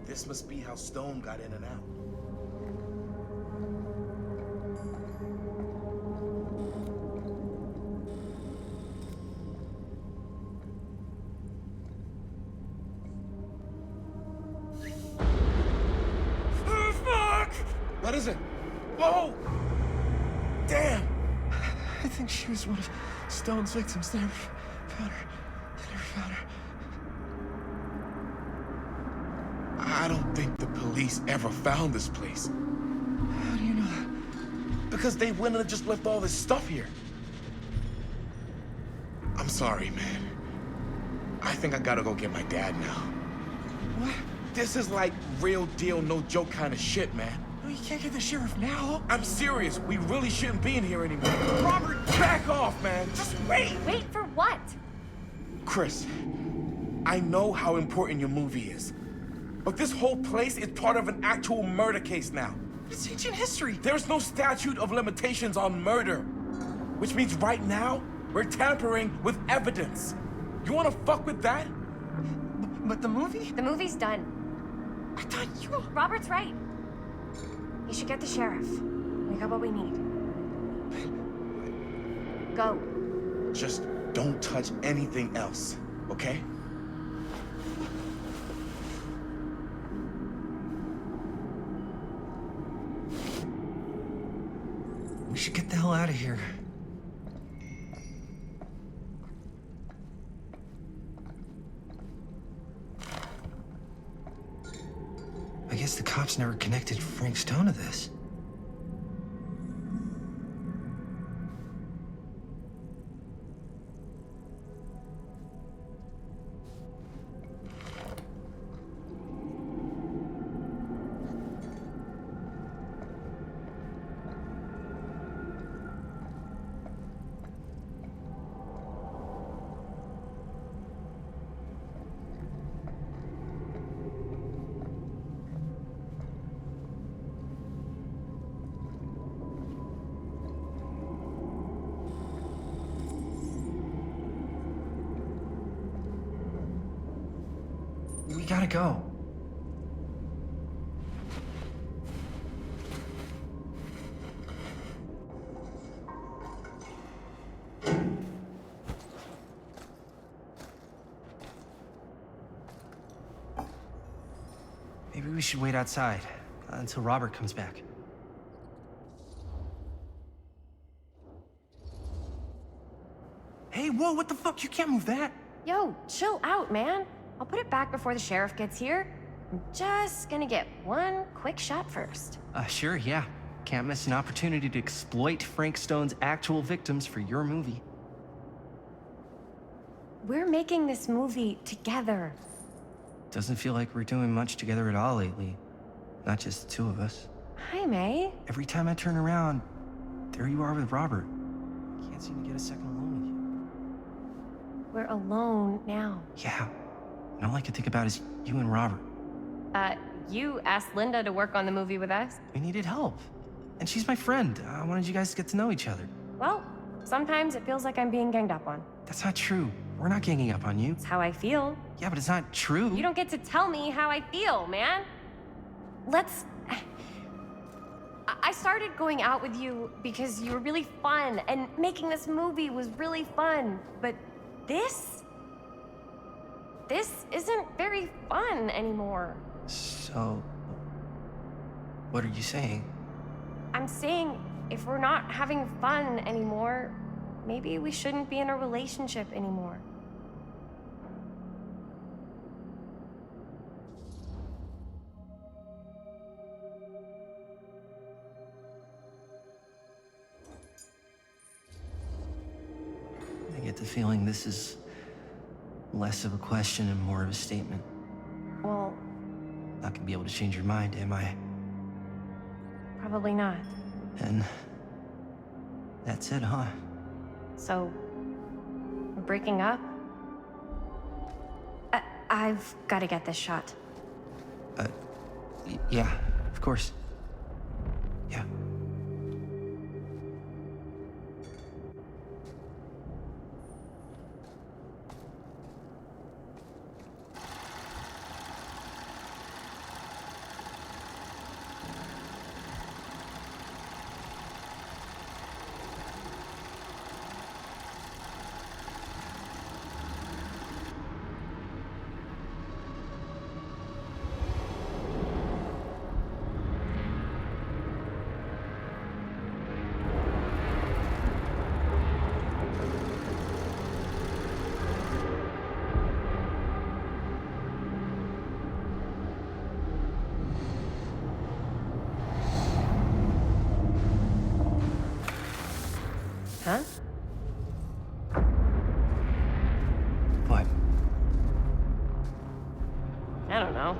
This must be how Stone got in and out. Oh, fuck! What is it? Whoa! Damn! I think she was one of Stone's victims. They never found her. I don't think the police ever found this place. How do you know that? Because they wouldn't have just left all this stuff here. I'm sorry, man. I think I gotta go get my dad now. What? This is like real deal, no joke kind of shit, man. No, you can't get the sheriff now. I'm serious. We really shouldn't be in here anymore. Robert, back off, man. Just wait. Wait for what? Chris, I know how important your movie is. But this whole place is part of an actual murder case now. It's ancient history. There's no statute of limitations on murder. Which means right now, we're tampering with evidence. You wanna fuck with that? But the movie? The movie's done. I thought you... Robert's right. You should get the sheriff. We got what we need. Go. Just don't touch anything else, okay? We should get the hell out of here. I guess the cops never connected Frank Stone to this. We gotta go. Maybe we should wait outside. until Robert comes back. Hey, whoa, what the fuck? You can't move that. Yo, chill out, man. I'll put it back before the sheriff gets here. I'm just gonna get one quick shot first. Sure, yeah. Can't miss an opportunity to exploit Frank Stone's actual victims for your movie. We're making this movie together. Doesn't feel like we're doing much together at all lately. Not just the two of us. Hi, May. Every time I turn around, there you are with Robert. Can't seem to get a second alone with you. We're alone now. Yeah. And all I can think about is you and Robert. You asked Linda to work on the movie with us? We needed help. And she's my friend. I wanted you guys to get to know each other. Well, sometimes it feels like I'm being ganged up on. That's not true. We're not ganging up on you. It's how I feel. Yeah, but it's not true. You don't get to tell me how I feel, man. Let's... I started going out with you because you were really fun, and making this movie was really fun. But this isn't very fun anymore. So... what are you saying? I'm saying if we're not having fun anymore, maybe we shouldn't be in a relationship anymore. I get the feeling this is less of a question and more of a statement. Well... Not gonna be able to change your mind, am I? Probably not. And... that's it, huh? So... we're breaking up? I've gotta get this shot. Yeah, of course. Yeah. Huh? What? I don't know.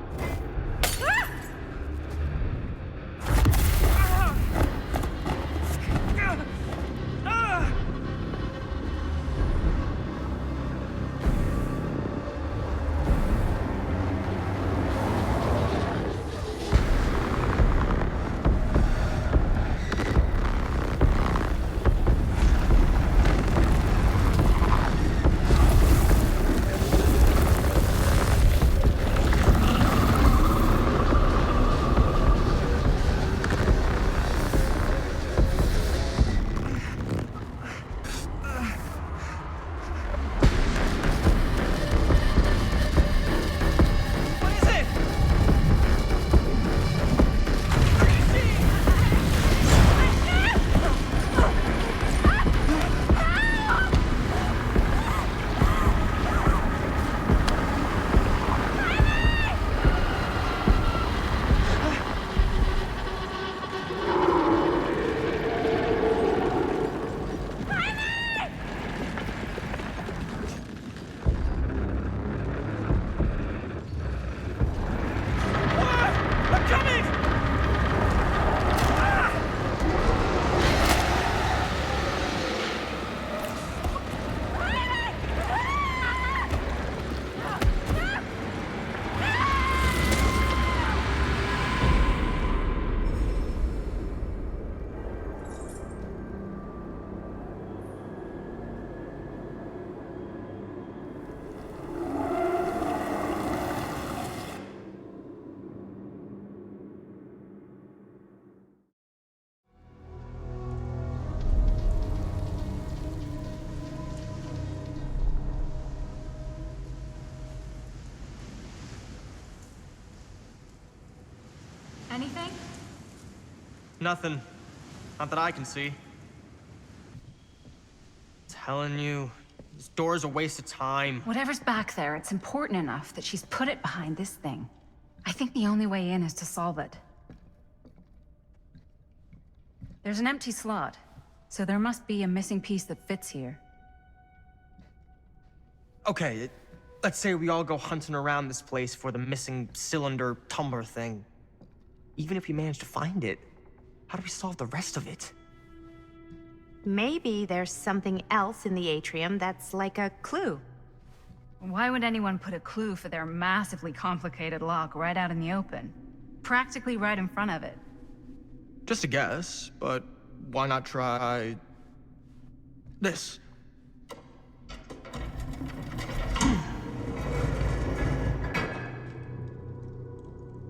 Anything? Nothing. Not that I can see. Telling you, this door's a waste of time. Whatever's back there, it's important enough that she's put it behind this thing. I think the only way in is to solve it. There's an empty slot, so there must be a missing piece that fits here. Okay, let's say we all go hunting around this place for the missing cylinder tumbler thing. Even if we manage to find it, how do we solve the rest of it? Maybe there's something else in the atrium that's like a clue. Why would anyone put a clue for their massively complicated lock right out in the open? Practically right in front of it. Just a guess, but why not try this?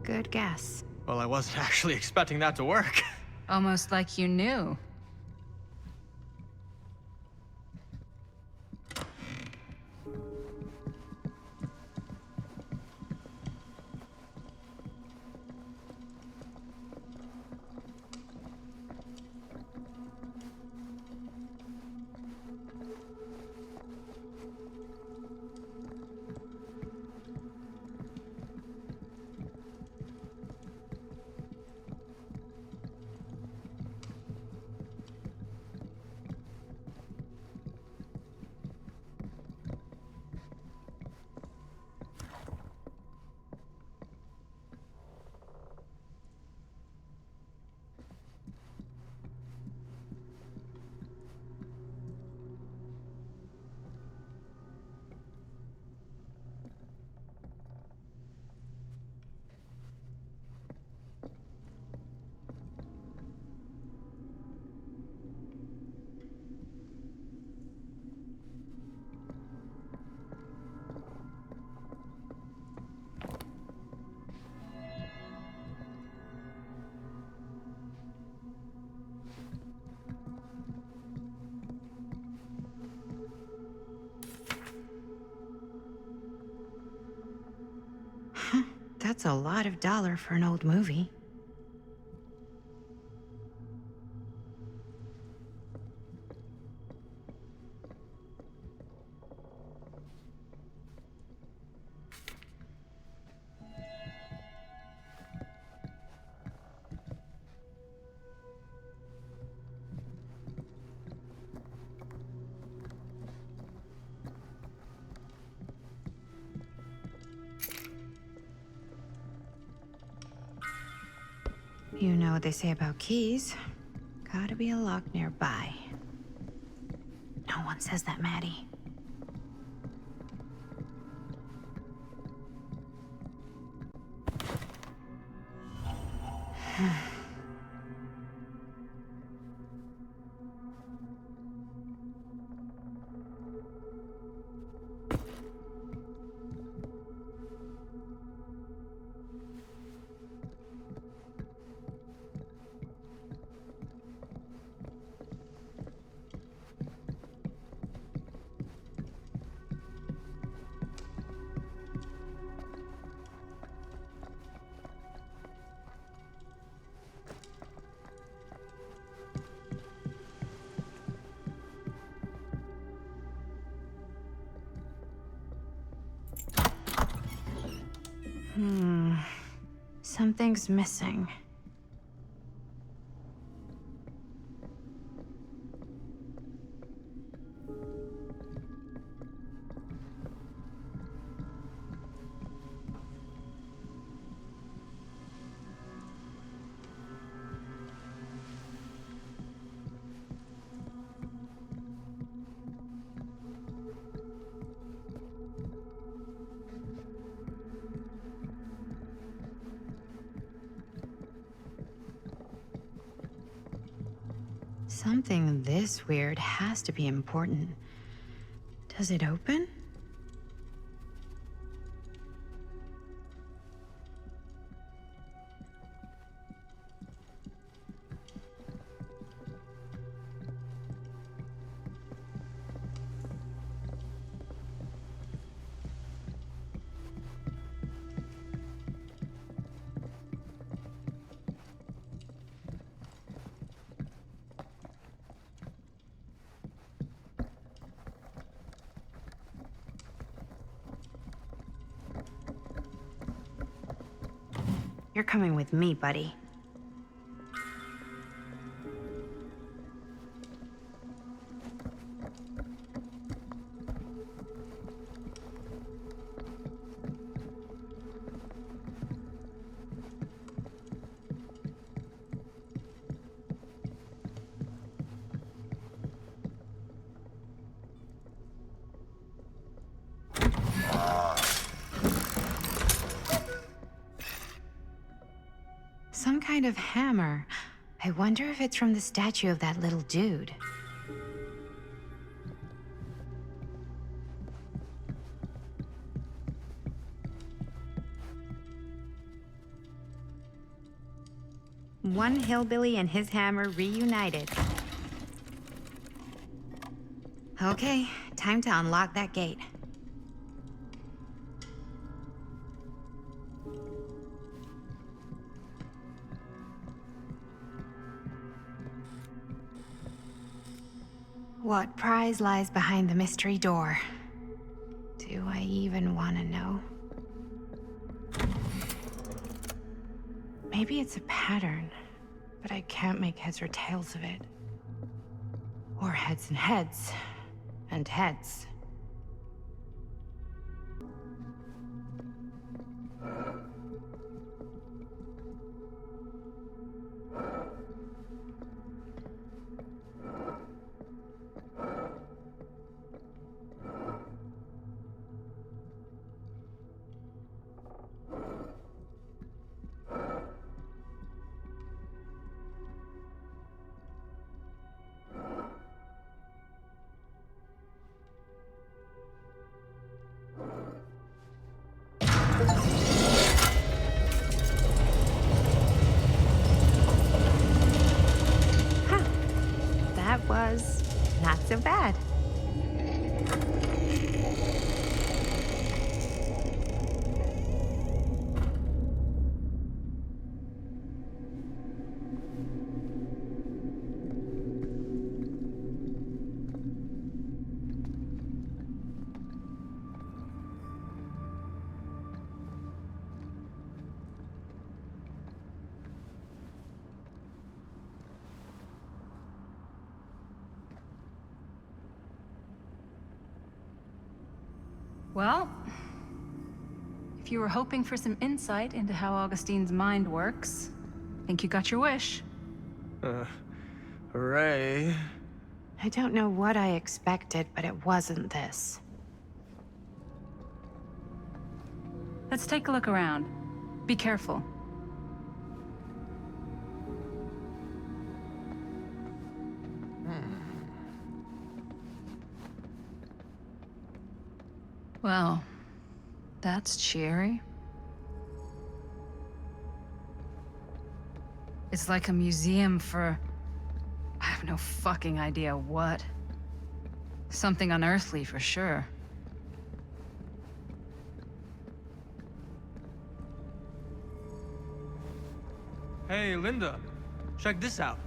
Good guess. Well, I wasn't actually expecting that to work. Almost like you knew. That's a lot of dollar for an old movie. You know what they say about keys. Gotta be a lock nearby. No one says that, Maddie. Something's missing. Something this weird has to be important. Does it open? You're coming with me, buddy. Some kind of hammer. I wonder if it's from the statue of that little dude. One hillbilly and his hammer reunited. Okay, time to unlock that gate. What prize lies behind the mystery door? Do I even want to know? Maybe it's a pattern, but I can't make heads or tails of it. Or heads and heads, and heads. That was not so bad. Well, if you were hoping for some insight into how Augustine's mind works, I think you got your wish. Hooray. I don't know what I expected, but it wasn't this. Let's take a look around. Be careful. Well, that's cheery. It's like a museum for... I have no fucking idea what. Something unearthly for sure. Hey, Linda, check this out.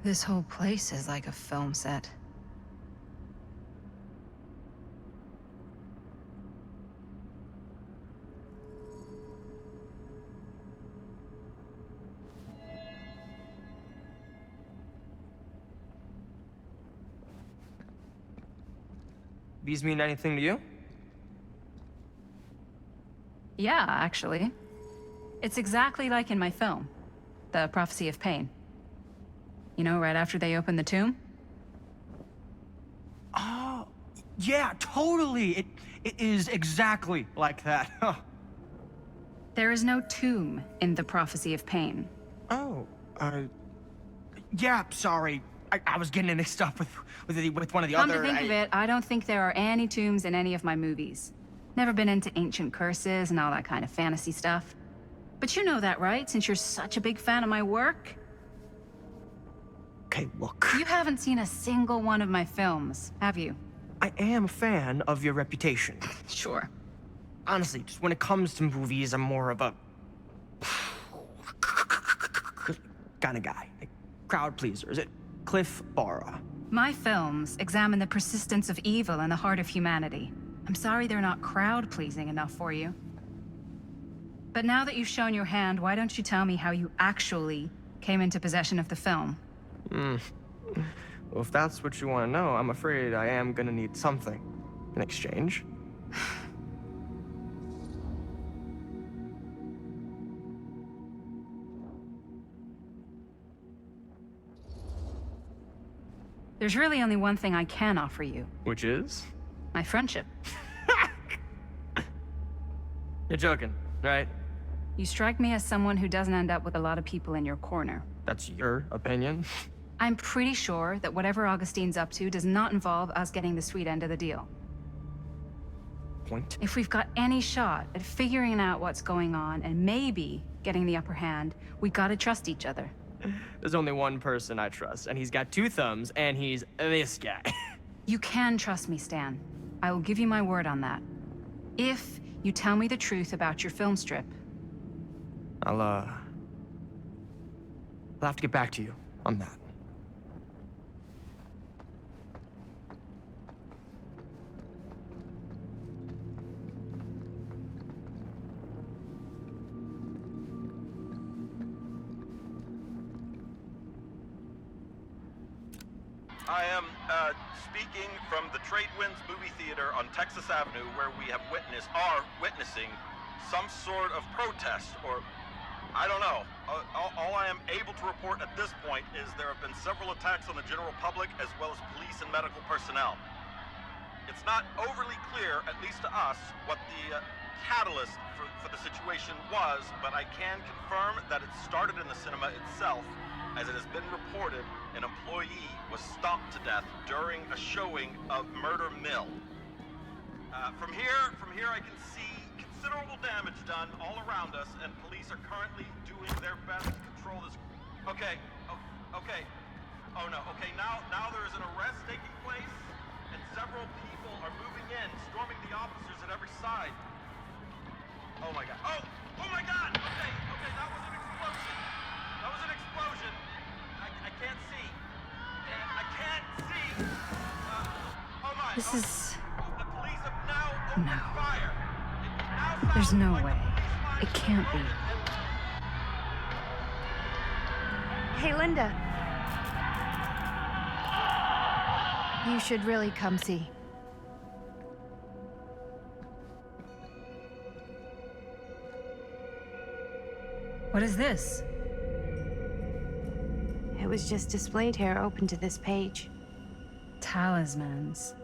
This whole place is like a film set. These mean anything to you? Yeah, actually. It's exactly like in my film, The Prophecy of Pain. You know, right after they open the tomb? Oh, yeah, totally. It is exactly like that. Huh. There is no tomb in The Prophecy of Pain. Oh, yeah, sorry. I was getting mixed up with one of the Come other... to think of it, I don't think there are any tombs in any of my movies. Never been into ancient curses and all that kind of fantasy stuff. But you know that, right? Since you're such a big fan of my work? Okay, look. You haven't seen a single one of my films, have you? I am a fan of your reputation. Sure. Honestly, just when it comes to movies, I'm more of a... kind of guy. Like, crowd pleaser. Is it Cliff Barra? My films examine the persistence of evil in the heart of humanity. I'm sorry they're not crowd-pleasing enough for you. But now that you've shown your hand, why don't you tell me how you actually came into possession of the film? Well, if that's what you want to know, I'm afraid I am gonna need something in exchange. There's really only one thing I can offer you. Which is? My friendship. You're joking, right? You strike me as someone who doesn't end up with a lot of people in your corner. That's your opinion? I'm pretty sure that whatever Augustine's up to does not involve us getting the sweet end of the deal. Point? If we've got any shot at figuring out what's going on and maybe getting the upper hand, we gotta trust each other. There's only one person I trust, and he's got two thumbs, and he's this guy. You can trust me, Stan. I will give you my word on that. If you tell me the truth about your film strip. I'll have to get back to you on that. I am speaking from the Tradewinds Movie Theater on Texas Avenue, where we are witnessing some sort of protest, or I don't know. All I am able to report at this point is there have been several attacks on the general public, as well as police and medical personnel. It's not overly clear, at least to us, what the catalyst for the situation was, but I can confirm that it started in the cinema itself. As it has been reported, an employee was stomped to death during a showing of Murder Mill. From here I can see considerable damage done all around us, and police are currently doing their best to control this. Okay. Oh no, okay, now there is an arrest taking place, and several people are moving in, storming the officers at every side. Oh my god. Oh my god! Okay, that was an explosion. That was an explosion. I can't see. I can't see. Oh my. This is... The police have now opened fire. There's no way. It can't be. Hey, Linda. You should really come see. What is this? It was just displayed here, open to this page. Talismans.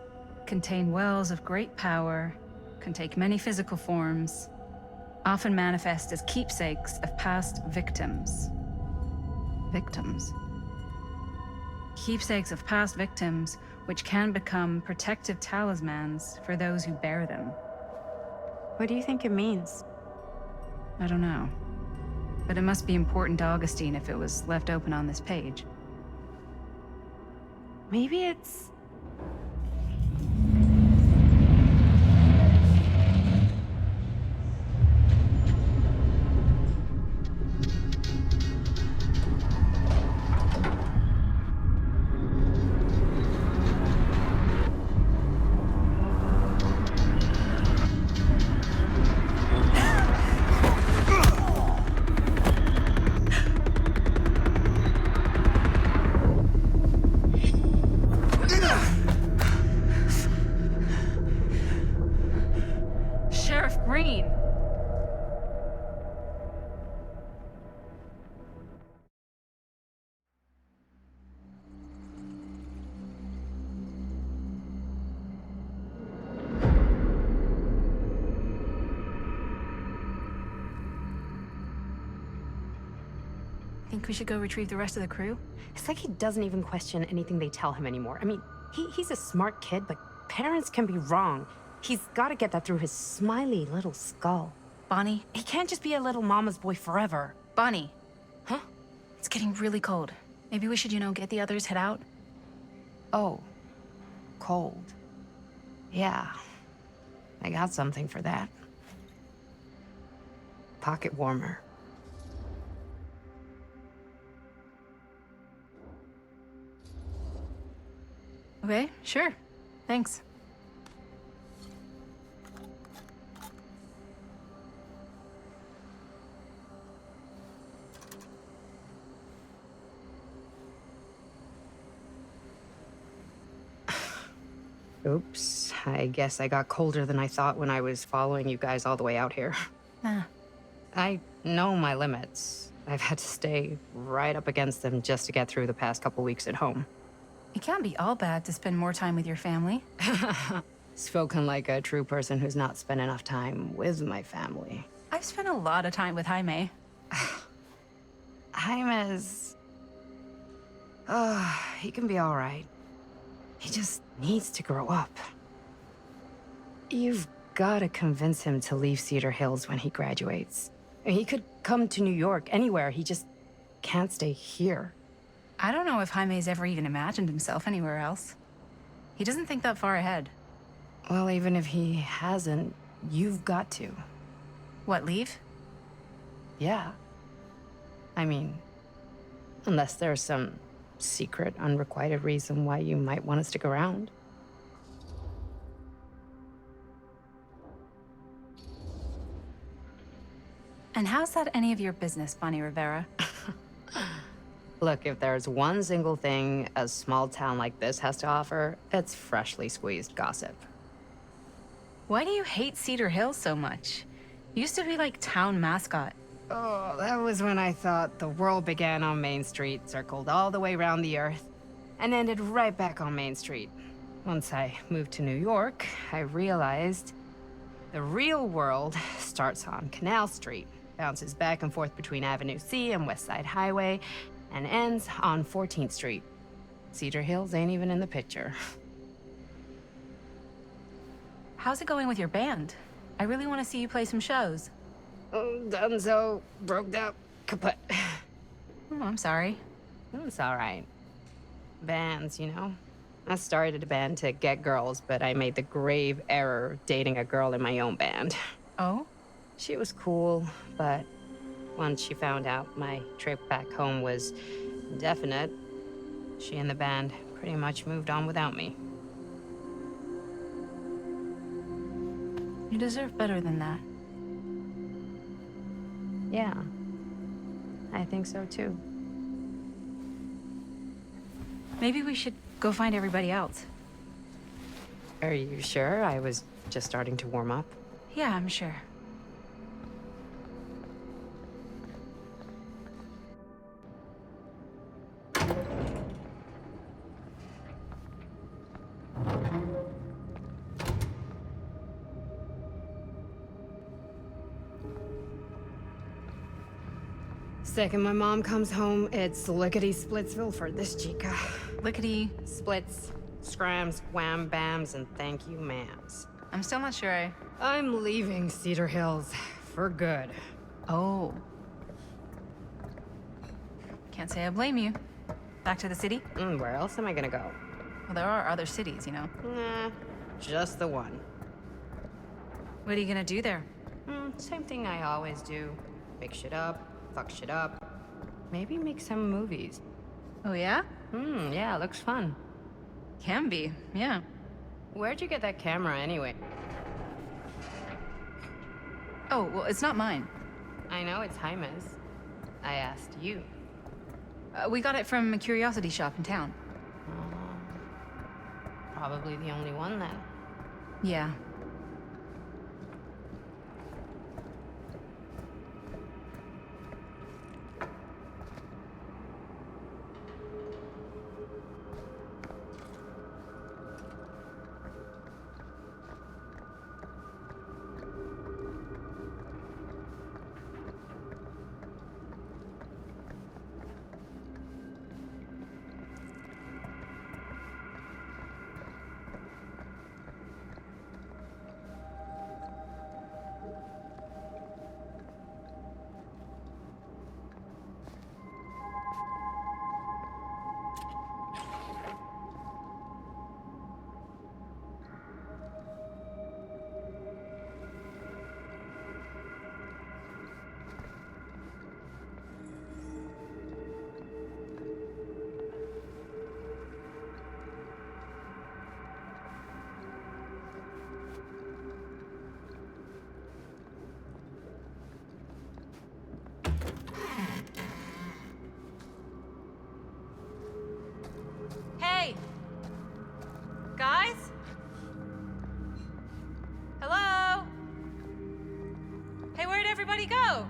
Contain wells of great power, can take many physical forms, often manifest as keepsakes of past victims. Victims? Keepsakes of past victims, which can become protective talismans for those who bear them. What do you think it means? I don't know. But it must be important to Augustine if it was left open on this page. Maybe it's... Think we should go retrieve the rest of the crew? It's like he doesn't even question anything they tell him anymore. I mean, he's a smart kid, but parents can be wrong. He's got to get that through his smiley little skull. Bonnie? He can't just be a little mama's boy forever. Bonnie. Huh? It's getting really cold. Maybe we should, get the others, head out? Oh. Cold. Yeah. I got something for that. Pocket warmer. Okay, sure. Thanks. Oops. I guess I got colder than I thought when I was following you guys all the way out here. Nah. I know my limits. I've had to stay right up against them just to get through the past couple weeks at home. It can't be all bad to spend more time with your family. Spoken like a true person who's not spent enough time with my family. I've spent a lot of time with Jaime. Jaime's... he can be all right. He just needs to grow up. You've got to convince him to leave Cedar Hills when he graduates. He could come to New York, anywhere. He just can't stay here. I don't know if Jaime's ever even imagined himself anywhere else. He doesn't think that far ahead. Well, even if he hasn't, you've got to. What, leave? Yeah. I mean, unless there's some secret, unrequited reason why you might want to stick around. And how's that any of your business, Bonnie Rivera? Look, if there's one single thing a small town like this has to offer, it's freshly squeezed gossip. Why do you hate Cedar Hills so much? You used to be like town mascot. Oh, that was when I thought the world began on Main Street, circled all the way around the earth, and ended right back on Main Street. Once I moved to New York, I realized the real world starts on Canal Street, bounces back and forth between Avenue C and West Side Highway, and ends on 14th Street. Cedar Hills ain't even in the picture. How's it going with your band? I really want to see you play some shows. Oh, done so. Broke up. Kaput. Oh, I'm sorry. It's all right. Bands, you know? I started a band to get girls, but I made the grave error of dating a girl in my own band. Oh? She was cool, but once she found out my trip back home was indefinite, she and the band pretty much moved on without me. You deserve better than that. Yeah, I think so too. Maybe we should go find everybody else. Are you sure? I was just starting to warm up. Yeah, I'm sure. Second my mom comes home, it's lickety-splitsville for this chica. Lickety... Splits, scrams, wham bams, and thank you ma'ams. I'm still not sure I'm leaving Cedar Hills for good. Oh. Can't say I blame you. Back to the city? Where else am I gonna go? Well, there are other cities, you know. Nah, just the one. What are you gonna do there? Same thing I always do. Make shit up, fuck shit up. Maybe make some movies. Oh, yeah? Yeah, looks fun. Can be, yeah. Where'd you get that camera anyway? Oh, well, it's not mine. I know it's Jaime's. I asked you. We got it from a curiosity shop in town. Probably the only one then. Yeah. Guys? Hello? Hey, where'd everybody go?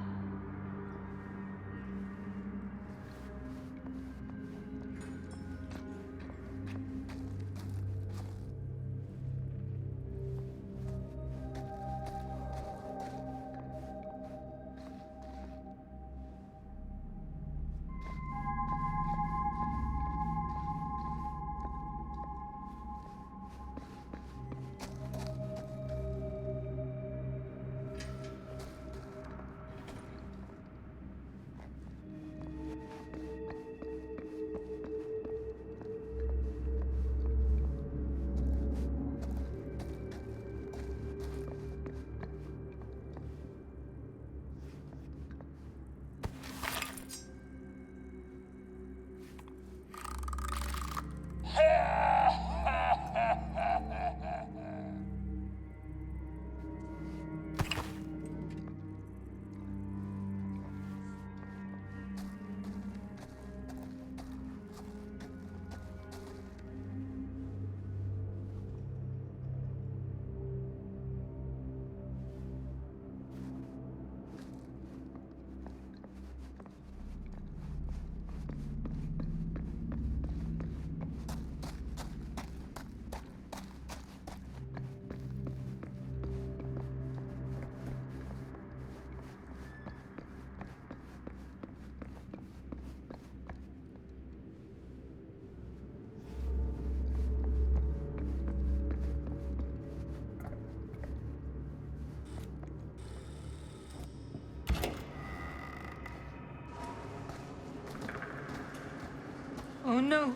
Oh no.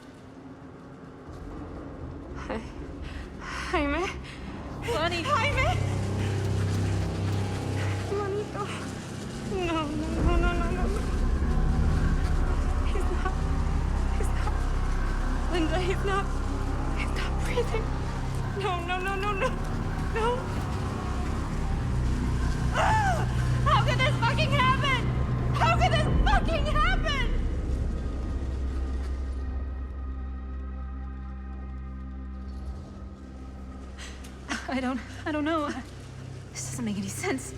Jaime. Lonnie. Jaime. Manito. No, no, no, no, no, no, no. He's not. Linda, he's not breathing. No, no, no, no, no. No. Ah! How could this fucking happen? How could this fucking happen? I don't know. This doesn't make any sense.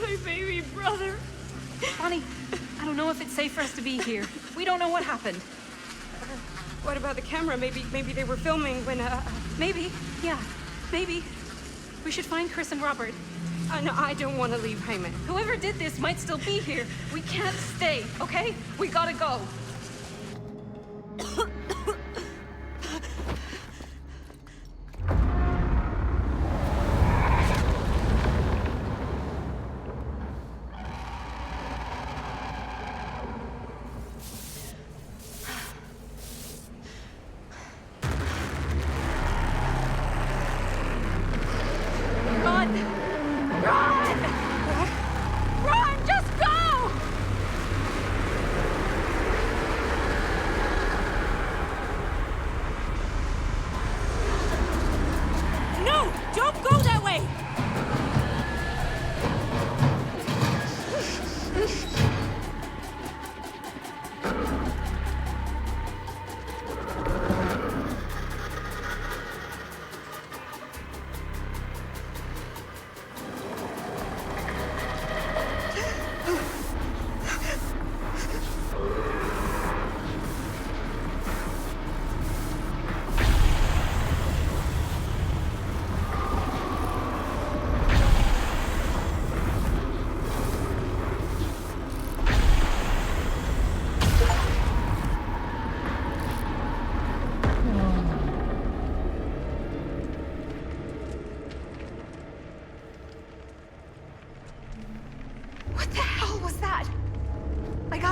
My baby brother. Bonnie, I don't know if it's safe for us to be here. We don't know what happened. What about the camera? Maybe they were filming when, Maybe, yeah, maybe. We should find Chris and Robert. No, I don't want to leave Jaime. Whoever did this might still be here. We can't stay, okay? We gotta go.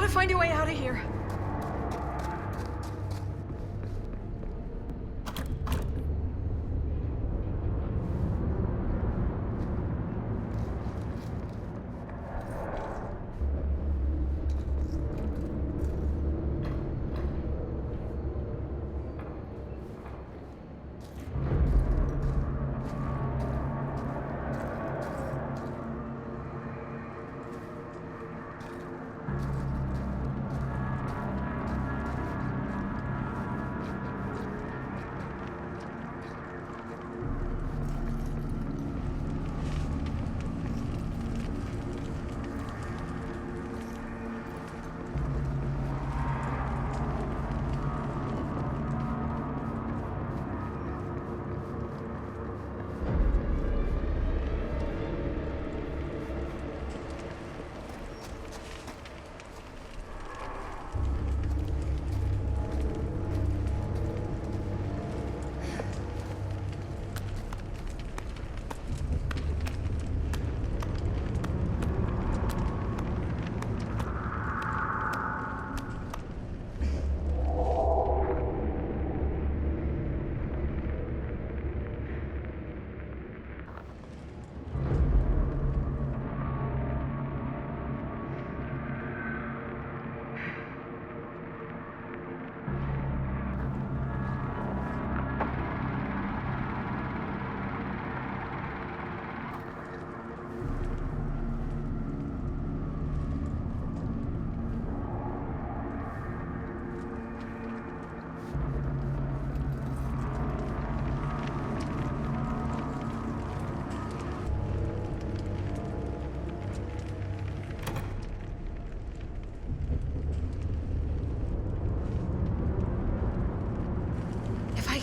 Find a way out of here.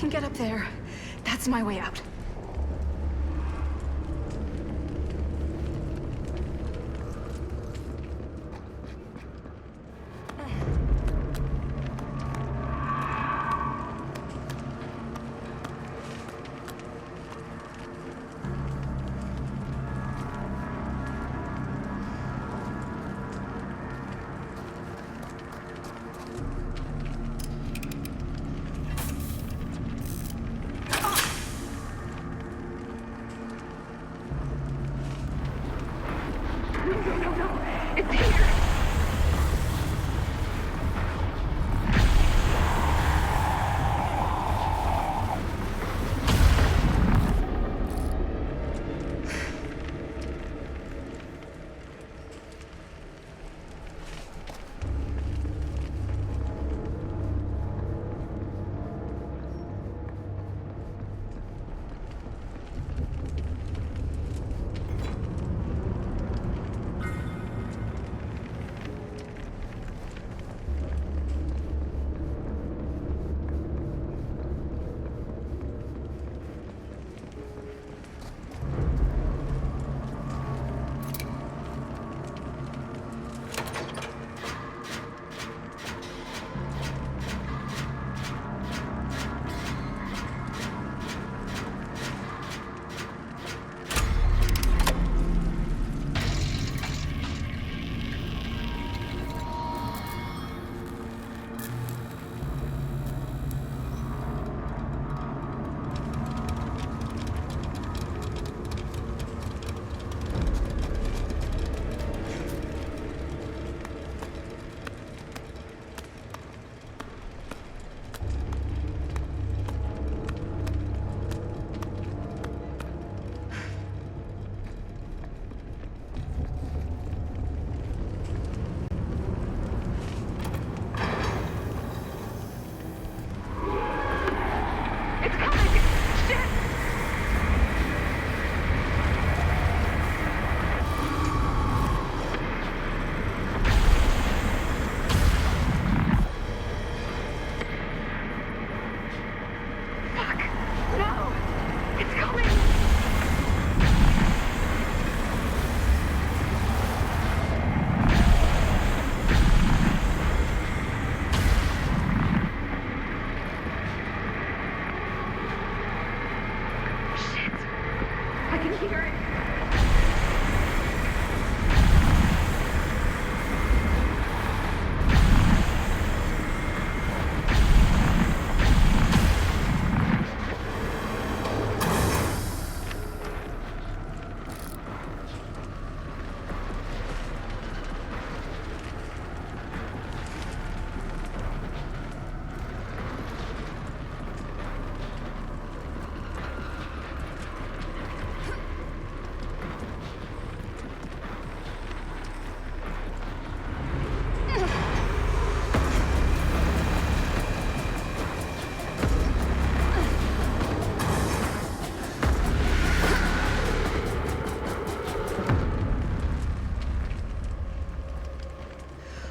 can get up there, that's my way out.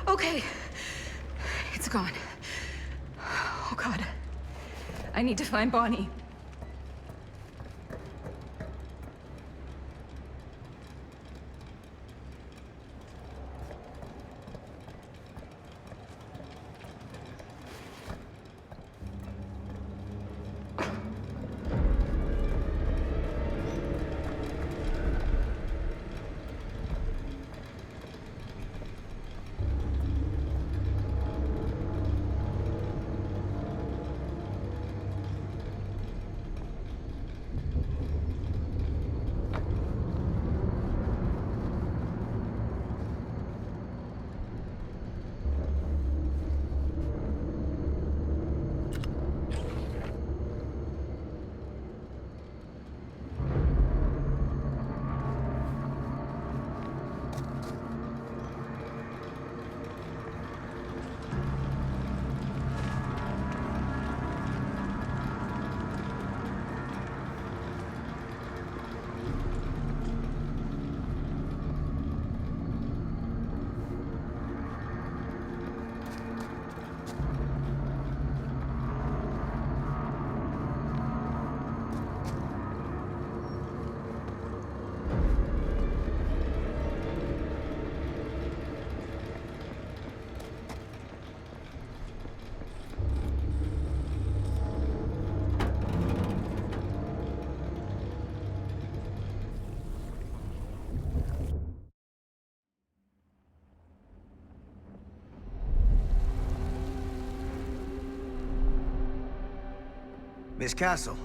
Okay. It's gone. Oh, God. I need to find Bonnie. Miss Castle.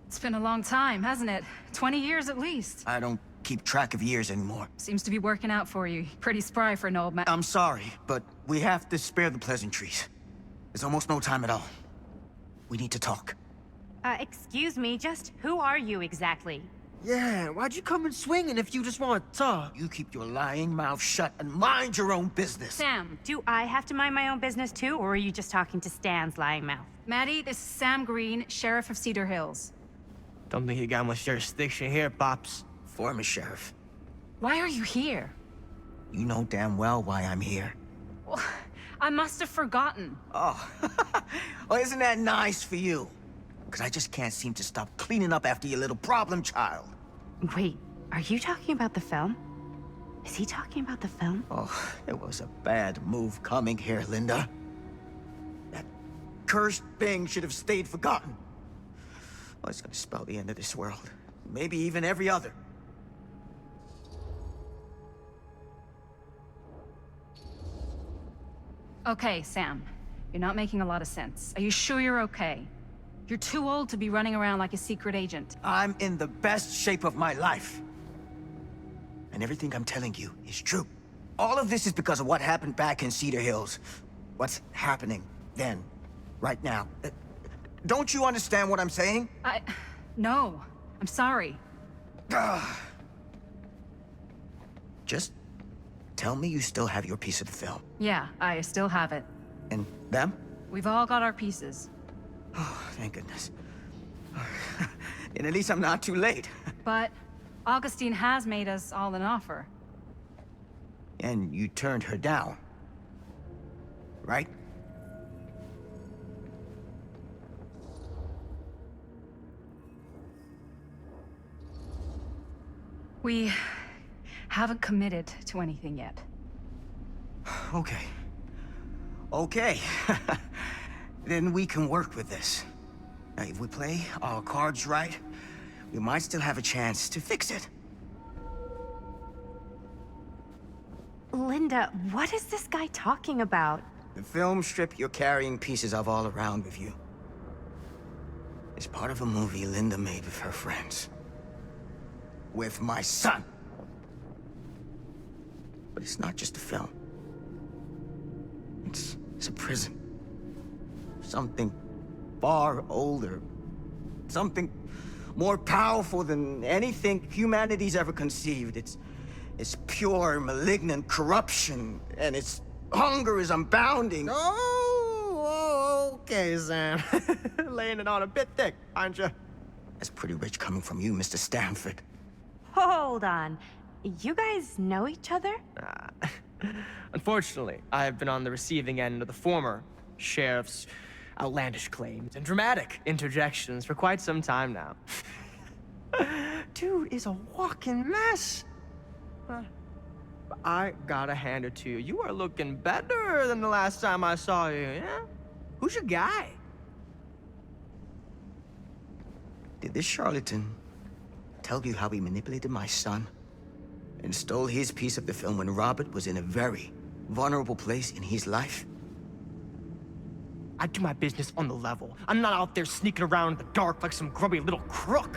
It's been a long time, hasn't it? 20 years at least. I don't keep track of years anymore. Seems to be working out for you. Pretty spry for an old man. I'm sorry, but we have to spare the pleasantries. There's almost no time at all. We need to talk. Excuse me, just who are you exactly? Yeah, why'd you come in swinging if you just want to talk? You keep your lying mouth shut and mind your own business. Sam. Do I have to mind my own business too, or are you just talking to Stan's lying mouth? Maddie, this is Sam Green, Sheriff of Cedar Hills. Don't think you got much jurisdiction here, Pops. Former sheriff. Why are you here? You know damn well why I'm here. Well, I must have forgotten. Oh, well, isn't that nice for you? Because I just can't seem to stop cleaning up after your little problem child. Wait, are you talking about the film? Is he talking about the film? Oh, it was a bad move coming here, Linda. That cursed thing should have stayed forgotten. Well, it's gonna spell the end of this world. Maybe even every other. Okay, Sam. You're not making a lot of sense. Are you sure you're okay? You're too old to be running around like a secret agent. I'm in the best shape of my life. And everything I'm telling you is true. All of this is because of what happened back in Cedar Hills. What's happening then, right now. Don't you understand what I'm saying? No. I'm sorry. Just tell me you still have your piece of the film. Yeah, I still have it. And them? We've all got our pieces. Oh, thank goodness. And at least I'm not too late. But Augustine has made us all an offer. And you turned her down, right? We haven't committed to anything yet. Okay. Okay. Then we can work with this. Now, if we play our cards right, we might still have a chance to fix it. Linda, what is this guy talking about? The film strip you're carrying pieces of all around with you is part of a movie Linda made with her friends. With my son. But it's not just a film. It's a prison. Something far older. Something more powerful than anything humanity's ever conceived. It's pure, malignant corruption, and its hunger is unbounding. Oh, okay, Sam. Laying it on a bit thick, aren't you? That's pretty rich coming from you, Mr. Stanford. Hold on. You guys know each other? Unfortunately, I've been on the receiving end of the former sheriff's outlandish claims and dramatic interjections for quite some time now. Dude is a walking mess. I gotta hand it to you. You are looking better than the last time I saw you, yeah? Who's your guy? Did this charlatan tell you how he manipulated my son and stole his piece of the film when Robert was in a very vulnerable place in his life? I do my business on the level. I'm not out there sneaking around in the dark like some grubby little crook.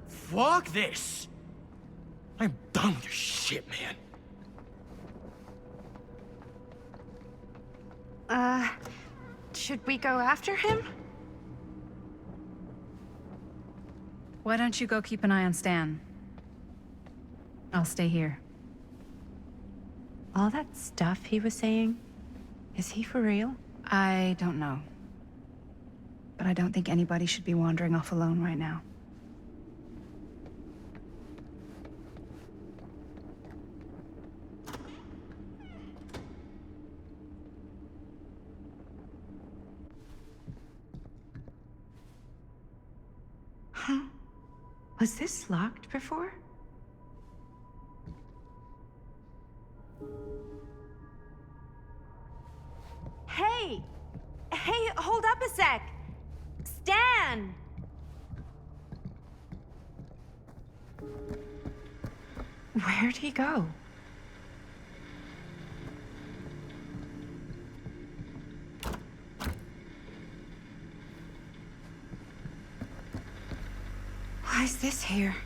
Fuck this. I'm done with your shit, man. Should we go after him? Why don't you go keep an eye on Stan? I'll stay here. All that stuff he was saying, is he for real? I don't know. But I don't think anybody should be wandering off alone right now. Was this locked before? Hey! Hey, hold up a sec! Stan! Where'd he go? Why is this here?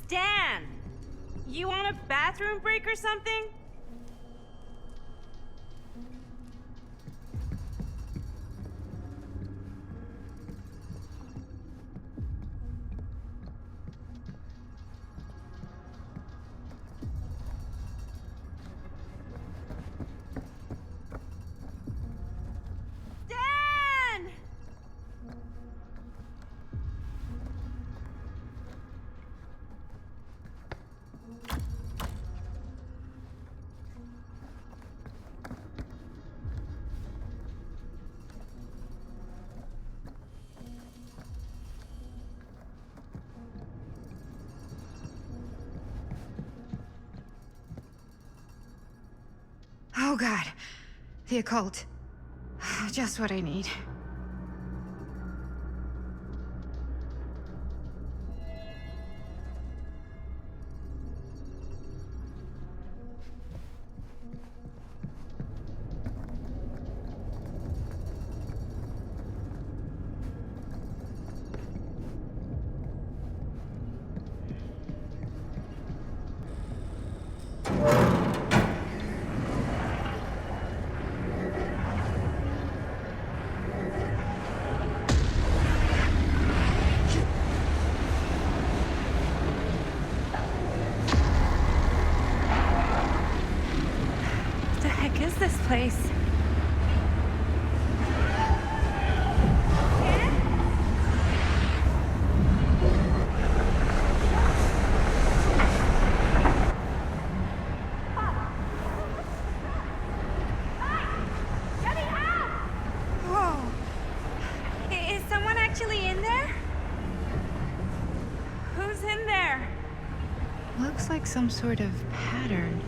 Stan! You want a bathroom break or something? Stan! Oh God, the occult. Just what I need. What the heck is this place? Whoa! Is someone actually in there? Who's in there? Looks like some sort of pattern.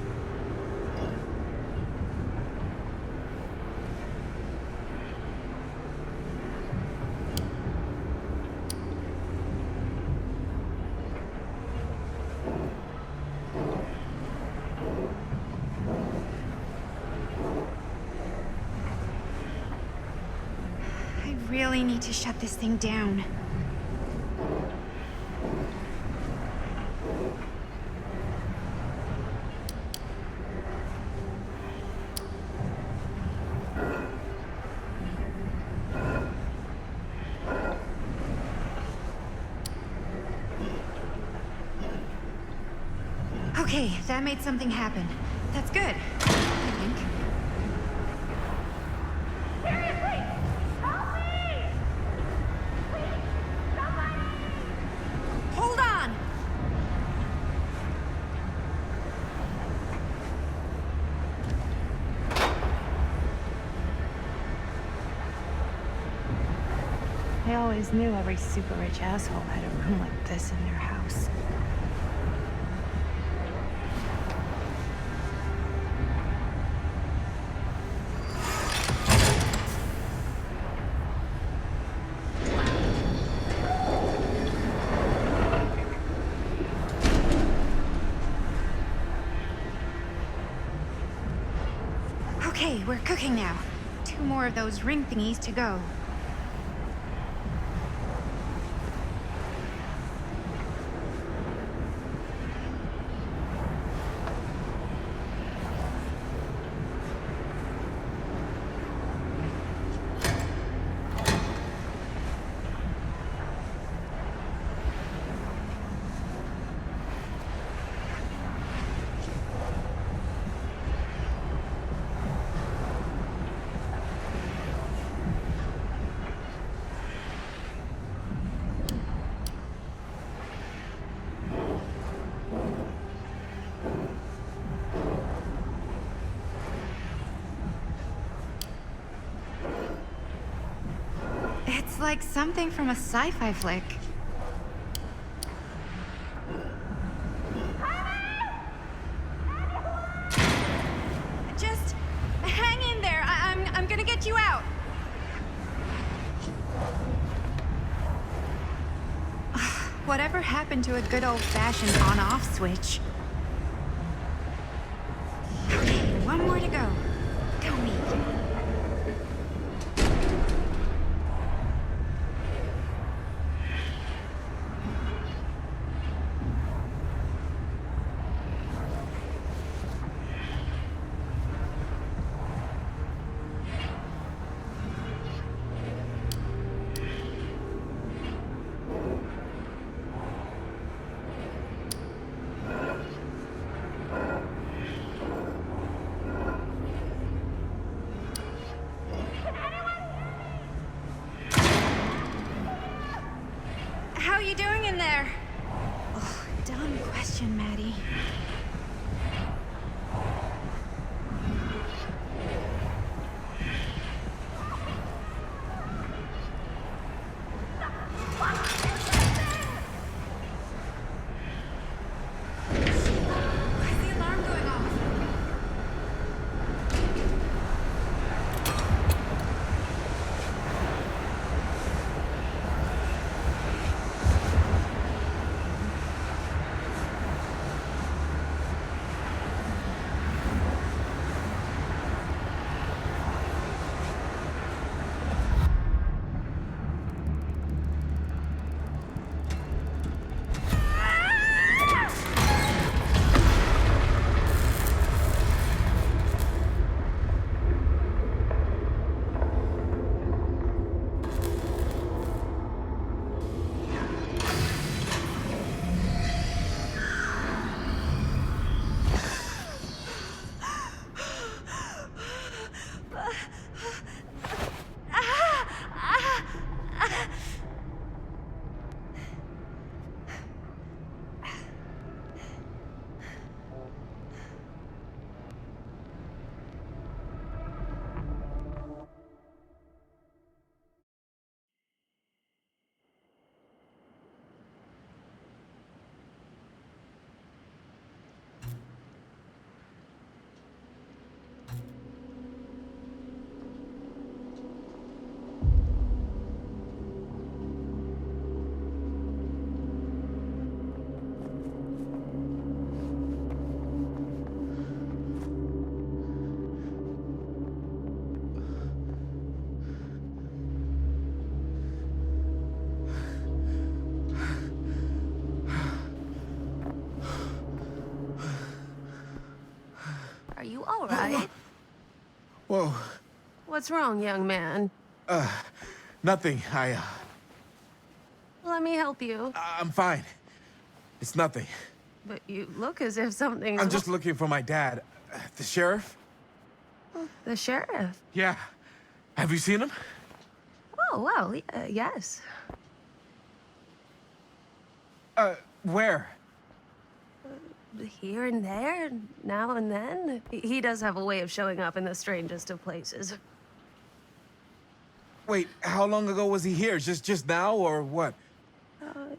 I really need to shut this thing down. Okay, that made something happen. That's good, I think. Seriously! Help me! Please, somebody! Hold on! I always knew every super rich asshole had a room like this in their house. Okay, we're cooking now. 2 more of those ring thingies to go. like something from a sci-fi flick. Just hang in there. I'm gonna get you out. Whatever happened to a good old-fashioned on-off switch? One more to go. Go me. How are you doing in there? Oh, dumb question, Maddie. Are you all right? Whoa. What's wrong, young man? Nothing. Let me help you. I'm fine. It's nothing. But you look as if something's... I'm just looking for my dad. The sheriff? The sheriff? Yeah. Have you seen him? Oh, well, yes. Where? Here and there, now and then. He does have a way of showing up in the strangest of places. Wait, how long ago was he here? Just now, or what?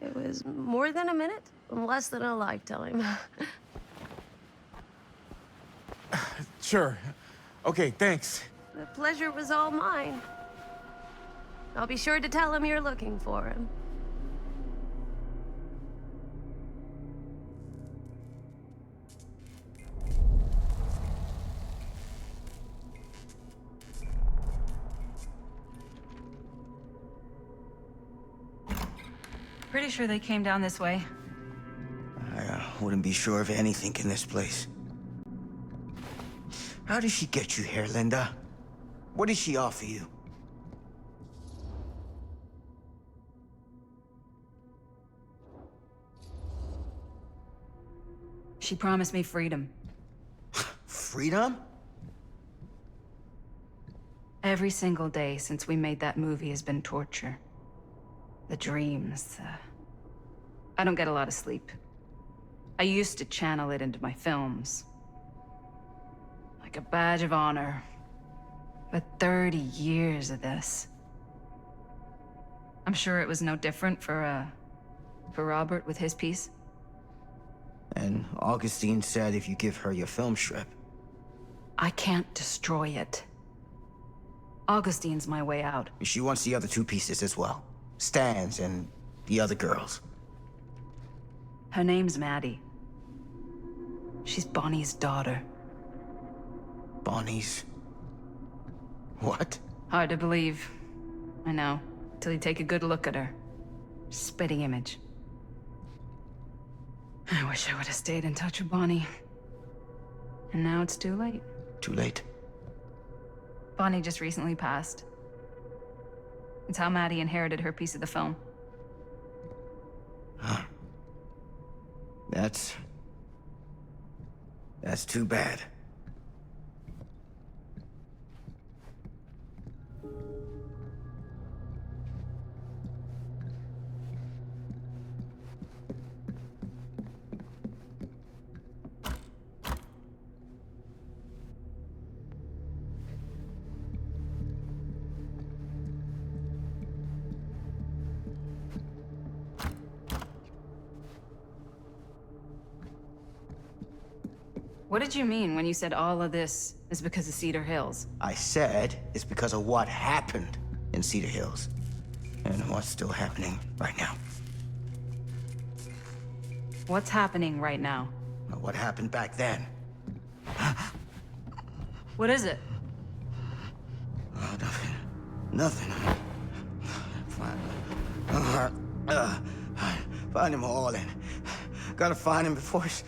It was more than a minute, less than a lifetime. Sure. Okay, thanks. The pleasure was all mine. I'll be sure to tell him you're looking for him. Pretty sure they came down this way. I wouldn't be sure of anything in this place. How did she get you here, Linda? What did she offer you? She promised me freedom. Freedom? Every single day since we made that movie has been torture. The dreams, I don't get a lot of sleep. I used to channel it into my films. Like a badge of honor. But 30 years of this. I'm sure it was no different for Robert with his piece. And Augustine said if you give her your film strip. I can't destroy it. Augustine's my way out. She wants the other 2 pieces as well. Stan's and the other girls. Her name's Maddie. She's Bonnie's daughter. Bonnie's... what? Hard to believe. I know. Till you take a good look at her. Spitting image. I wish I would have stayed in touch with Bonnie. And now it's too late. Too late. Bonnie just recently passed. It's how Maddie inherited her piece of the film. Huh. That's too bad. What did you mean when you said all of this is because of Cedar Hills? I said it's because of what happened in Cedar Hills. And what's still happening right now. What's happening right now? What happened back then. What is it? Oh, nothing. Find him all in. Gotta find him before his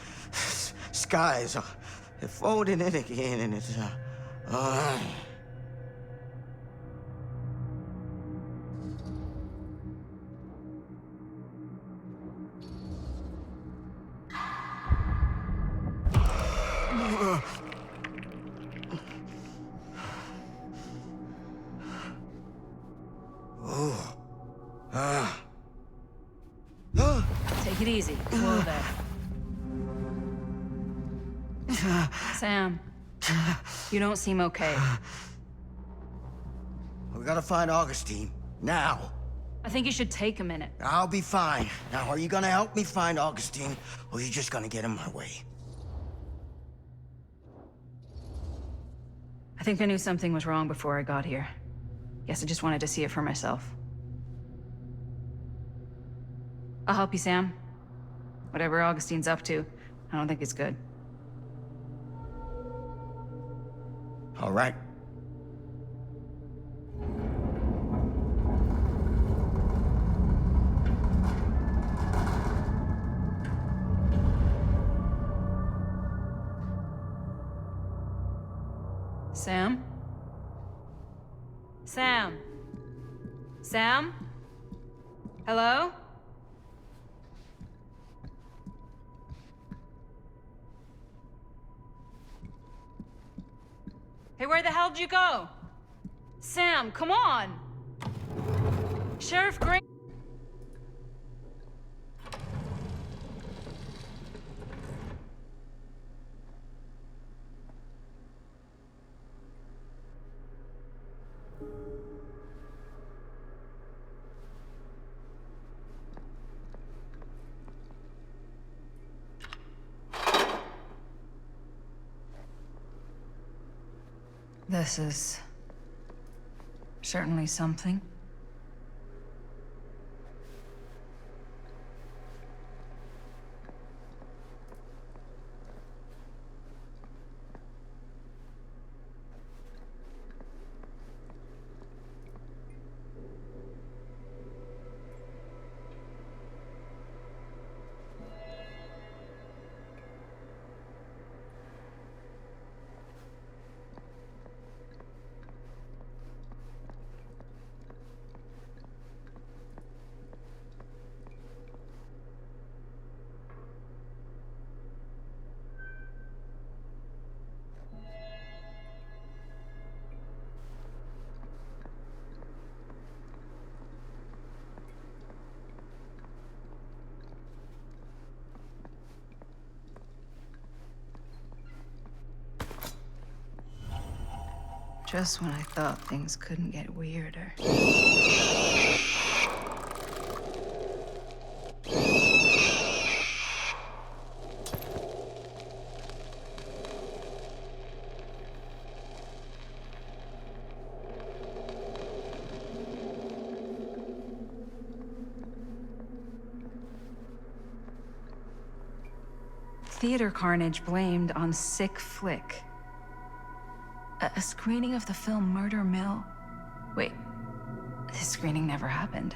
skies are folding in again, and it's Take it easy. Whoa there. Sam, you don't seem okay. we gotta find Augustine now. I think you should take a minute. I'll be fine. Now, are you gonna help me find Augustine, or are you just gonna get in my way? I think I knew something was wrong before I got here. Guess I just wanted to see it for myself. I'll help you, Sam. Whatever Augustine's up to, I don't think it's good. All right. Sam? Sam? Sam? Hello? Hey, where the hell did you go? Sam, come on! Sheriff Gray... This is certainly something. Just when I thought things couldn't get weirder. Theater carnage blamed on sick flick. A screening of the film Murder Mill? Wait, this screening never happened.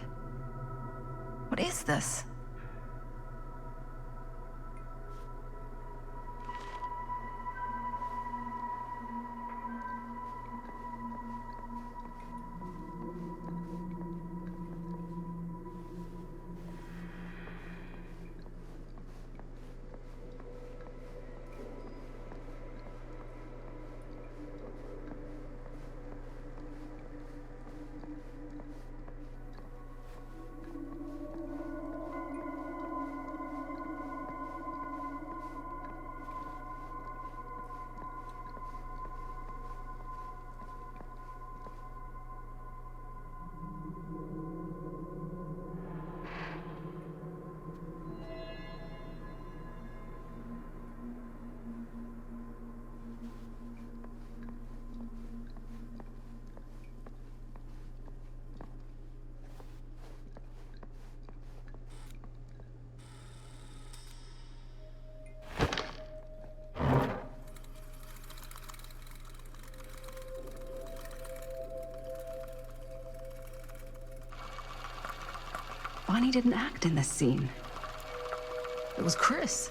What is this? Bonnie didn't act in this scene. It was Chris.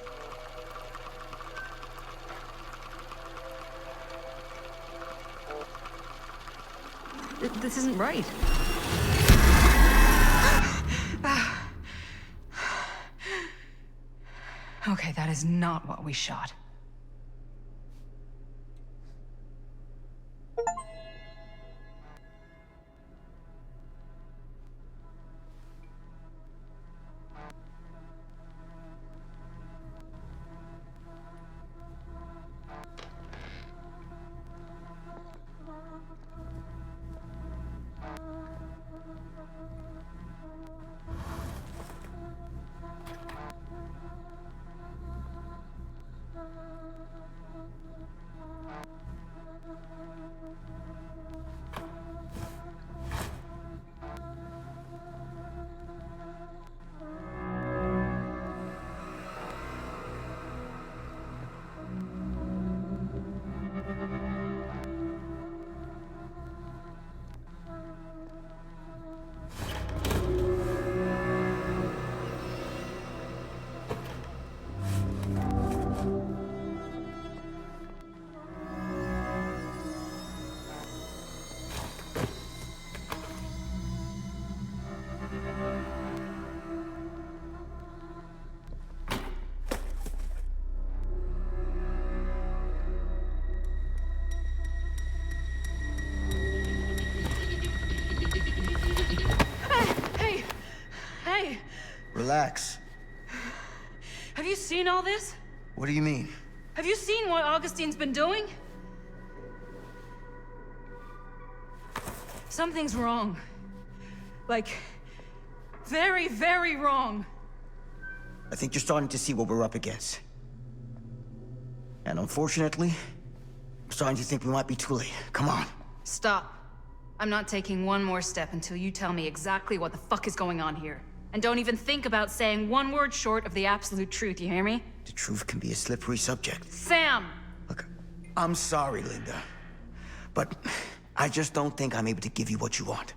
This isn't right. Okay, that is not what we shot. Relax. Have you seen all this? What do you mean? Have you seen what Augustine's been doing? Something's wrong. Like, very, very wrong. I think you're starting to see what we're up against. And unfortunately, I'm starting to think we might be too late. Come on. Stop. I'm not taking one more step until you tell me exactly what the fuck is going on here. And don't even think about saying one word short of the absolute truth, you hear me? The truth can be a slippery subject. Sam! Look, I'm sorry, Linda. But I just don't think I'm able to give you what you want.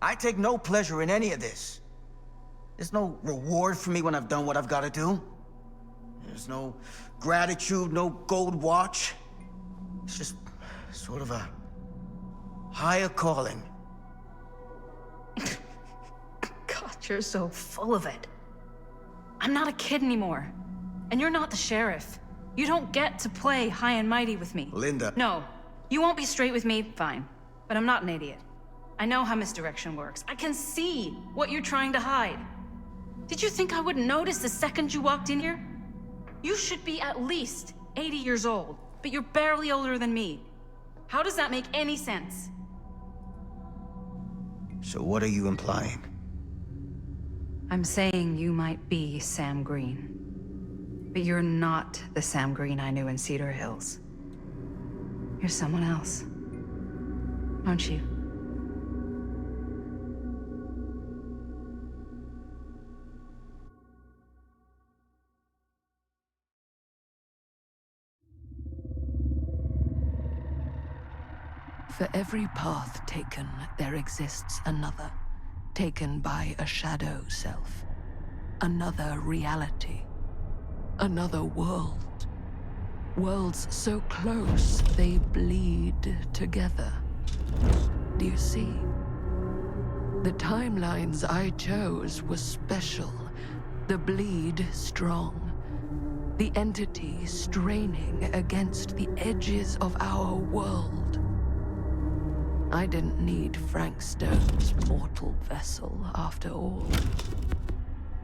I take no pleasure in any of this. There's no reward for me when I've done what I've got to do. There's no gratitude, no gold watch. It's just sort of a higher calling. God, you're so full of it. I'm not a kid anymore. And you're not the sheriff. You don't get to play high and mighty with me. Linda. No. You won't be straight with me, fine. But I'm not an idiot. I know how misdirection works. I can see what you're trying to hide. Did you think I wouldn't notice the second you walked in here? You should be at least 80 years old, but you're barely older than me. How does that make any sense? So what are you implying? I'm saying you might be Sam Green. But you're not the Sam Green I knew in Cedar Hills. You're someone else. Aren't you? For every path taken, there exists another, taken by a shadow self. Another reality. Another world. Worlds so close, they bleed together. Do you see? The timelines I chose were special. The bleed strong. The entity straining against the edges of our world. I didn't need Frank Stone's mortal vessel, after all.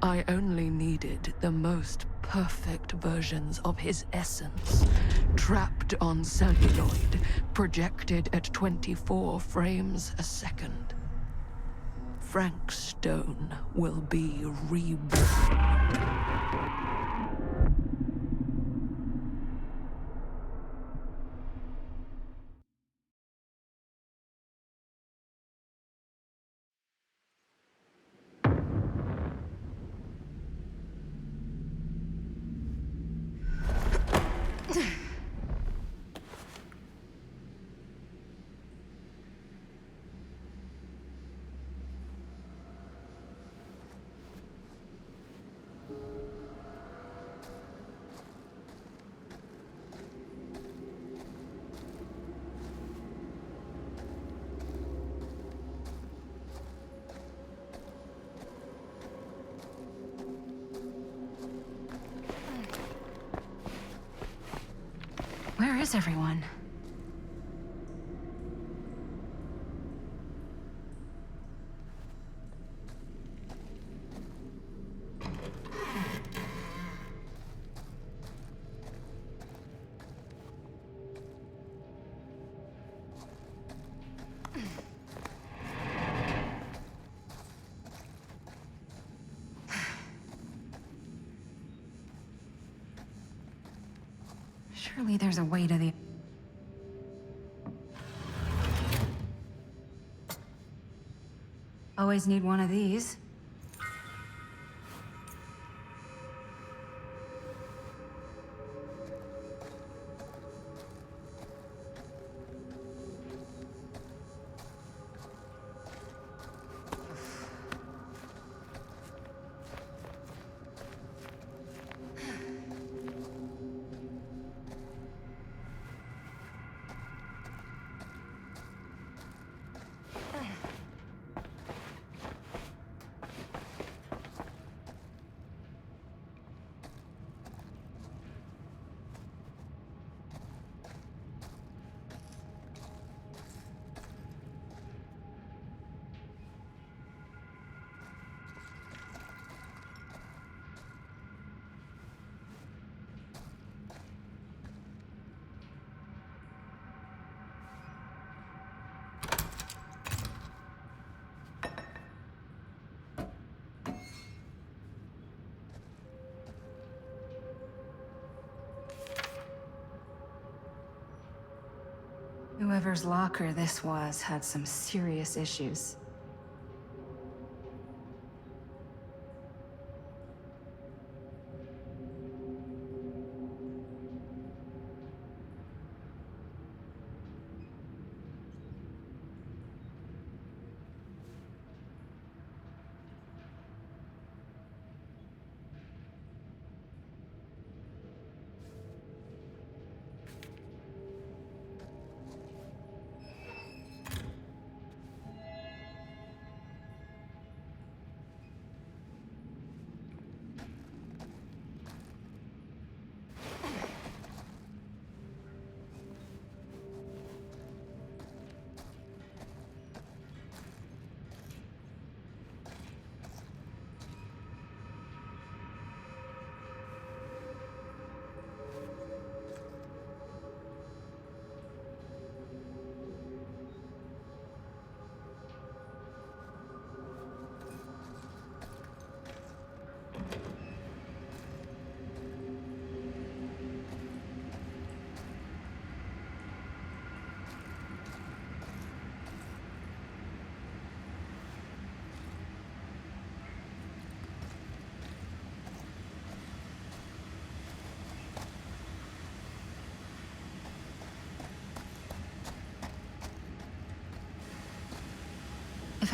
I only needed the most perfect versions of his essence, trapped on celluloid, projected at 24 frames a second. Frank Stone will be reborn. Where is everyone? Surely there's a way to the... Always need one of these. Whoever's locker this was had some serious issues.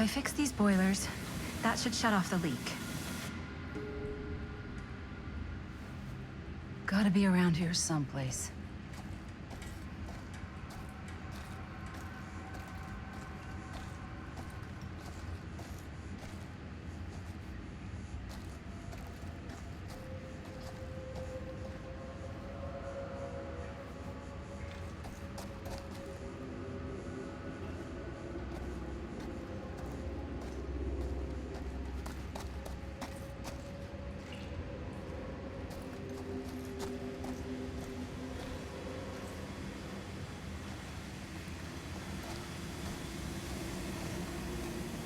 I fix these boilers, that should shut off the leak. Gotta be around here someplace.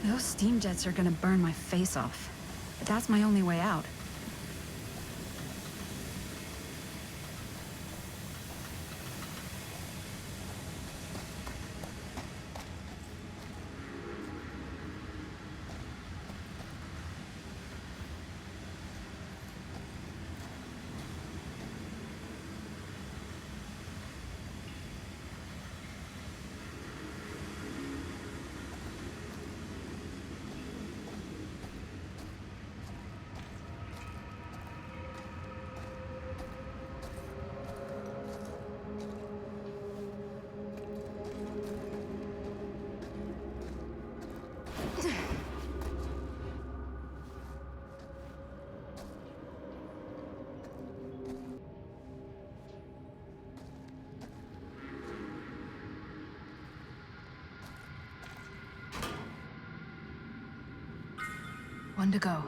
Those steam jets are gonna burn my face off. But that's my only way out. One to go.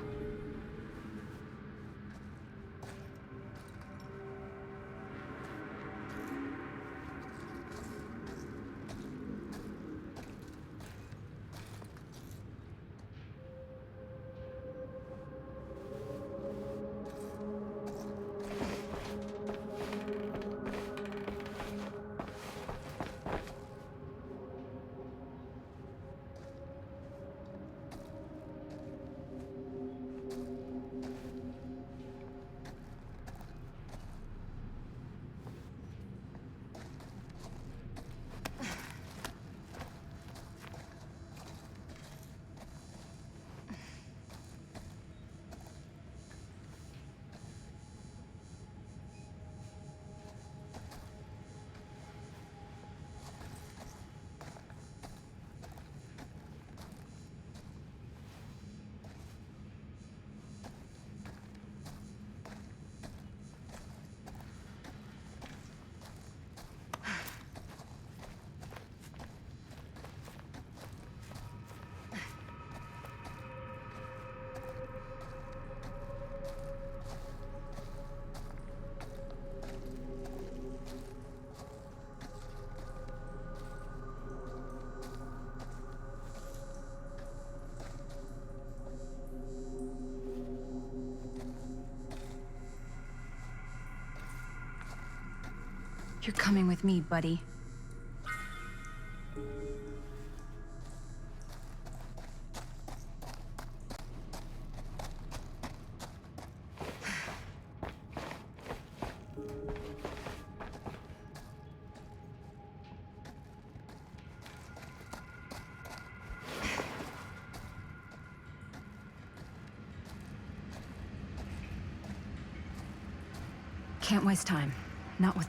You're coming with me, buddy. Can't waste time. Not with...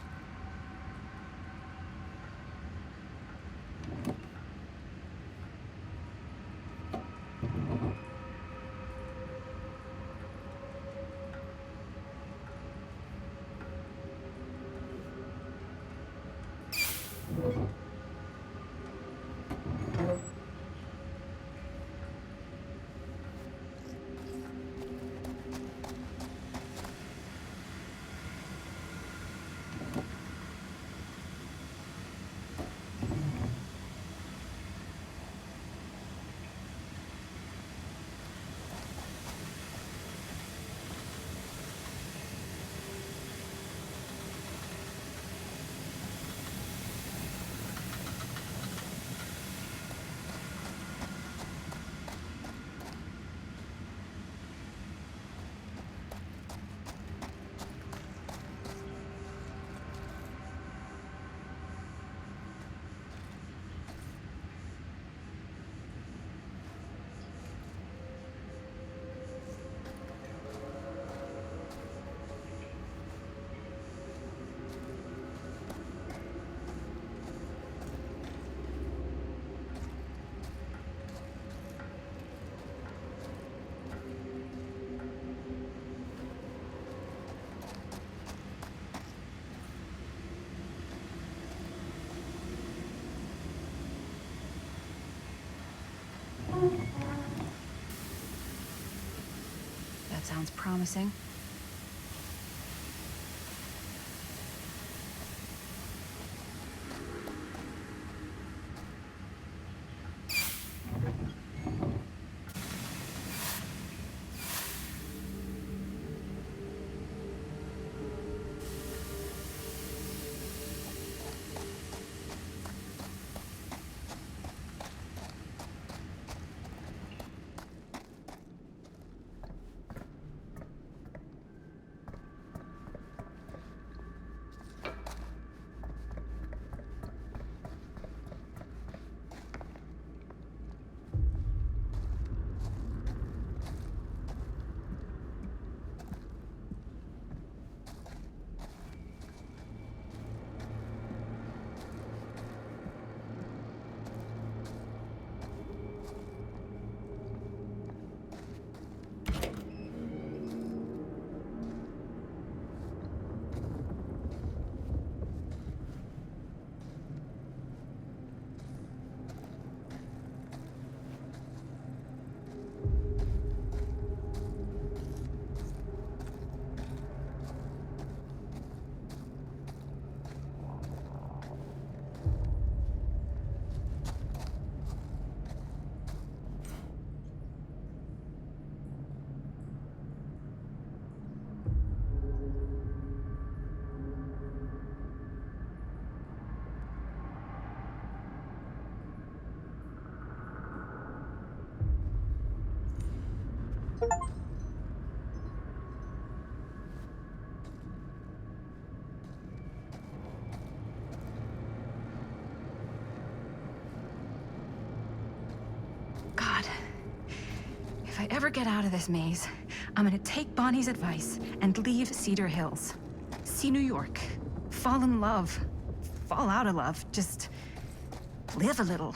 Sounds promising. God, if I ever get out of this maze, I'm gonna take Bonnie's advice and leave Cedar Hills. See New York. Fall in love. Fall out of love. Just live a little.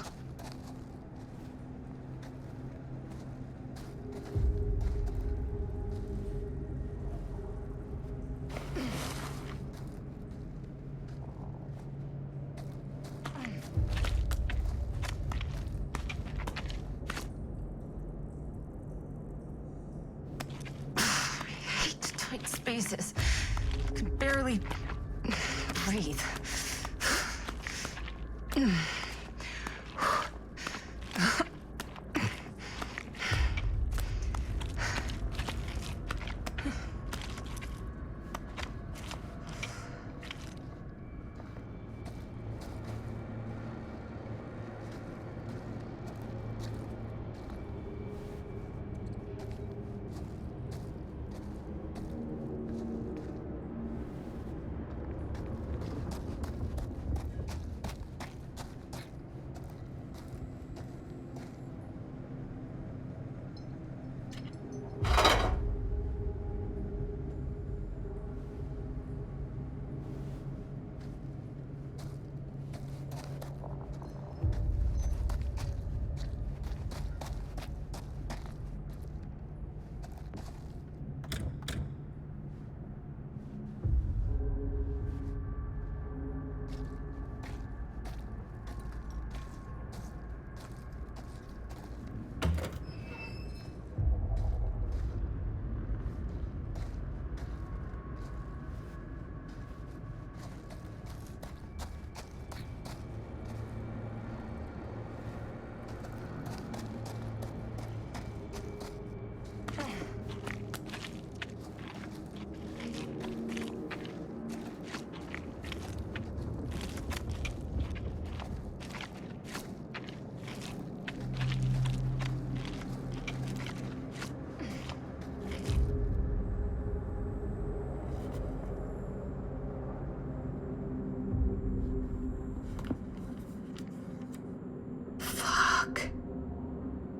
Tight spaces. I can barely breathe.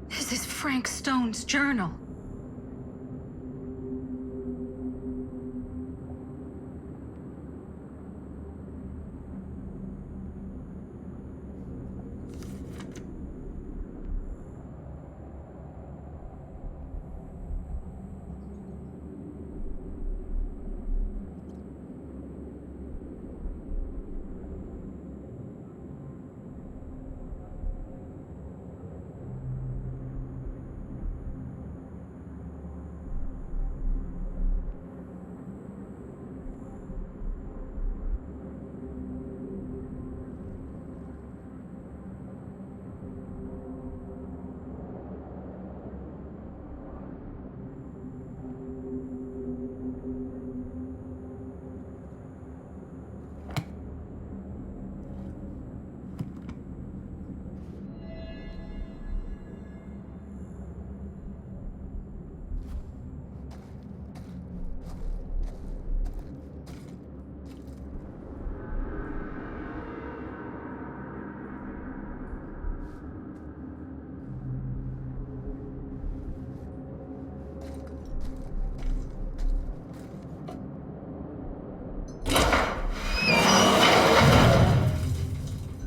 This is Frank Stone's journal.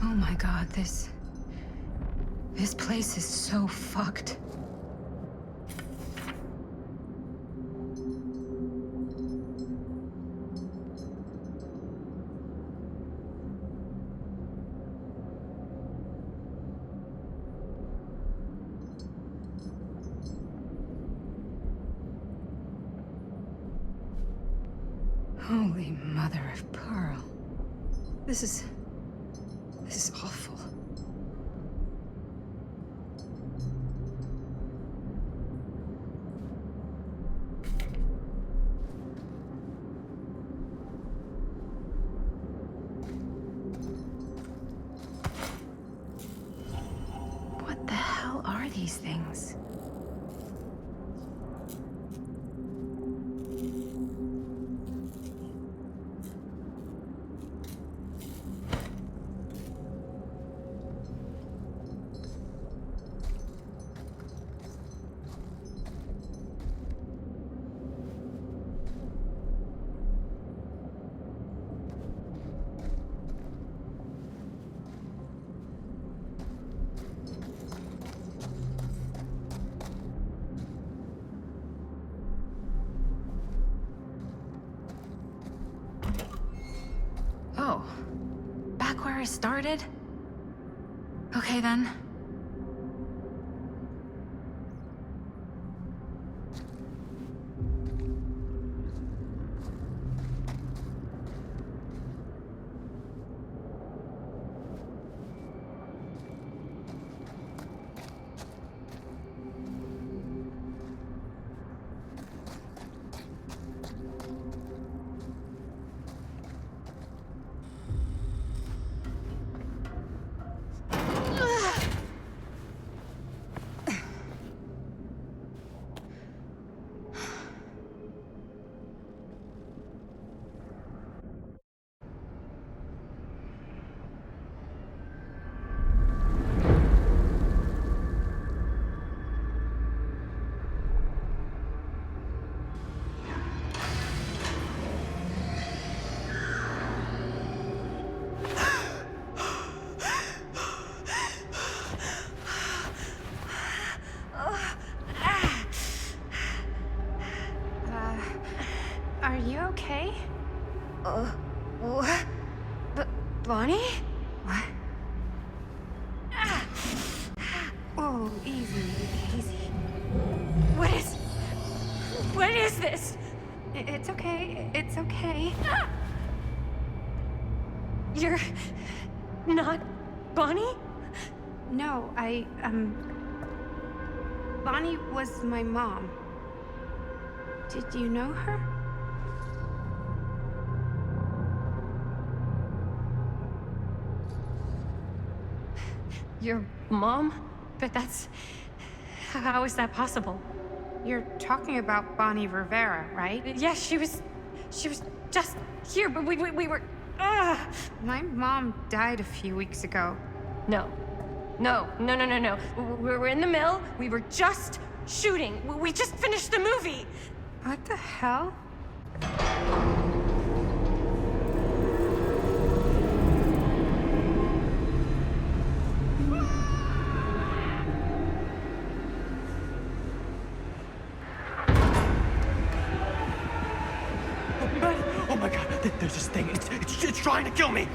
Oh my god, this place is so fucked. Holy mother of pearl. This is awful. What the hell are these things? Oh, back where I started? Okay then. Are you okay? What? Bonnie? What? Oh, easy, easy. What is this? It's okay, it's okay. You're not Bonnie? No, Bonnie was my mom. Did you know her? Your mom? But that's... How is that possible? You're talking about Bonnie Rivera, right? Yes, she was just here, but we were... My mom died a few weeks ago. No. We were in the mill. We were just shooting. We just finished the movie. What the hell? Oh my god, there's this thing. It's trying to kill me.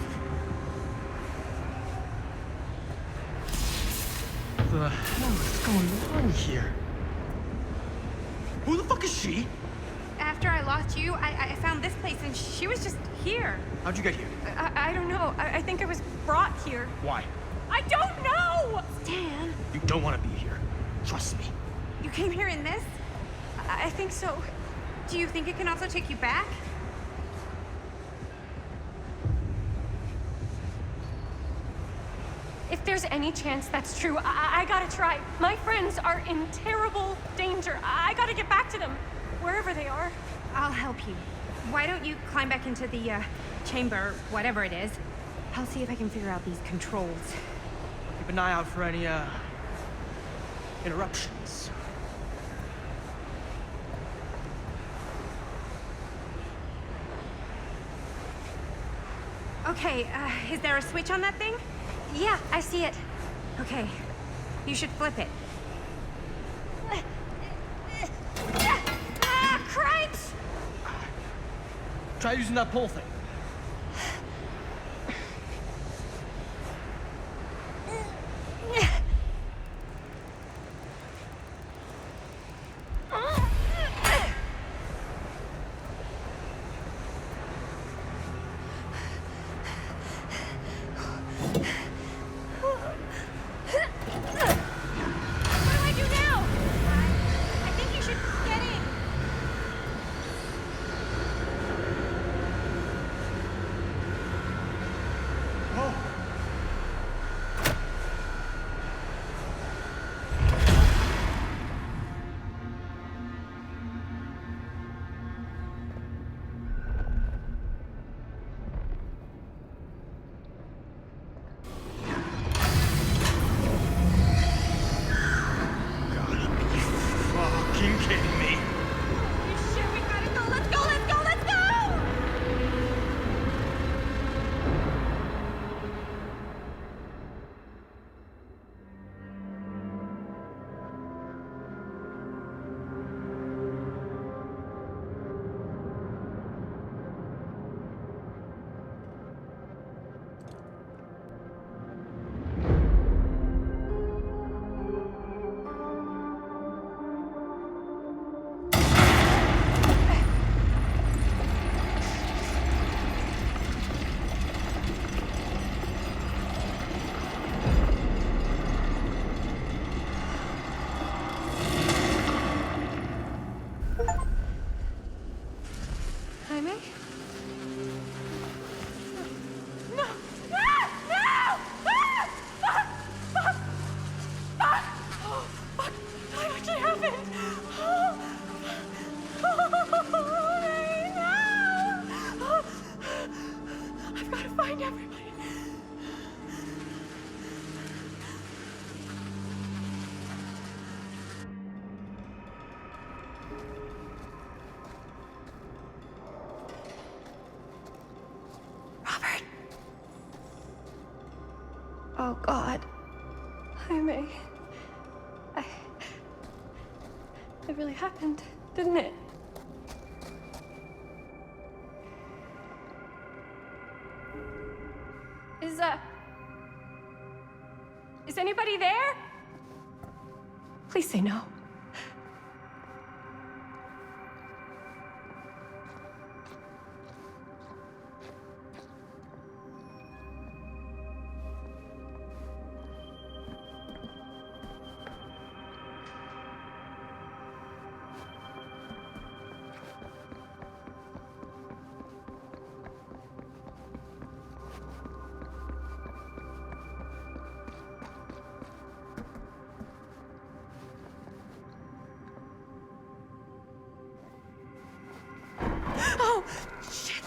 What the hell is going on here? Who the fuck is she? After I lost you, I found this place and she was just here. How'd you get here? I don't know. I think I was brought here. Why? I don't know! Stan. You don't want to be here. Trust me. You came here in this? I think so. Do you think it can also take you back? If there's any chance that's true, I gotta try. My friends are in terrible danger. I gotta get back to them, wherever they are. I'll help you. Why don't you climb back into the, chamber, whatever it is. I'll see if I can figure out these controls. Keep an eye out for any, interruptions. Okay, is there a switch on that thing? Yeah, I see it. Okay, you should flip it. Ah, cripes! Try using that pole thing. Fucking kidding me? You sure we gotta go? Let's go, let's go, let's go! Jaime? No! No! No! Ah! Fuck! Fuck! Fuck! Oh, fuck! What actually happened? Oh! Oh, no! I've got to find everybody. Robert. Oh, God. Jaime. It really happened, didn't it? Is anybody there? Please say no. Oh, shit!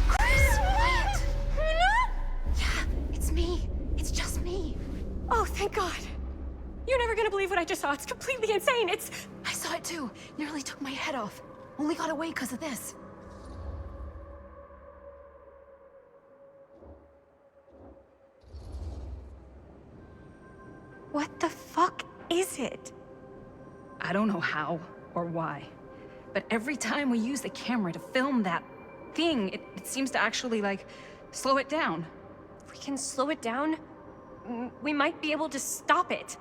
Chris, quiet! Yeah, it's me. It's just me. Oh, thank God. You're never gonna believe what I just saw. It's completely insane. I saw it too. Nearly took my head off. Only got away because of this. What the fuck is it? I don't know how or why, but every time we use the camera to film that thing, it seems to actually, like, slow it down. If we can slow it down, we might be able to stop it.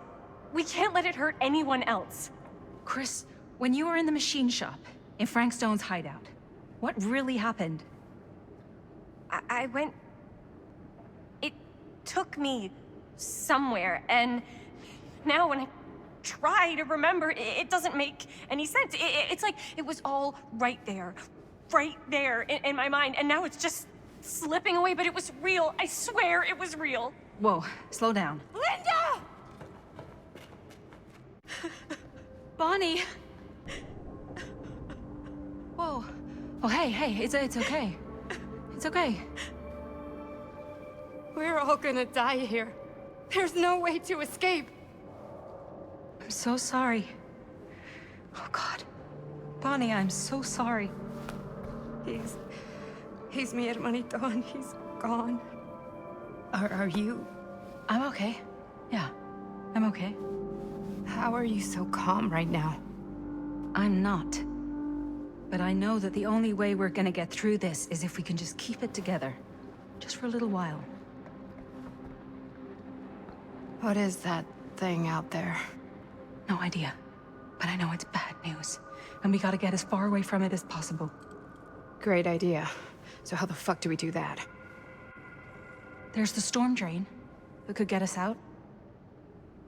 We can't let it hurt anyone else. Chris, when you were in the machine shop, in Frank Stone's hideout, what really happened? I went... It took me somewhere, and now when I try to remember, it doesn't make any sense. It's like it was all right there in my mind, and now it's just slipping away, but it was real. I swear it was real. Whoa, slow down. Linda! Bonnie! Whoa. Oh, hey, it's okay. It's okay. We're all gonna die here. There's no way to escape. I'm so sorry. Oh, God. Bonnie, I'm so sorry. He's mi hermanito and he's gone. Are you? I'm okay. Yeah, I'm okay. How are you so calm right now? I'm not. But I know that the only way we're gonna get through this is if we can just keep it together. Just for a little while. What is that thing out there? No idea. But I know it's bad news. And we gotta get as far away from it as possible. Great idea. So how the fuck do we do that? There's the storm drain that could get us out.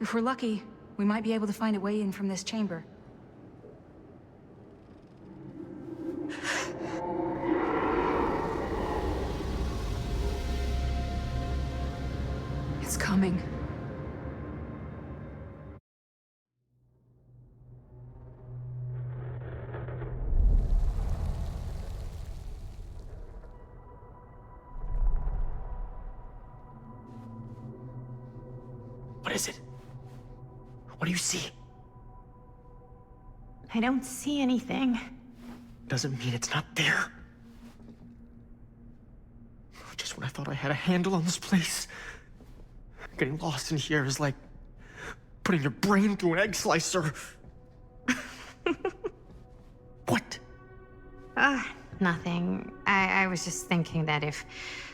If we're lucky, we might be able to find a way in from this chamber. It's coming. What is it? What do you see? I don't see anything. Doesn't mean it's not there. Just when I thought I had a handle on this place. Getting lost in here is like putting your brain through an egg slicer. What? Nothing. I was just thinking that if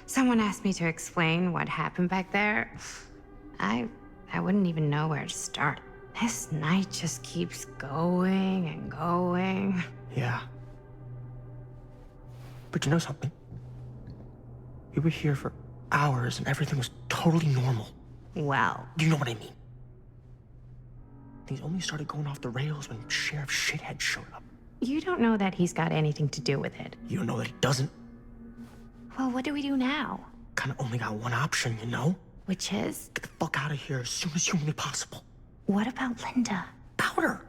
someone asked me to explain what happened back there, I wouldn't even know where to start. This night just keeps going and going. Yeah. But you know something? We were here for hours and everything was totally normal. Well. You know what I mean? Things only started going off the rails when Sheriff Shithead showed up. You don't know that he's got anything to do with it. You don't know that he doesn't. Well, what do we do now? Kinda only got one option, you know? Which is? Get the fuck out of here as soon as humanly possible. What about Linda? Powder!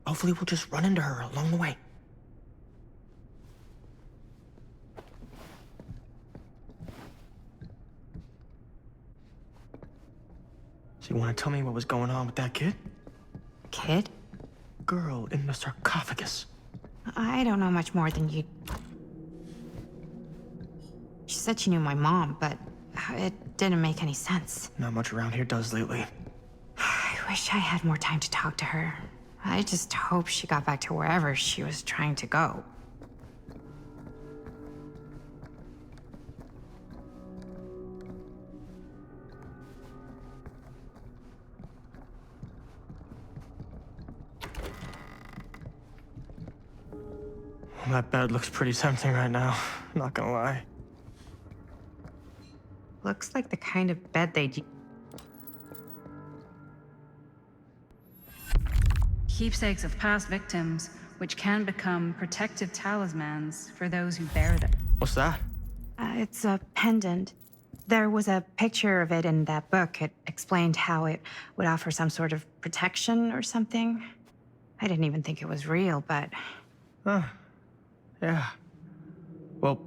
Hopefully we'll just run into her along the way. So you want to tell me what was going on with that kid? Kid? Girl in the sarcophagus. I don't know much more than you. She said she knew my mom, but it didn't make any sense. Not much around here does lately. I wish I had more time to talk to her. I just hope she got back to wherever she was trying to go. That bed looks pretty tempting right now, not gonna lie. Looks like the kind of bed they'd... Keepsakes of past victims, which can become protective talismans for those who bear them. What's that? It's a pendant. There was a picture of it in that book. It explained how it would offer some sort of protection or something. I didn't even think it was real, but... Yeah. Well,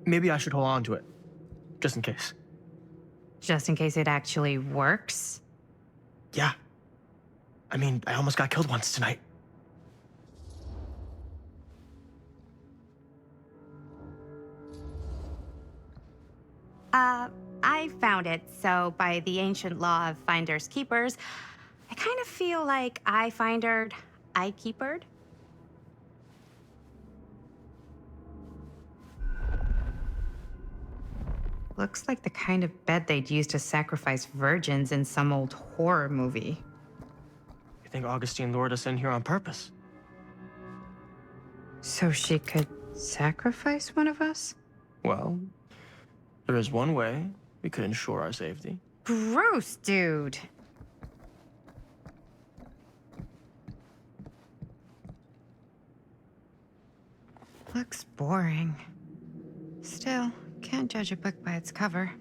maybe I should hold on to it. Just in case. Just in case it actually works? Yeah. I mean, I almost got killed once tonight. I found it. So, by the ancient law of finders keepers, I kind of feel like I findered, I keepered. Looks like the kind of bed they'd use to sacrifice virgins in some old horror movie. You think Augustine lured us in here on purpose? So she could sacrifice one of us? Well, there is one way we could ensure our safety. Gross, dude. Looks boring. Still, can't judge a book by its cover.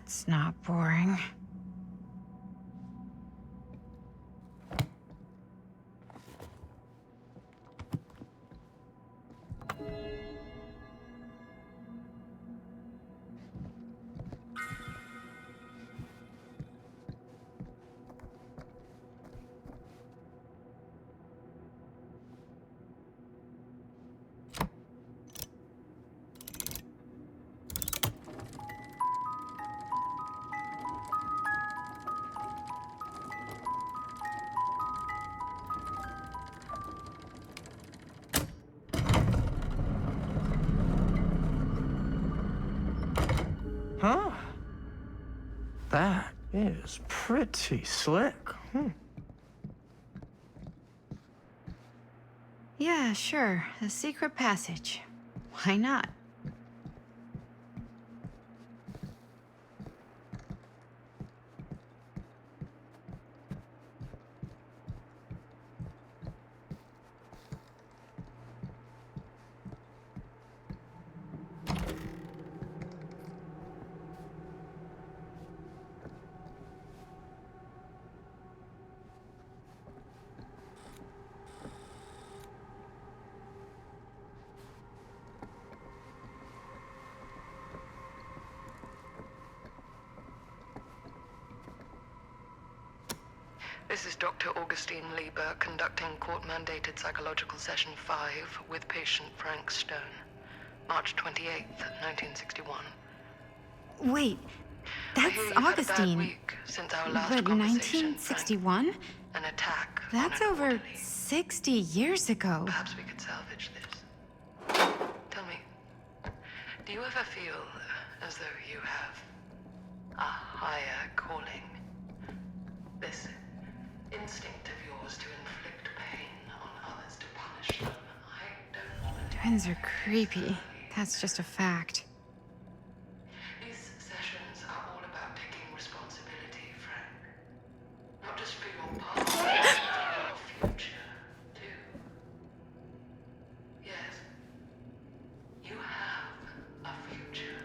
That's not boring. Huh? That is pretty slick. Yeah, sure. A secret passage. Why not? This is Dr. Augustine Lieber conducting court-mandated psychological session 5 with patient Frank Stone. March 28th, 1961. Wait, that's Augustine. Week since our last But conversation, 1961? An attack. That's over 60 years ago. Perhaps we could salvage this. Tell me, do you ever feel as though you have a higher calling? This instinct of yours to inflict pain on others, to punish them. I don't want to. Twins are creepy. That's just a fact. These sessions are all about taking responsibility, Frank. Not just for your past, but for your future, too. Yes. You have a future.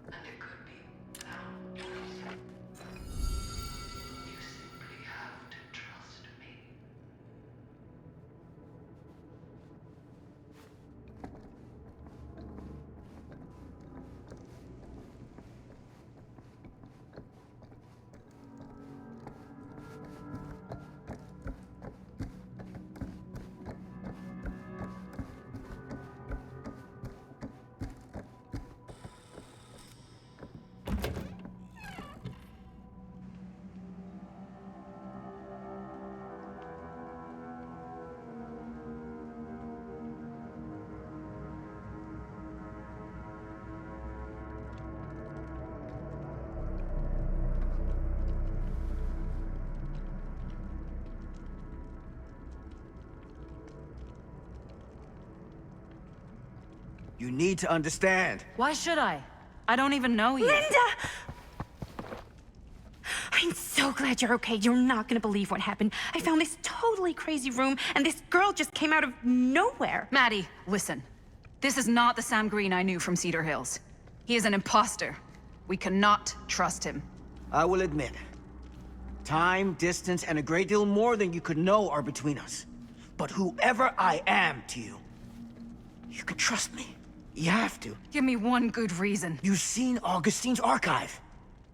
And it could be without choice. You simply have to trust me. You need to understand. Why should I? I don't even know you. Linda! I'm so glad you're okay. You're not gonna believe what happened. I found this totally crazy room, and this girl just came out of nowhere. Maddie, listen. This is not the Sam Green I knew from Cedar Hills. He is an imposter. We cannot trust him. I will admit, time, distance, and a great deal more than you could know are between us. But whoever I am to you, you can trust me. You have to. Give me one good reason. You've seen Augustine's archive.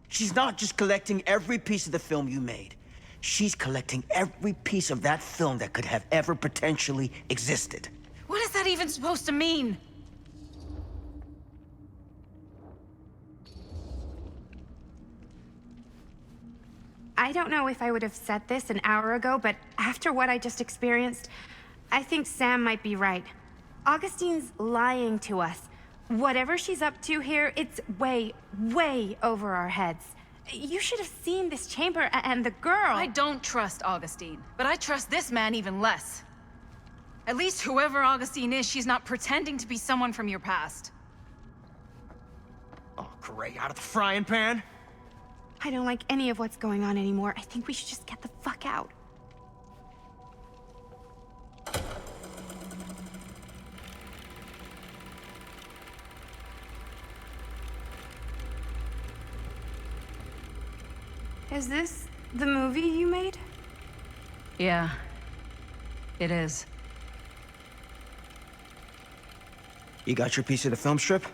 She's not just collecting every piece of the film you made. She's collecting every piece of that film that could have ever potentially existed. What is that even supposed to mean? I don't know if I would have said this an hour ago, but after what I just experienced, I think Sam might be right. Augustine's lying to us. Whatever she's up to here, it's way, way over our heads. You should have seen this chamber and the girl. I don't trust Augustine, but I trust this man even less. At least whoever Augustine is, she's not pretending to be someone from your past. Oh, great. Out of the frying pan? I don't like any of what's going on anymore. I think we should just get the fuck out. Is this the movie you made? Yeah, it is. You got your piece of the film strip?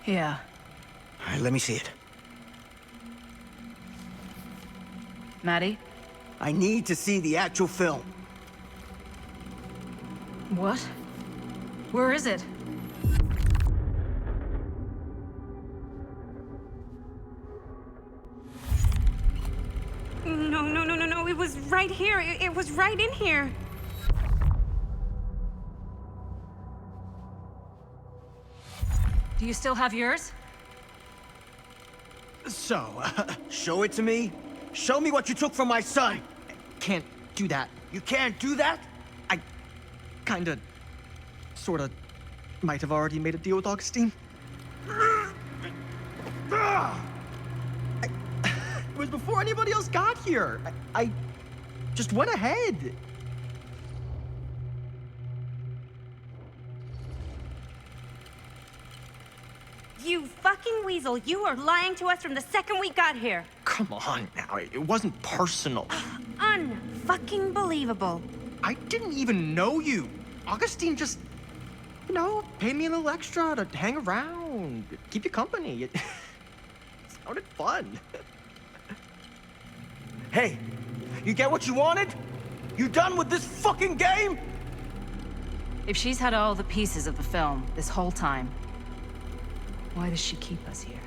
Yeah. All right, let me see it. Maddie? I need to see the actual film. What? Where is it? No. It was right here. It was right in here. Do you still have yours? So, Show it to me. Show me what you took from my son. can't do that. You can't do that? Kinda, sorta, might have already made a deal with Augustine. It was before anybody else got here. I just went ahead. You fucking weasel. You are lying to us from the second we got here. Come on now, it wasn't personal. Unfucking believable. I didn't even know you. Augustine just, paid me a little extra to hang around, keep you company. It sounded fun. Hey, you get what you wanted? You done with this fucking game? If she's had all the pieces of the film this whole time, why does she keep us here?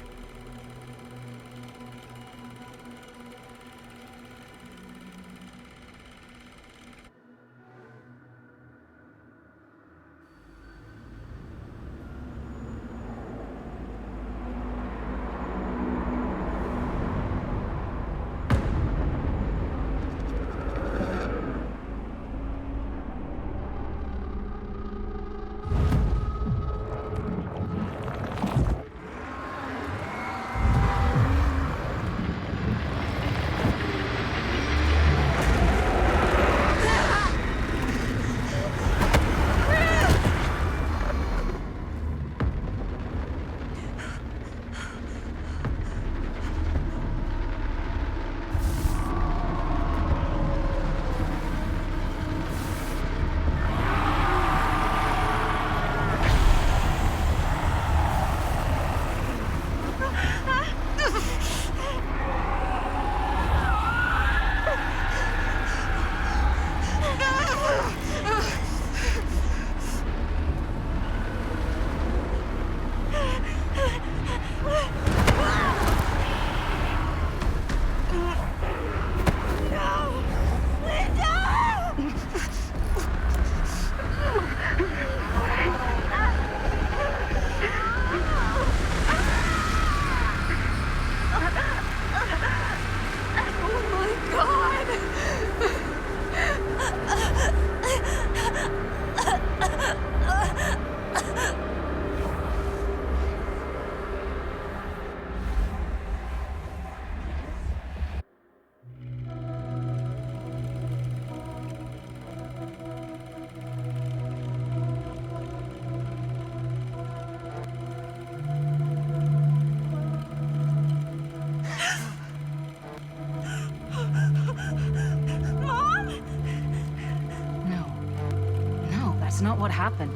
That's not what happened.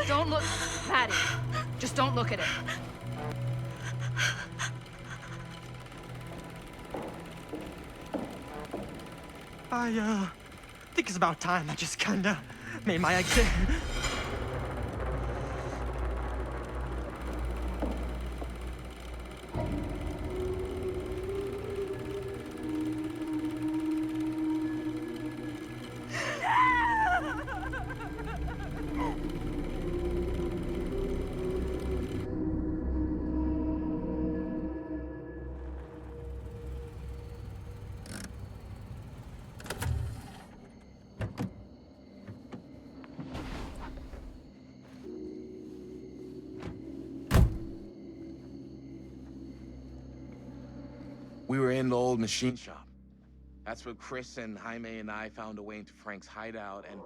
Don't look, Maddie. Just don't look at it. I think it's about time I just kinda made my exit. We were in the old machine shop. That's where Chris and Jaime and I found a way into Frank's hideout and...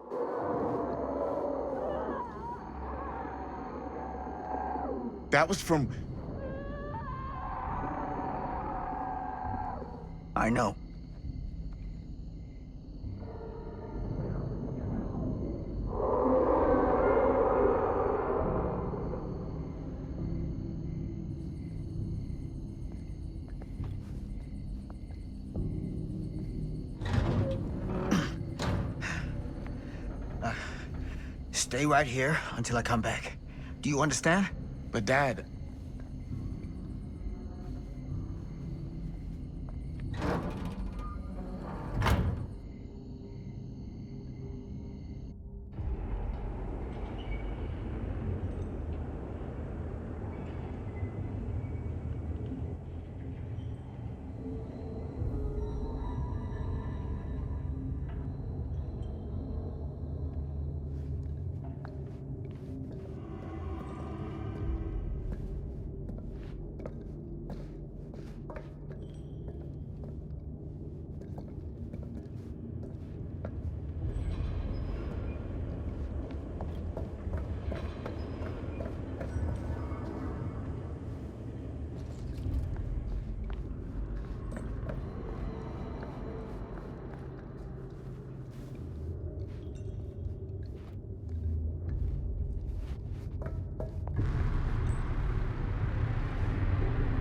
That was from... I know. Stay right here until I come back. Do you understand? But Dad...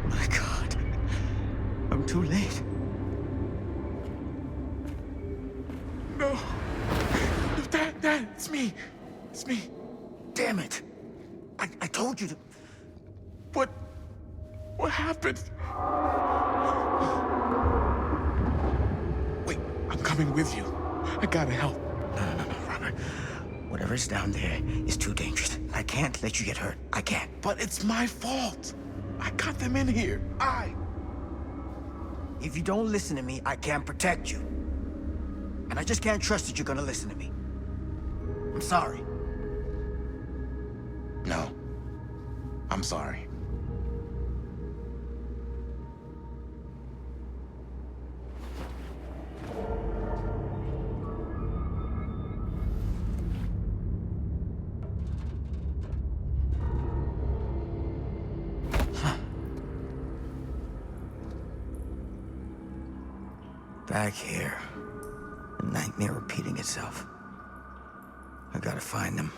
My God. I'm too late. No. No, Dad, it's me. It's me. Damn it. I told you to... What happened? Wait, I'm coming with you. I gotta help. No, Robert. Whatever's down there is too dangerous. I can't let you get hurt. I can't. But it's my fault. I got them in here. If you don't listen to me, I can't protect you. And I just can't trust that you're gonna listen to me. I'm sorry. No. I'm sorry. Back here. The nightmare repeating itself. I gotta find them.